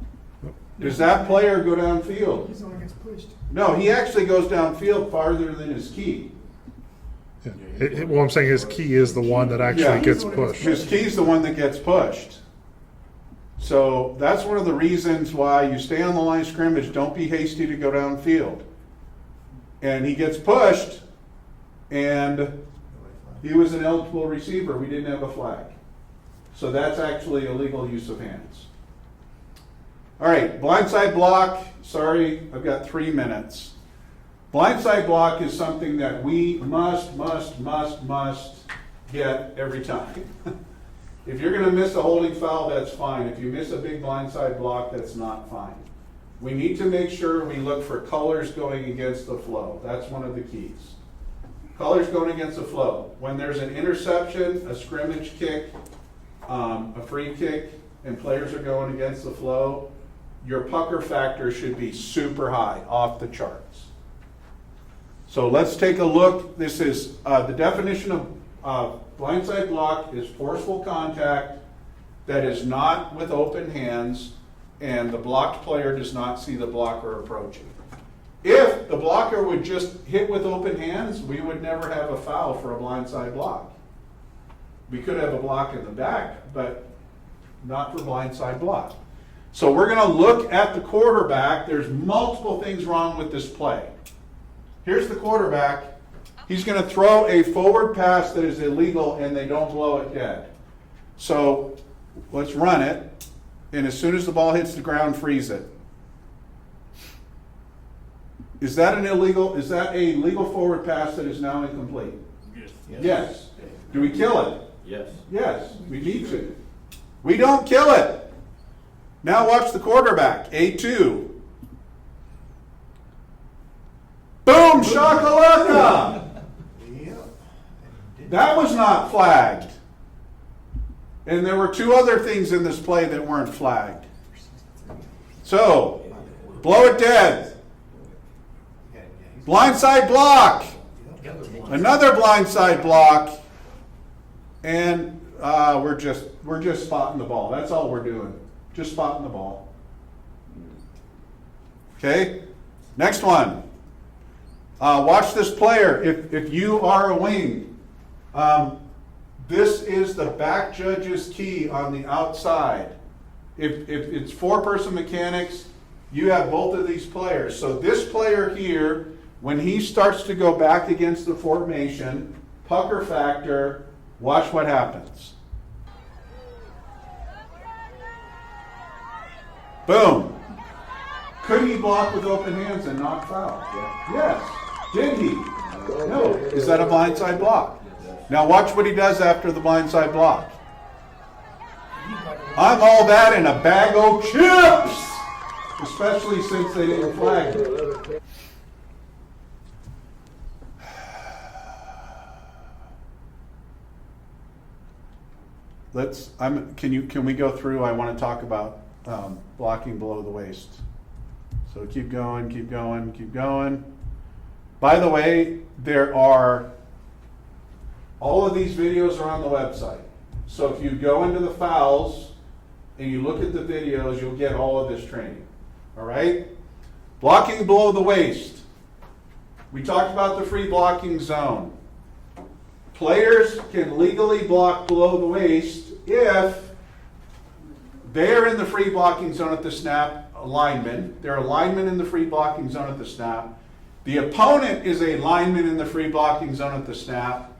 Does that player go downfield? He's the one who gets pushed. No, he actually goes downfield farther than his key. Yeah. Well, I'm saying his key is the one that actually Yeah. gets pushed. His key's the one that gets pushed. So that's one of the reasons why you stay on the line of scrimmage. Don't be hasty to go downfield. And he gets pushed, and he was an eligible receiver. We didn't have a flag. So that's actually illegal use of hands. All right, blindside block. Sorry, I've got 3 minutes. Blindside block is something that we must get every time. If you're going to miss a holding foul, that's fine. If you miss a big blindside block, that's not fine. We need to make sure we look for colors going against the flow. That's one of the keys. Colors going against the flow. When there's an interception, a scrimmage kick, a free kick, and players are going against the flow, your pucker factor should be super high, off the charts. So let's take a look. This is the definition of blindside block is forceful contact that is not with open hands and the blocked player does not see the blocker approaching. If the blocker would just hit with open hands, we would never have a foul for a blindside block. We could have a block in the back, but not for blindside block. So we're going to look at the quarterback. There's multiple things wrong with this play. Here's the quarterback. He's going to throw a forward pass that is illegal and they don't blow it dead. So let's run it. And as soon as the ball hits the ground, freeze it. Is that a legal forward pass that is now incomplete? Yes. Yes. Do we kill it? Yes. Yes, we need to. We don't kill it. Now watch the quarterback. A2. Boom, shakalaka! That was not flagged. And there were 2 other things in this play that weren't flagged. So, blow it dead. Blindside block. Another blindside block. And we're just spotting the ball. That's all we're doing. Just spotting the ball. Okay? Next one. Watch this player. If you are a wing, this is the back judge's key on the outside. If it's 4-person mechanics, you have both of these players. So this player here, when he starts to go back against the formation, pucker factor, watch what happens. Boom. Could he block with open hands and not foul? Yes. Did he? No. Is that a blindside block? Now watch what he does after the blindside block. I'm all that in a bag of chips! Especially since they didn't flag it. Can we go through? I want to talk about blocking below the waist. So keep going, keep going, keep going. By the way, all of these videos are on the website. So if you go into the fouls and you look at the videos, you'll get all of this training. All right? Blocking below the waist. We talked about the free blocking zone. Players can legally block below the waist if they're in the free blocking zone at the snap, a lineman. They're a lineman in the free blocking zone at the snap. The opponent is a lineman in the free blocking zone at the snap.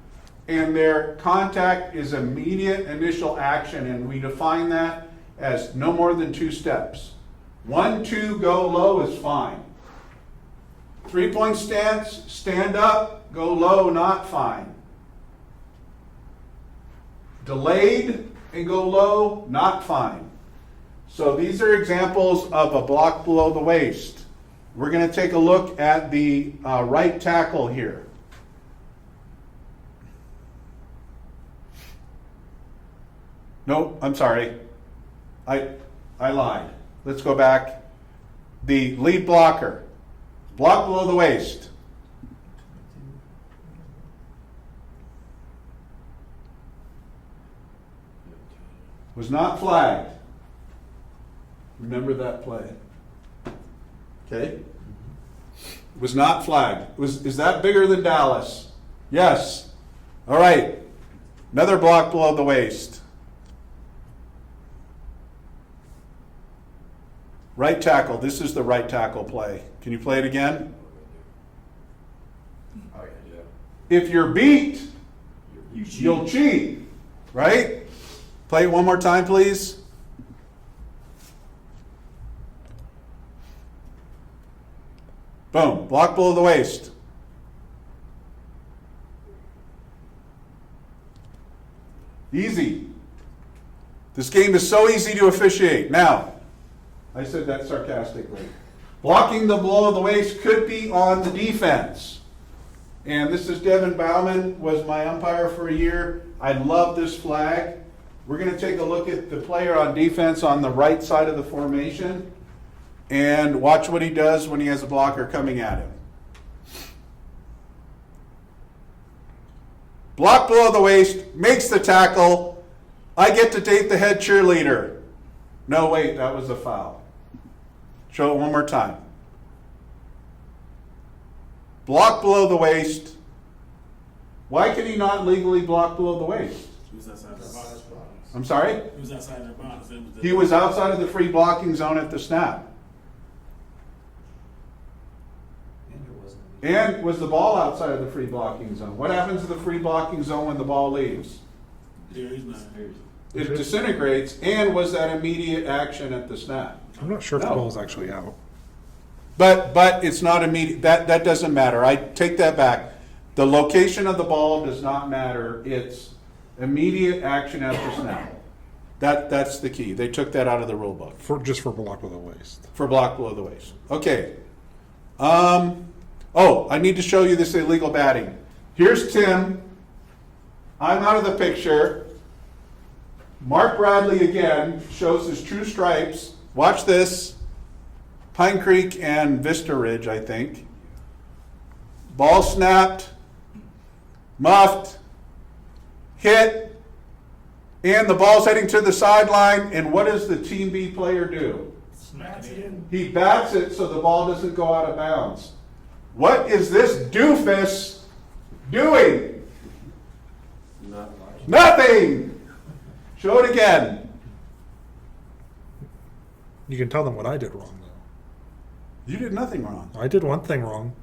And their contact is immediate initial action, and we define that as no more than 2 steps. 1, 2, go low is fine. 3-point stance, stand up, go low, not fine. Delayed and go low, not fine. So these are examples of a block below the waist. We're going to take a look at the right tackle here. No, I'm sorry. I lied. Let's go back. The lead blocker. Block below the waist. Was not flagged. Remember that play. Okay? Was not flagged. Is that bigger than Dallas? Yes. All right. Another block below the waist. Right tackle. This is the right tackle play. Can you play it again? Oh, yeah. If you're beat, you'll cheat. Right? Play it one more time, please. Boom. Block below the waist. Easy. This game is so easy to officiate. Now, I said that sarcastically. Blocking the below the waist could be on the defense. And this is Devin Bauman, was my umpire for a year. I love this flag. We're going to take a look at the player on defense on the right side of the formation and watch what he does when he has a blocker coming at him. Block below the waist, makes the tackle. I get to date the head cheerleader. No, wait, that was a foul. Show it one more time. Block below the waist. Why can he not legally block below the waist? He was outside their box. I'm sorry? He was outside their box. He was outside of the free blocking zone at the snap. And was the ball outside of the free blocking zone? What happens to the free blocking zone when the ball leaves? Yeah, he's not. It disintegrates, and was that immediate action at the snap? I'm not sure if No. the ball's actually out. But it's not immediate. That doesn't matter. I take that back. The location of the ball does not matter. It's immediate action after snap. That's the key. They took that out of the rule book Just for block below the waist. for block below the waist. Okay. Oh, I need to show you this illegal batting. Here's Tim. I'm out of the picture. Mark Bradley again shows his true stripes. Watch this. Pine Creek and Vista Ridge, I think. Ball snapped, muffed, hit, and the ball's heading to the sideline. And what does the Team B player do? Bats it in. He bats it so the ball doesn't go out of bounds. What is this doofus doing? Nothing! Show it again. You can tell them what I did wrong, though. You did nothing wrong. I did one thing wrong.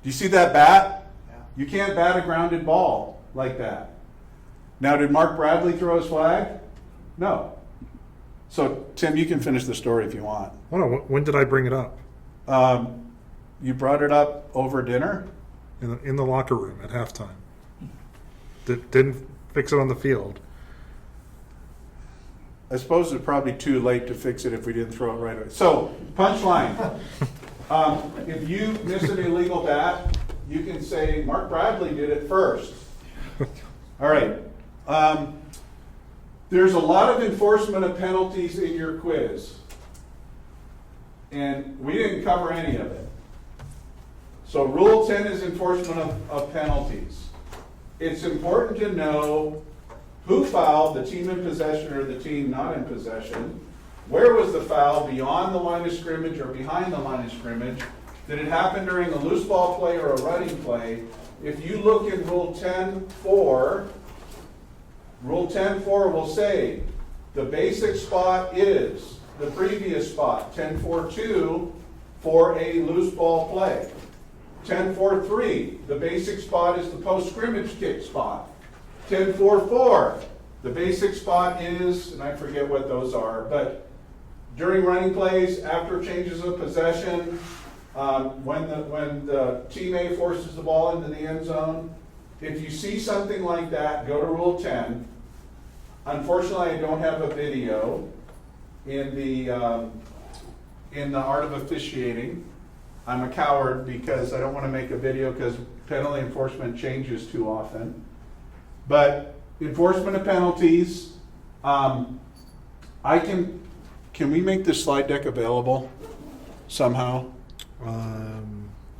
Do you see that bat? You can't bat a grounded ball like that. Now, did Mark Bradley throw his flag? No. So, Tim, you can finish the story if you want. Oh, no, when did I bring it up? You brought it up over dinner? In the locker room at halftime. Didn't fix it on the field. I suppose it's probably too late to fix it if we didn't throw it right away. So, punchline. If you miss an illegal bat, you can say, Mark Bradley did it first. All right. There's a lot of enforcement of penalties in your quiz. And we didn't cover any of it. So Rule 10 is enforcement of penalties. It's important to know who fouled, the team in possession or the team not in possession. Where was the foul, beyond the line of scrimmage or behind the line of scrimmage? Did it happen during a loose ball play or a running play? If you look in Rule 10.4, Rule 10.4 will say, the basic spot is the previous spot, 10.4.2, for a loose ball play. 10.4.3, the basic spot is the post scrimmage kick spot. 10.4.4, the basic spot is, and I forget what those are, but during running plays, after changes of possession, when the teammate forces the ball into the end zone, if you see something like that, go to Rule 10. Unfortunately, I don't have a video in the art of officiating. I'm a coward because I don't want to make a video because penalty enforcement changes too often. But enforcement of penalties, can we make this slide deck available somehow?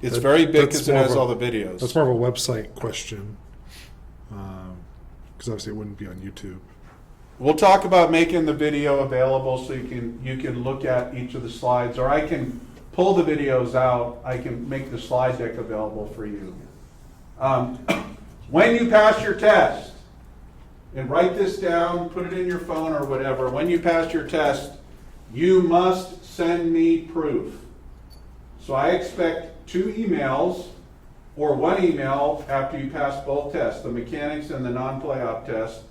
It's That- very big that's because it more has of a- all the videos. That's more of a website question. Because obviously it wouldn't be on YouTube. We'll talk about making the video available so you can look at each of the slides, or I can pull the videos out. I can make the slide deck available for you. When you pass your test, and write this down, put it in your phone or whatever, when you pass your test, you must send me proof. So I expect 2 emails or 1 email after you pass both tests, the mechanics and the non-playoff test.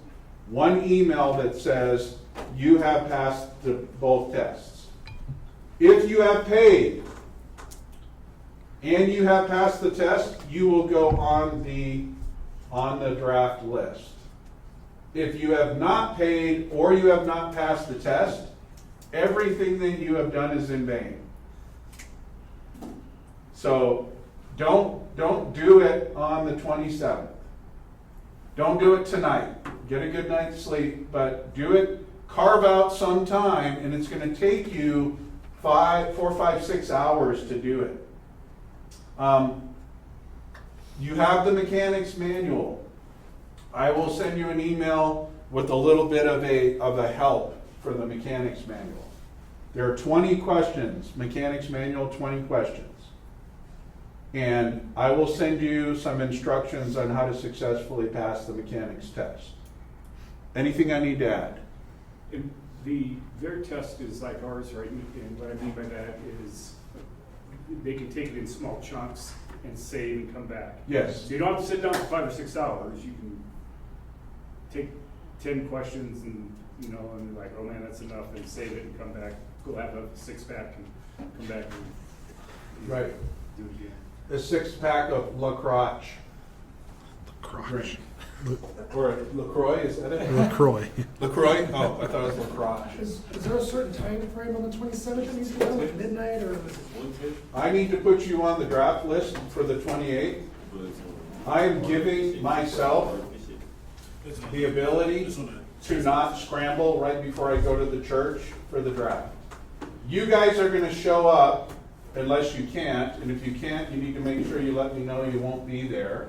1 email that says you have passed both tests. If you have paid and you have passed the test, you will go on the draft list. If you have not paid or you have not passed the test, everything that you have done is in vain. So don't do it on the 27th. Don't do it tonight. Get a good night's sleep, but do it, carve out some time, and it's going to take you 4, 5, 6 hours to do it. You have the mechanics manual. I will send you an email with a little bit of a help for the mechanics manual. There are 20 questions, mechanics manual, 20 questions. And I will send you some instructions on how to successfully pass the mechanics test. Anything I need to add? And their test is like ours, right? And what I mean by that is they can take it in small chunks and save and come back. Yes. So you don't have to sit down for 5 or 6 hours. You can take 10 questions and, and you're like, oh man, that's enough, and save it and come back. Go have a 6-pack and come back and Right. do it again. A 6-pack of LaCroix. Crotch. Or LaCroix, is that it? LaCroix. LaCroix? Oh, I thought it was LaCroix. Is there a certain time frame on the 27th that needs to be done, like midnight, or? I need to put you on the draft list for the 28th. I am giving myself the ability to not scramble right before I go to the church for the draft. You guys are going to show up unless you can't, and if you can't, you need to make sure you let me know you won't be there.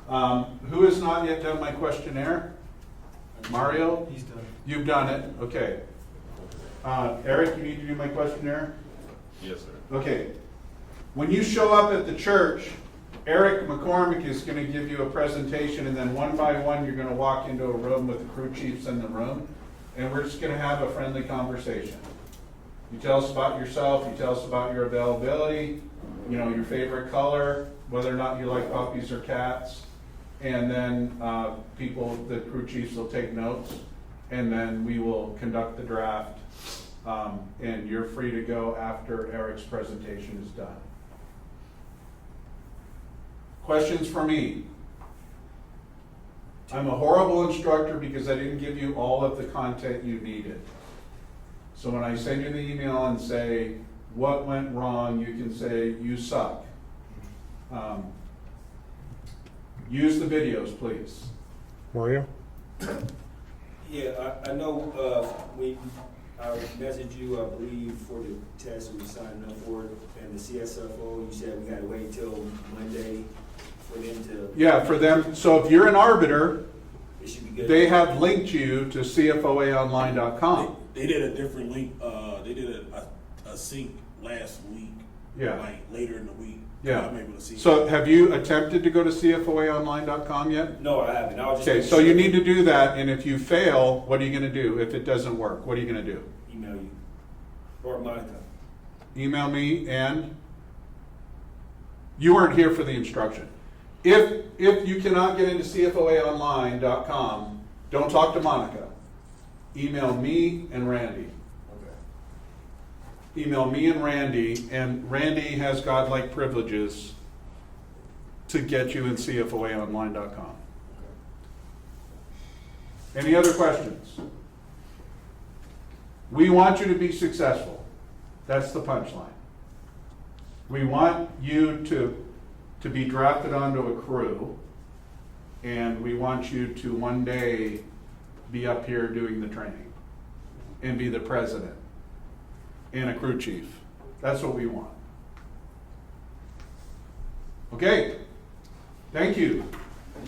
Who has not yet done my questionnaire? Mario? He's done. You've done it, okay. Eric, you need to do my questionnaire? Yes, sir. Okay. When you show up at the church, Eric McCormick is going to give you a presentation, and then one by one you're going to walk into a room with the crew chiefs in the room, and we're just going to have a friendly conversation. You tell us about yourself, you tell us about your availability, your favorite color, whether or not you like puppies or cats, and then the crew chiefs will take notes, and then we will conduct the draft, and you're free to go after Eric's presentation is done. Questions for me? I'm a horrible instructor because I didn't give you all of the content you needed. So when I send you the email and say, what went wrong, you can say, you suck. Use the videos, please. Mario? Yeah, I know, I messaged you, I believe, for the test we signed up for it, and the CSFO, you said we gotta wait till Monday for them to. Yeah, for them. So if you're an arbiter, It should be good. they have linked you to CFOAonline.com. They did a different link. They did a sync last week. Yeah. Like later in the week. Yeah. I'm able to see. So have you attempted to go to CFOAonline.com yet? No, I haven't. I'll just. Okay, make so sure you need to do that, and if you fail, what are you gonna do? If it doesn't work, what are you gonna do? email you or Monica. Email me, and you weren't here for the instruction. If you cannot get into CFOAonline.com, don't talk to Monica. Email me and Randy. Okay. Email me and Randy has godlike privileges to get you in CFOAonline.com. Any other questions? We want you to be successful. That's the punchline. We want you to be drafted onto a crew, and we want you to one day be up here doing the training and be the president and a crew chief. That's what we want. Okay, thank you.